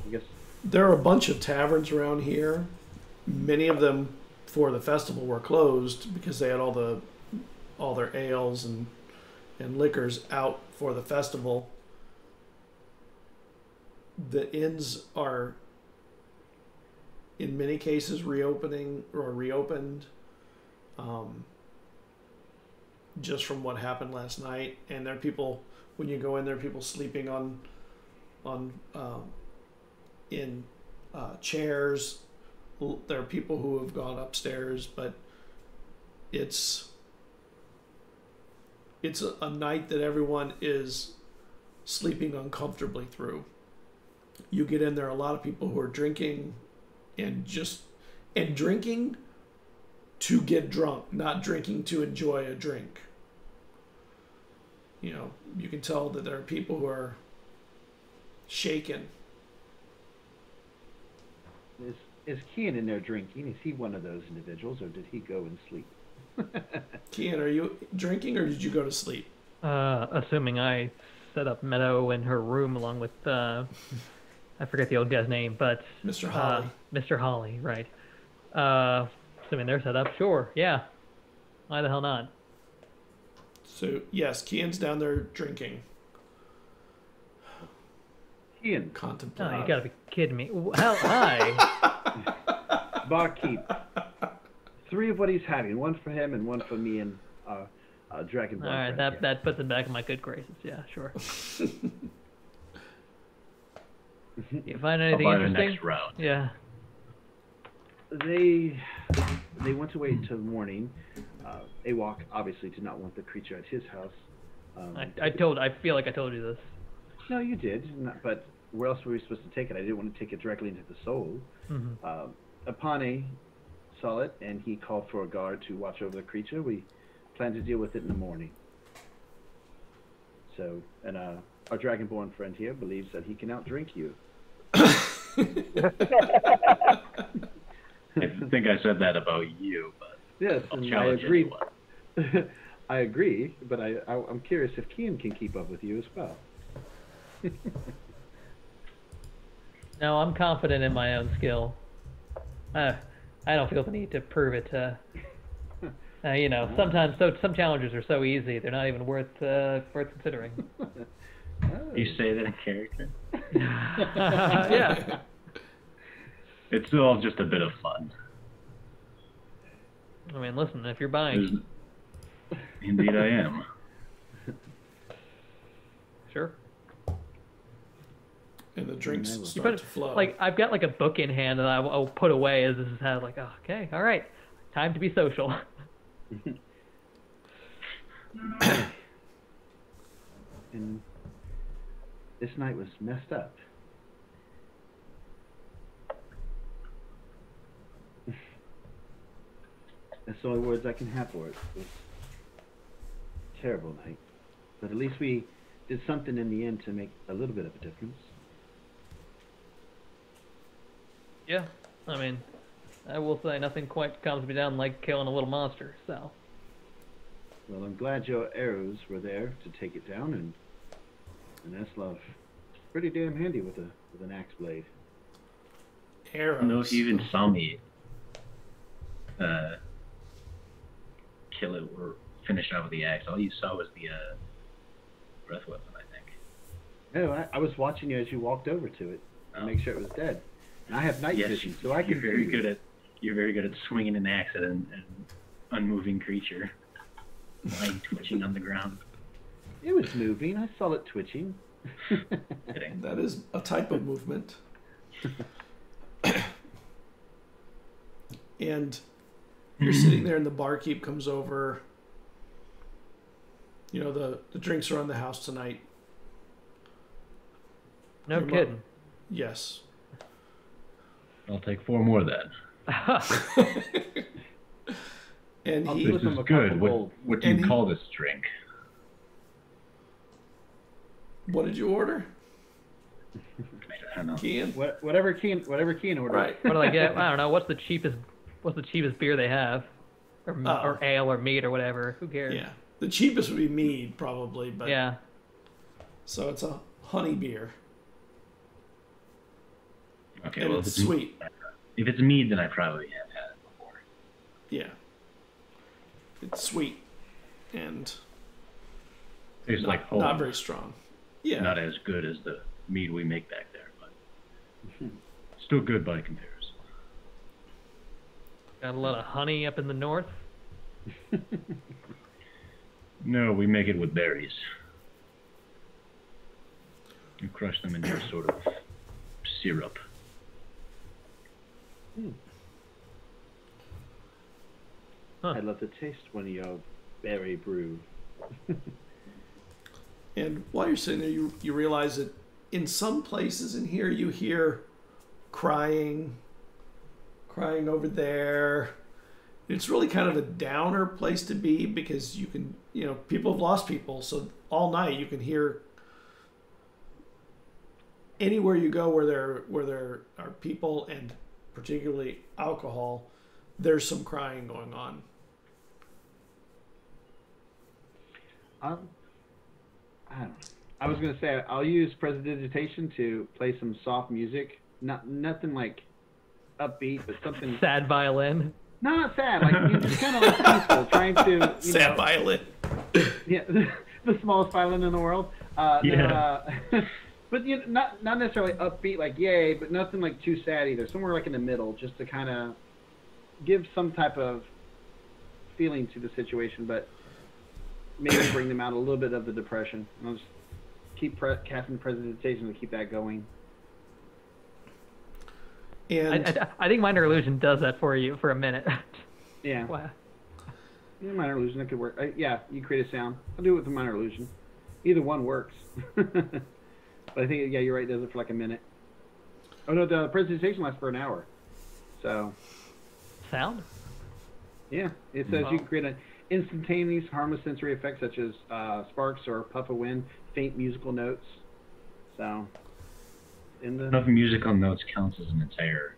there are a bunch of taverns around here. Many of them for the festival were closed because they had all their ales and liquors out for the festival. The inns are in many cases reopened just from what happened last night. And there are people, when you go in there, people sleeping in chairs. There are people who have gone upstairs, but it's a night that everyone is sleeping uncomfortably through. You get in there, a lot of people who are drinking and drinking to get drunk, not drinking to enjoy a drink. You know, you can tell that there are people who are shaken. Is Kian in there drinking? Is he one of those individuals, or did he go and sleep? Kian, are you drinking or did you go to sleep? Assuming I set up Meadow in her room along with, I forget the old guy's name, but... Mr. Holly. Mr. Holly, right. Assuming they're set up, sure, yeah. Why the hell not? So, yes, Kian's down there drinking. Kian. Contemplate. Oh, you gotta be kidding me. Hell, hi. Barkeep. 3 of what he's having. 1 for him and 1 for me and Dragonborn. All right, that puts it back in my good graces. Yeah, sure. You find anything I'll buy interesting? the next round. Yeah. They went away until morning. Awok obviously did not want the creature at his house. I feel like I told you this. No, you did. But where else were we supposed to take it? I didn't want to take it directly into the soul. Mm-hmm. Apane saw it, and he called for a guard to watch over the creature. We plan to deal with it in the morning. So, and our Dragonborn friend here believes that he can outdrink you. I think I said that about you, but yes, I'll and I challenge agree. anyone. I agree, but I'm curious if Kian can keep up with you as well. No, I'm confident in my own skill. I don't feel the need to prove it. You know, sometimes some challenges are so easy they're not even worth considering. You say that in character? Yeah. It's all just a bit of fun. I mean, listen, if you're buying... Indeed I am. Sure. And the drinks start to flow. Like, I've got like a book in hand that I'll put away as this is how, like, oh, okay, all right, time to be social. And this night was messed up. That's the only words I can have for it. It was a terrible night. But at least we did something in the end to make a little bit of a difference. Yeah, I mean, I will say nothing quite calms me down like killing a little monster, so. Well, I'm glad your arrows were there to take it down, and Eslov, pretty damn handy with an axe blade. Arrows. I don't know if you even saw me kill it or finish it out with the axe. All you saw was the breath weapon, I think. No, I was watching you as you walked over to it to make sure it was dead. And I have night vision, so I can. You're very good at swinging an axe at an unmoving creature, lying twitching on the ground. It was moving. I saw it twitching. That is a type of movement. And you're sitting there and the barkeep comes over. You know, the drinks are on the house tonight. No kidding. Yes. I'll take 4 more then. And I'll he... give This him is a good. couple What do you call this drink? What did you order? I don't know. Kian? Whatever Keen ordered. Right. What do I get? I don't know. What's the cheapest beer they have, or ale or mead or whatever? Who cares? Yeah. The cheapest would be mead, probably, but Yeah. So it's a honey beer. Okay, And well, it's sweet. If it's mead, then I probably have had it before. Yeah. It's sweet and Tastes like home. not very strong. Yeah. Not as good as the mead we make back there, but still good by comparison. Got a lot of honey up in the north. No, we make it with berries. You crush them into a sort of syrup. Huh. I'd love to taste one of your berry brew. And while you're sitting there, you realize that in some places in here you hear crying over there. It's really kind of a downer place to be because you can, people have lost people. So all night you can hear anywhere you go where there are people and particularly alcohol, there's some crying going on. I don't know. I was gonna say I'll use prestidigitation to play some soft music. Nothing like upbeat, but something sad violin. No, not sad. Like it's kind of like peaceful, trying to sad violin. Yeah, the smallest violin in the world. But not necessarily upbeat like yay, but nothing like too sad either. Somewhere like in the middle, just to kind of give some type of feeling to the situation, but maybe bring them out a little bit of the depression. And I'll just keep casting prestidigitation to keep that going. And I think minor illusion does that for you for a minute. Yeah. Wow. Yeah, minor illusion, that could work. Yeah, you create a sound. I'll do it with a minor illusion. Either one works. But I think, yeah, you're right, it does it for like a minute. Oh no, the presentation lasts for an hour. So. Sound? Yeah, it says you can create an instantaneous harmless sensory effect such as sparks or puff of wind, faint musical notes. So. Enough musical notes counts as an entire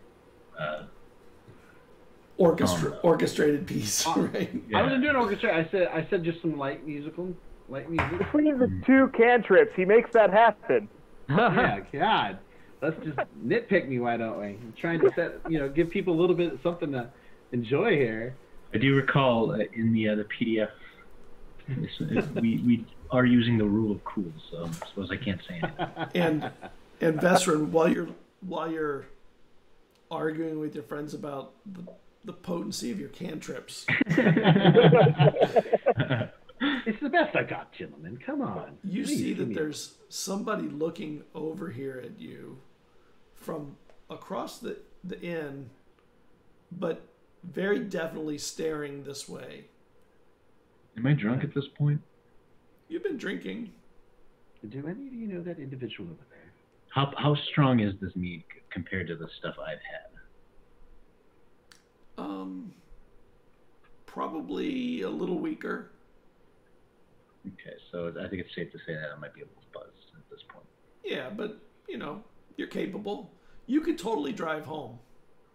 orchestrated piece, right? Yeah. I wasn't doing orchestrated. I said just some light music. Between the two cantrips, he makes that happen. Yeah, God. Let's just nitpick me, why don't we? I'm trying to give people a little bit of something to enjoy here. I do recall in the PDF, we are using the rule of cool, so I suppose I can't say anything. And Vesrin, while you're arguing with your friends about the potency of your cantrips, it's the best I got, gentlemen. Come on. You see that there's somebody looking over here at you from across the inn, but very definitely staring this way. Am I drunk at this point? You've been drinking. Do any of you know that individual over there? How strong is this mead compared to the stuff I've had? Probably a little weaker. Okay, so I think it's safe to say that I might be a little buzzed at this point. Yeah, but you're capable. You could totally drive home.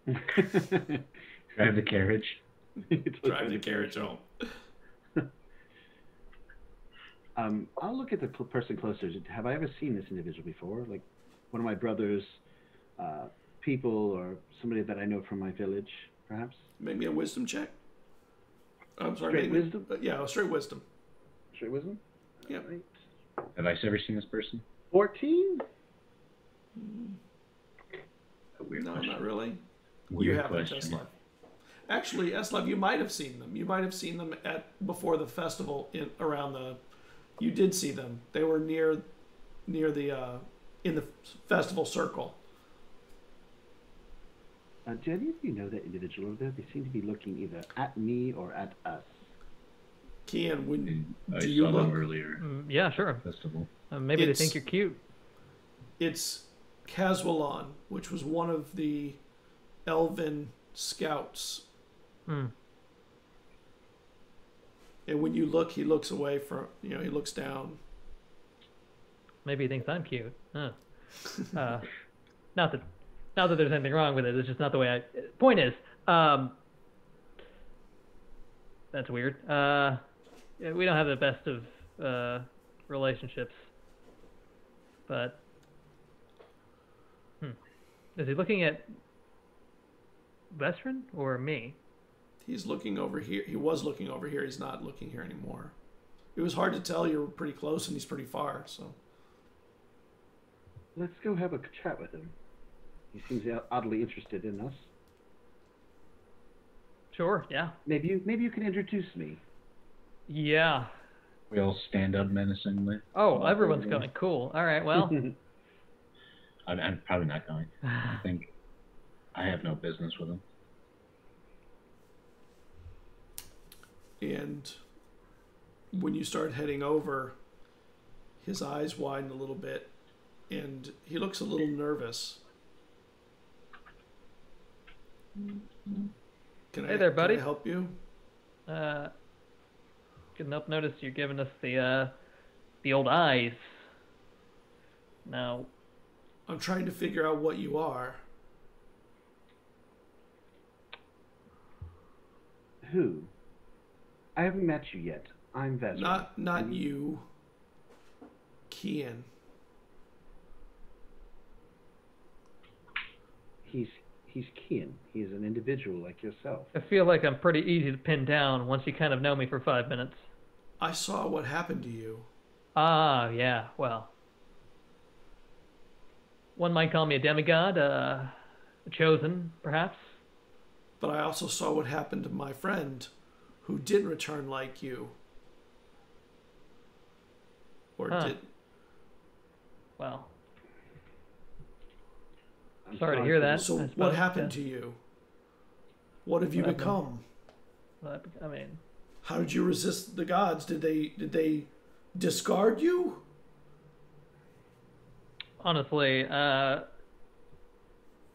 Drive the carriage. Drive the carriage home. I'll look at the person closer. Have I ever seen this individual before? Like one of my brother's people or somebody that I know from my village, perhaps? Maybe a wisdom check. I'm sorry. Straight wisdom? Yeah, straight wisdom. Straight wisdom? Yeah. Right. Have I ever seen this person? 14? No, not really. Weird you haven't, question. Eslav. Actually, Eslav, you might have seen them. You might have seen them before the festival around the. You did see them. They were near the in the festival circle. Do any of you know that individual over there? They seem to be looking either at me or at us. Kian, I do you saw look them earlier? Yeah, sure. Festival. Maybe they think you're cute. It's Caswalon, which was one of the Elven scouts. And when you look, he looks away from, he looks down. Maybe he thinks I'm cute. Huh. Not that there's anything wrong with it. It's just not the way I. Point is, that's weird. We don't have the best of relationships. But is he looking at Vesrin or me? He's looking over here. He was looking over here. He's not looking here anymore. It was hard to tell. You're pretty close and he's pretty far. So let's go have a chat with him. He seems oddly interested in us. Sure. Yeah. Maybe you can introduce me. Yeah. We all stand up menacingly. Oh, everyone's going. Cool. All right. Well. I'm probably not going. I think I have no business with him. And when you start heading over, His eyes widen a little bit, and he looks a little nervous. Hey there, buddy. Can I help you? Couldn't help notice you're giving us the old eyes. Now, I'm trying to figure out what you are. Who? I haven't met you yet. I'm Vesper. Not you. Kian. He's Kian. He's an individual like yourself. I feel like I'm pretty easy to pin down once you kind of know me for 5 minutes. I saw what happened to you. Ah, yeah, well. One might call me a demigod, a chosen, perhaps. But I also saw what happened to my friend, who did return like you. Or did. Well. Sorry to hear that. So what happened to you? What have you become? I mean, how did you resist the gods? Did they discard you? Honestly, I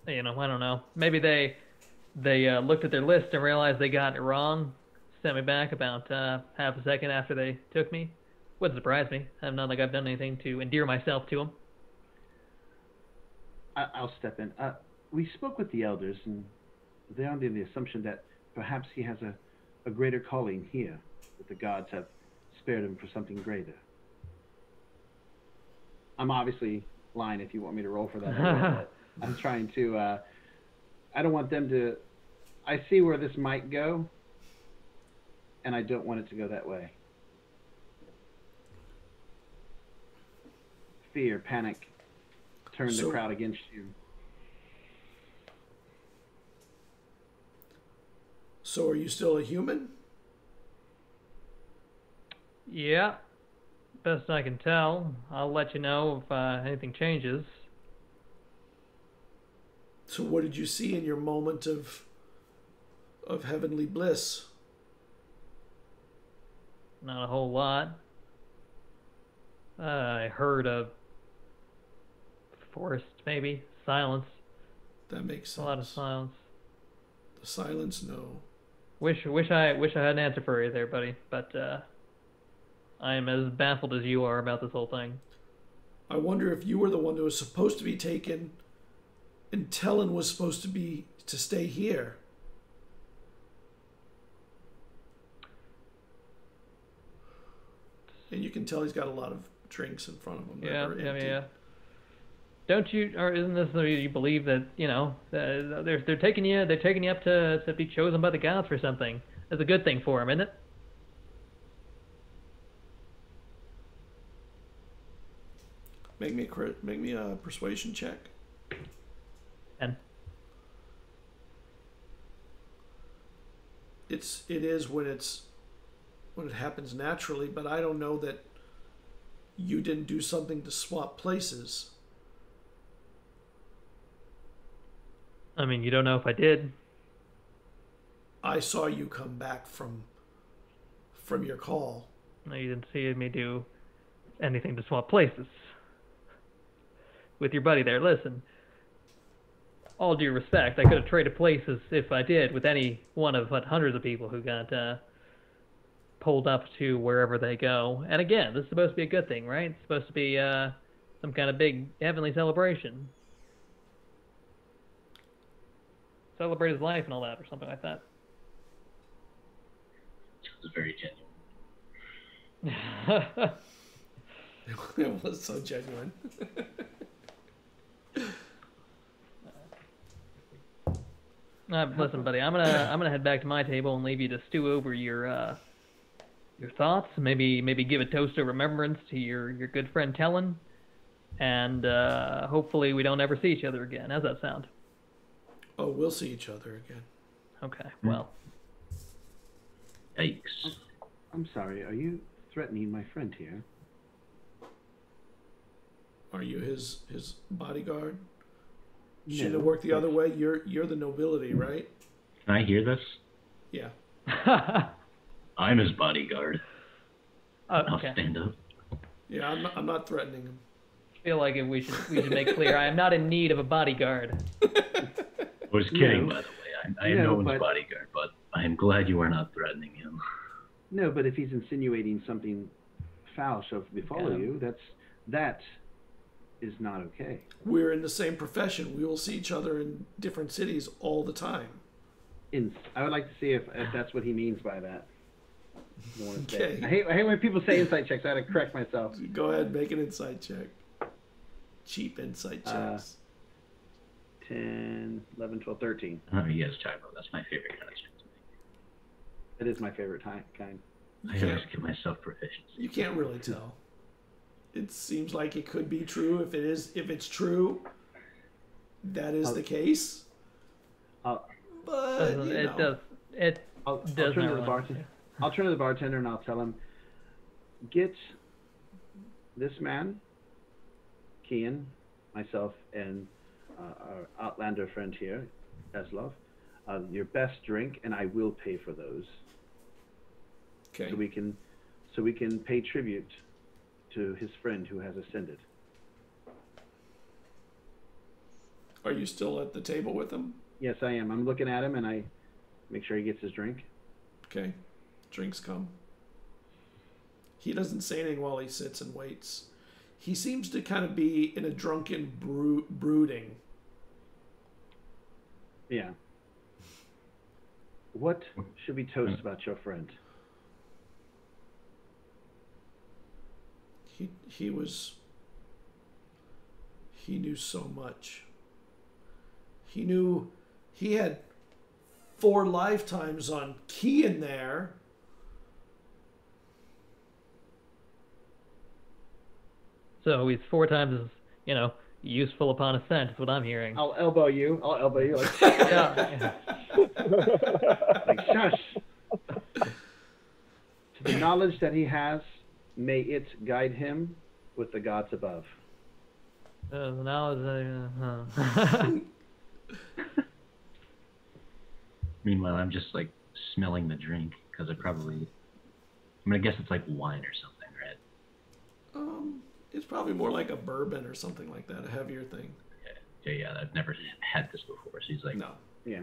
don't know. Maybe they looked at their list and realized they got it wrong. Sent me back about half a second after they took me. Wouldn't surprise me. I'm not like I've done anything to endear myself to them. I'll step in. We spoke with the elders, and they're under the assumption that perhaps he has a greater calling here, that the gods have spared him for something greater. I'm obviously lying if you want me to roll for that. I'm trying to... I don't want them to... I see where this might go, and I don't want it to go that way. Fear, panic, turn the crowd against you. So are you still a human? Yeah. Best I can tell. I'll let you know if anything changes. So what did you see in your moment of heavenly bliss? Not a whole lot. I heard of forest, maybe. Silence. That makes sense. A lot of silence. The silence, no. Wish I had an answer for you there, buddy. But I am as baffled as you are about this whole thing. I wonder if you were the one who was supposed to be taken, and Tellen was supposed to stay here. And you can tell he's got a lot of drinks in front of him. Yeah. Don't you, or isn't this you believe that they're taking you up to be chosen by the gods for something? That's a good thing for him, isn't it? Make me a persuasion check. And it is when it happens naturally, but I don't know that you didn't do something to swap places. I mean, you don't know if I did. I saw you come back from your call. No, you didn't see me do anything to swap places with your buddy there. Listen, all due respect, I could have traded places if I did with any one of hundreds of people who got pulled up to wherever they go. And again, this is supposed to be a good thing, right? It's supposed to be some kind of big heavenly celebration. Celebrate his life and all that, or something like that. It's very genuine. It was so genuine. Listen, buddy, I'm gonna head back to my table and leave you to stew over your thoughts. Maybe give a toast of remembrance to your good friend Tellen, and hopefully we don't ever see each other again. How's that sound? Oh, we'll see each other again. Okay, well. Yikes. I'm sorry, are you threatening my friend here? Are you his bodyguard? No, Should it work the other way? You're the nobility, right? Can I hear this? Yeah. I'm his bodyguard. Oh, I'll okay. stand up. Yeah, I'm not threatening him. I feel like we should make clear I am not in need of a bodyguard. I was kidding, by the way. I am no one's bodyguard, but I am glad you are not threatening him. No, but if he's insinuating something foul shall befall you, that is not okay. We're in the same profession. We will see each other in different cities all the time. I would like to see if that's what he means by that. Okay. I hate when people say insight checks. I had to correct myself. Go ahead, make an insight check. Cheap insight checks. 10, 11, 12, 13. Oh, yes, Chivo. That's my favorite kind of check to make. It is my favorite kind. I always give myself proficiency. You can't really tell. It seems like it could be true. If it's true, that is the case. But it does. I'll turn to the bartender. I'll turn to the bartender and I'll tell him, get this man, Kian, myself, and our Outlander friend here, Eslov, your best drink, and I will pay for those. Okay. So we can pay tribute to his friend who has ascended. Are you still at the table with him? Yes, I am. I'm looking at him, and I make sure he gets his drink. Okay. Drinks come. He doesn't say anything while he sits and waits. He seems to kind of be in a drunken brooding. Yeah. What should we toast about your friend? He knew so much. He knew he had 4 lifetimes on key in there. So he's 4 times as, useful upon ascent, is what I'm hearing. I'll elbow you. Like, Yeah. like shush. To the knowledge that he has, may it guide him with the gods above. Meanwhile, I'm just like smelling the drink because I guess it's like wine or something, right? It's probably more like a bourbon or something like that, a heavier thing. Yeah. I've never had this before. So he's like, no. Yeah.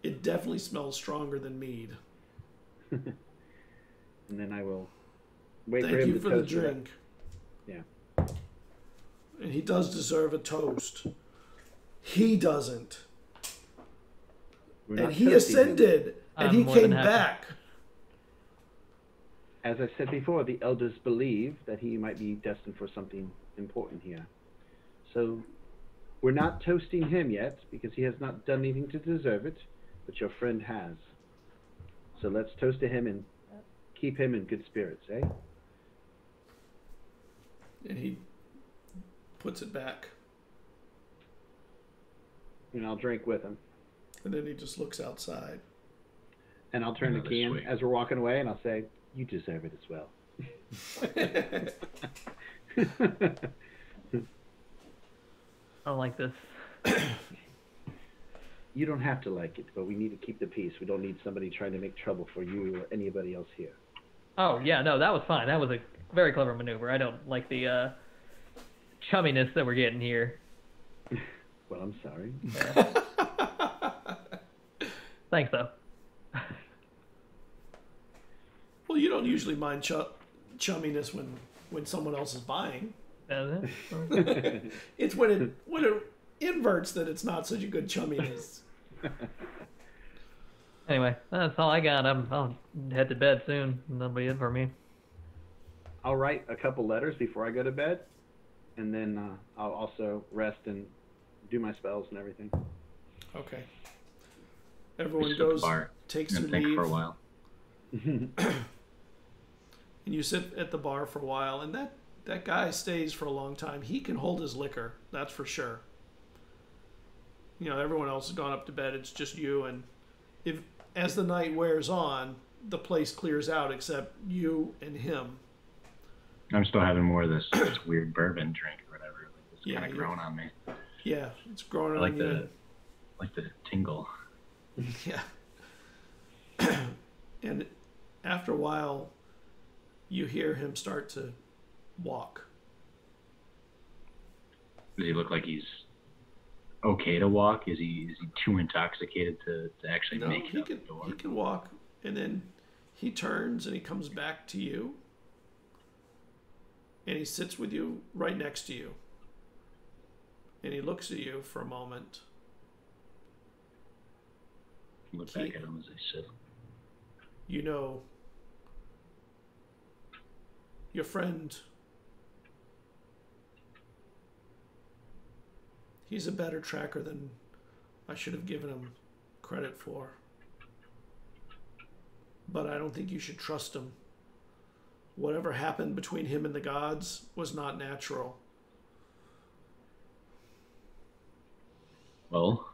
It definitely smells stronger than mead. And then I will wait Thank for him you to for the toast it. drink. Yeah. And he does deserve a toast. He doesn't. And he ascended, and he came back. As I said before, the elders believe that he might be destined for something important here. So we're not toasting him yet, because he has not done anything to deserve it, but your friend has. So let's toast to him and keep him in good spirits, eh? And he puts it back. And I'll drink with him. And then he just looks outside. And I'll turn to Kian as we're walking away, and I'll say, you deserve it as well. I don't like this. You don't have to like it, but we need to keep the peace. We don't need somebody trying to make trouble for you or anybody else here. Oh, yeah, no, that was fine. That was a very clever maneuver. I don't like the chumminess that we're getting here. Well, I'm sorry. Yeah. Thanks, though. Well, you don't usually mind chumminess when someone else is buying. It's when it inverts that it's not such a good chumminess. Anyway, that's all I got. I'll head to bed soon. That'll be it for me. I'll write a couple letters before I go to bed, and then I'll also rest and do my spells and everything. Okay. Everyone goes, takes their leave for a while. And you sit at the bar for a while, and that guy stays for a long time. He can hold his liquor, that's for sure. Everyone else has gone up to bed. It's just you, and as the night wears on, the place clears out except you and him. I'm still having more of this weird bourbon drink or whatever. It's kind of growing on me. Yeah, it's growing on you. Like the tingle. Yeah. And after a while, you hear him start to walk. Does he look like he's okay to walk? Is he too intoxicated to actually make it out the door? He can walk, and then he turns and he comes back to you, and he sits with you right next to you, and he looks at you for a moment. Look back at him as I sit. You know, your friend, he's a better tracker than I should have given him credit for. But I don't think you should trust him. Whatever happened between him and the gods was not natural. Well,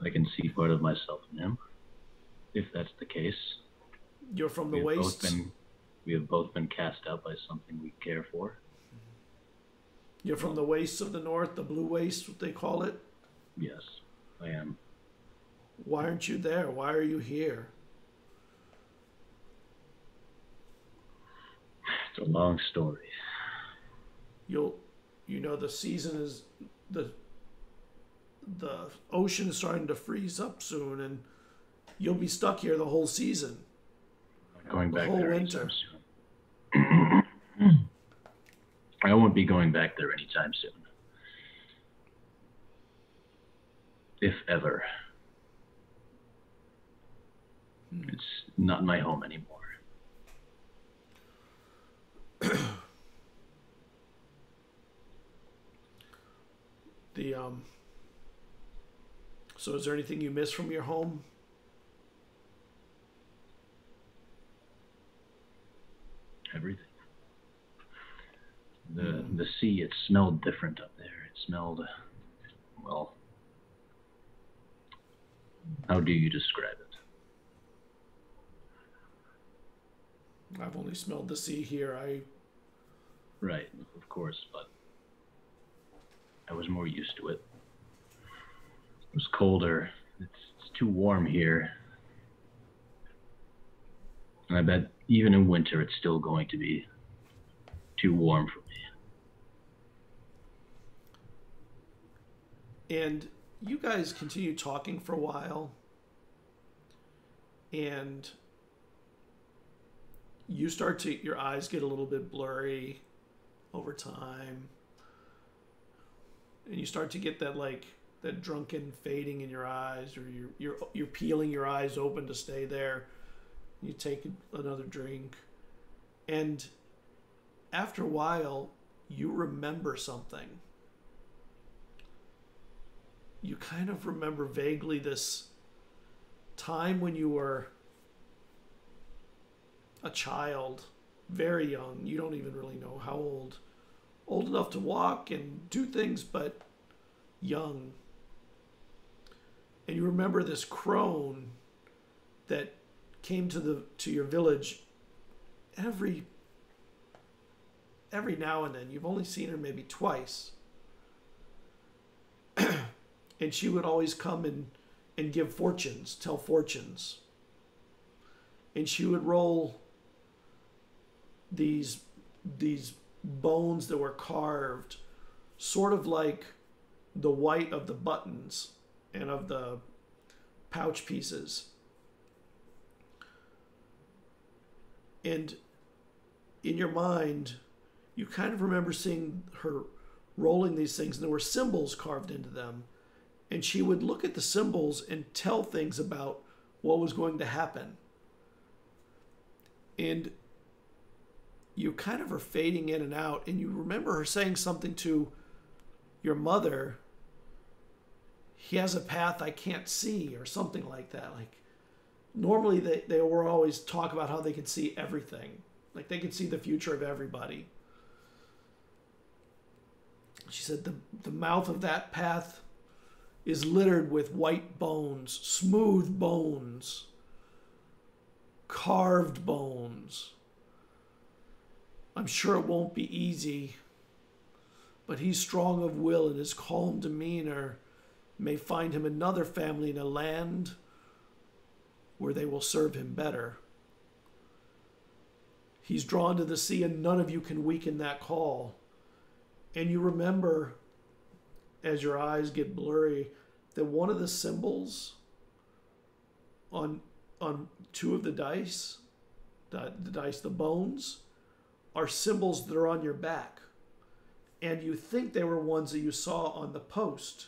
I can see part of myself in him, if that's the case. You're from the wastes. We have both been cast out by something we care for. You're from the wastes of the north, the blue wastes, what they call it? Yes, I am. Why aren't you there? Why are you here? It's a long story. You know, the season is the ocean is starting to freeze up soon, and you'll be stuck here the whole season. Going back the whole there winter. Anytime soon. I won't be going back there anytime soon. If ever. It's not my home anymore. So is there anything you miss from your home? Everything. The sea, it smelled different up there. It smelled, well, how do you describe it? I've only smelled the sea here. Right, of course, but I was more used to it. It was colder. It's too warm here. And I bet even in winter it's still going to be too warm for me. And you guys continue talking for a while. And you start to, your eyes get a little bit blurry over time. And you start to get that that drunken fading in your eyes, or you're peeling your eyes open to stay there. You take another drink, and after a while, you remember something. You kind of remember vaguely this time when you were a child, very young. You don't even really know how old. Old enough to walk and do things, but young. And you remember this crone that came to your village every now and then. You've only seen her maybe twice. And she would always come and give fortunes, tell fortunes. And she would roll these bones that were carved, sort of like the white of the buttons and of the pouch pieces. And in your mind, you kind of remember seeing her rolling these things, and there were symbols carved into them. And she would look at the symbols and tell things about what was going to happen. And you kind of are fading in and out, and you remember her saying something to your mother. He has a path I can't see, or something like that. Like, normally they were always talk about how they could see everything. Like, they could see the future of everybody. She said the mouth of that path is littered with white bones, smooth bones, carved bones. I'm sure it won't be easy, but he's strong of will, and his calm demeanor may find him another family in a land where they will serve him better. He's drawn to the sea, and none of you can weaken that call. And you remember, as your eyes get blurry, that one of the symbols on two of the dice, the bones, are symbols that are on your back. And you think they were ones that you saw on the post,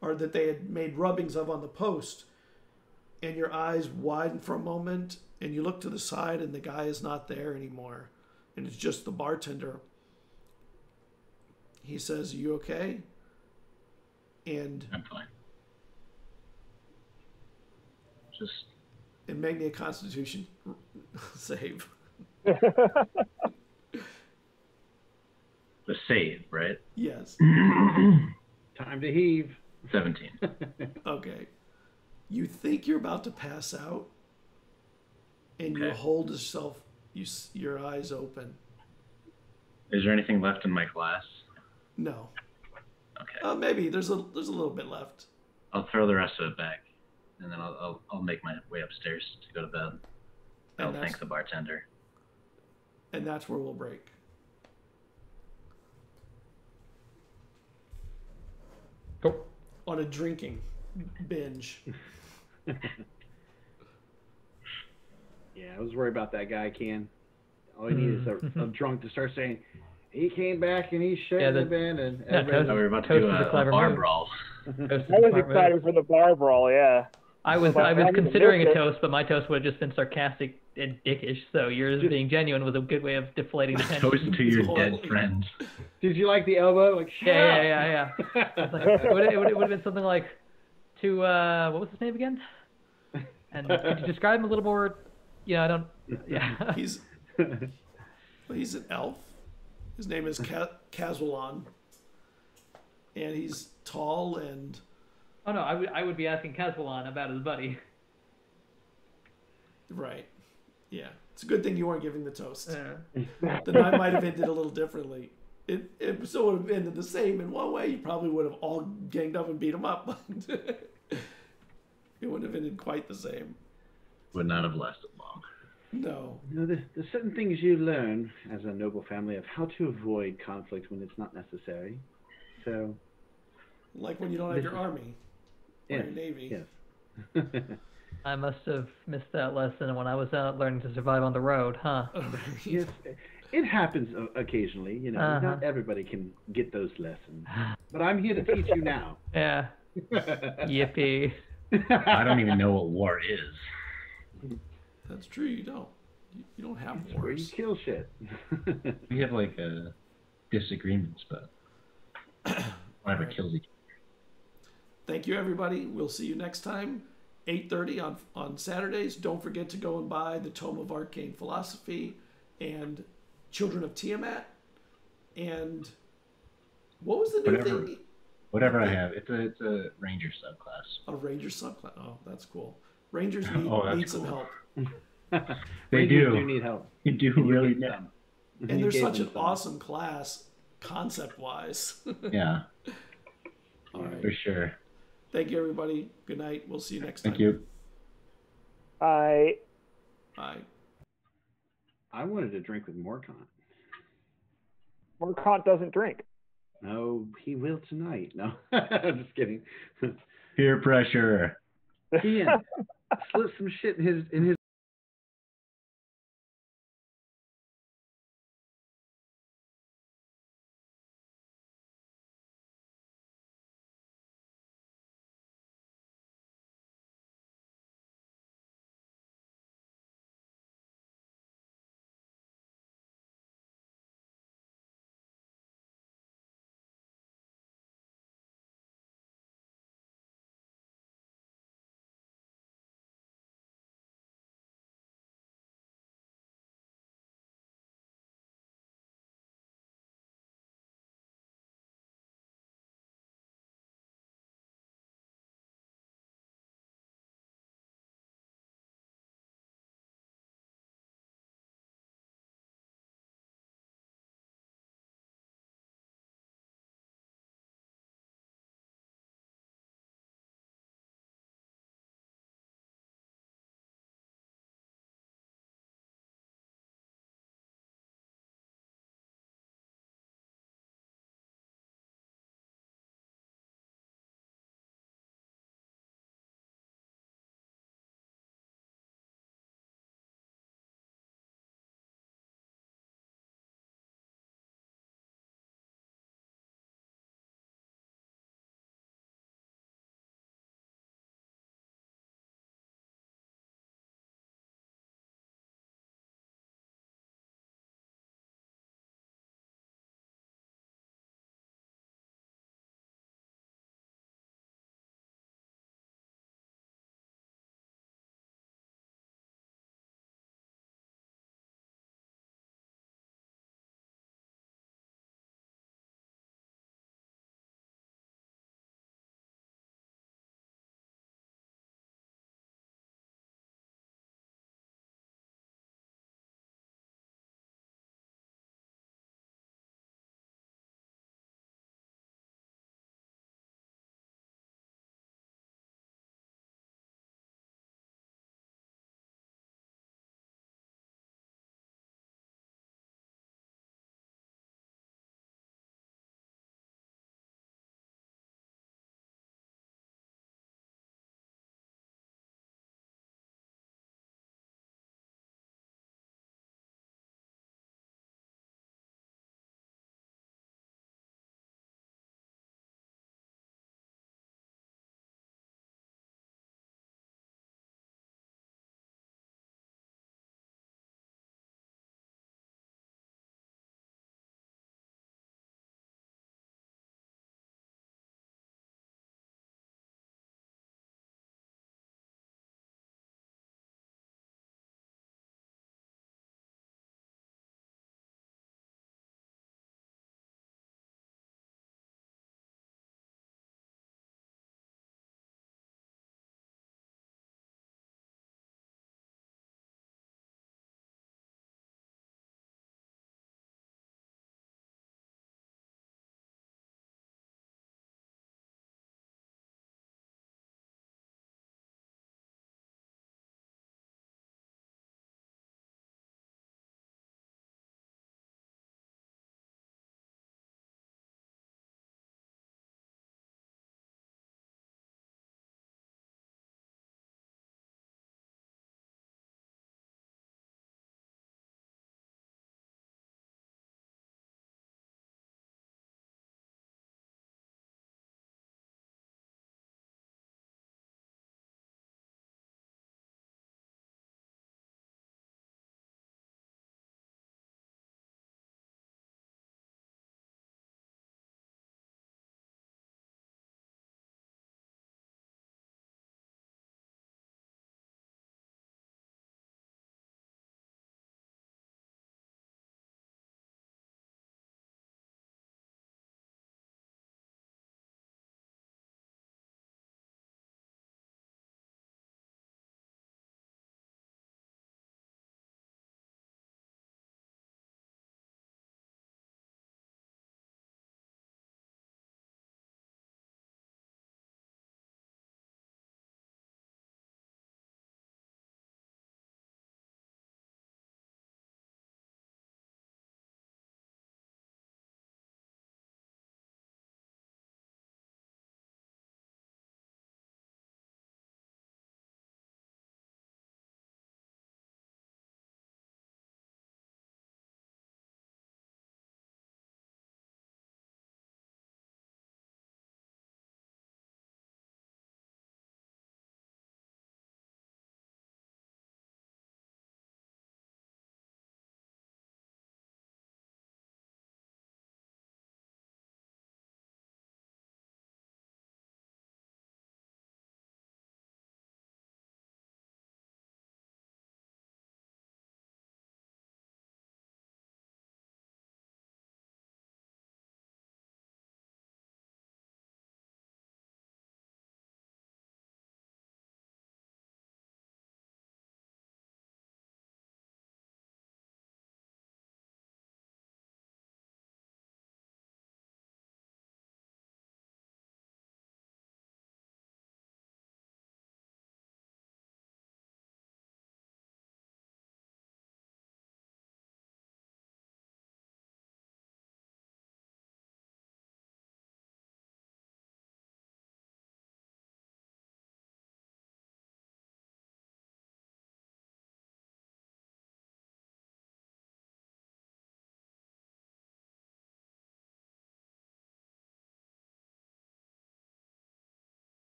or that they had made rubbings of on the post. And your eyes widen for a moment, and you look to the side, and the guy is not there anymore. And it's just the bartender. He says, "Are you okay?" And I'm fine. and make me a Constitution save. The save, right? Yes. Time to heave. 17. Okay. You think you're about to pass out, and you Okay. hold yourself, your eyes open. Is there anything left in my glass? No. Okay. Maybe there's a little bit left. I'll throw the rest of it back, and then I'll make my way upstairs to go to bed. I'll thank the bartender. And that's where we'll break. Cool. On a drinking binge. Yeah, I was worried about that guy, Ken. All he needs is a drunk to start saying, he came back and he shouldn't have been. And Toast, we were about to Toast do is a a clever bar move. brawl. Toast is I a was smart move. excited for the bar brawl, yeah. I was But I'm considering a gonna toast, but my toast would have just been sarcastic and dickish. So yours being genuine was a good way of deflating the tension. Toast to your Totally. dead friend. Did you like the elbow? Like, shut up. Yeah. It's like, it would have been something like to what was his name again? And could you describe him a little more? Yeah, I don't. Yeah. He's an elf. His name is Kazwalon, and he's tall and. Oh no, I would be asking Kazwalan about his buddy. Right. Yeah. It's a good thing you weren't giving the toast. Yeah. The night might have ended a little differently. It still would have ended the same in one way. You probably would have all ganged up and beat him up. But it wouldn't have ended quite the same. Would not have lasted long. No. You know, there's certain things you learn as a noble family of how to avoid conflict when it's not necessary. So, Like when you don't have your army or your navy. Yes. I must have missed that lesson when I was out learning to survive on the road, huh? Yes, it happens occasionally. You know, not everybody can get those lessons. But I'm here to teach you now. Yeah. Yippee. I don't even know what war is. That's true. You don't. You don't have It's where you wars. kill shit. We have like disagreements, but whatever Right. kills each other. Thank you, everybody. We'll see you next time, 8:30 on Saturdays. Don't forget to go and buy the Tome of Arcane Philosophy and Children of Tiamat. And what was the new thing? Whatever I have, it's a ranger subclass. A ranger subclass. Oh, that's cool. Rangers need, that's need some cool. help. They Rangers do. need help. You do You really gave need. some. And You they're gave such them an some. awesome class, concept-wise. Yeah, All right. for sure. Thank you, everybody. Good night. We'll see you next time. Thank you. I Bye. I wanted to drink with Morcant. Morcant doesn't drink. No, he will tonight. No, I'm just kidding. Peer pressure. Ian, slip some shit in his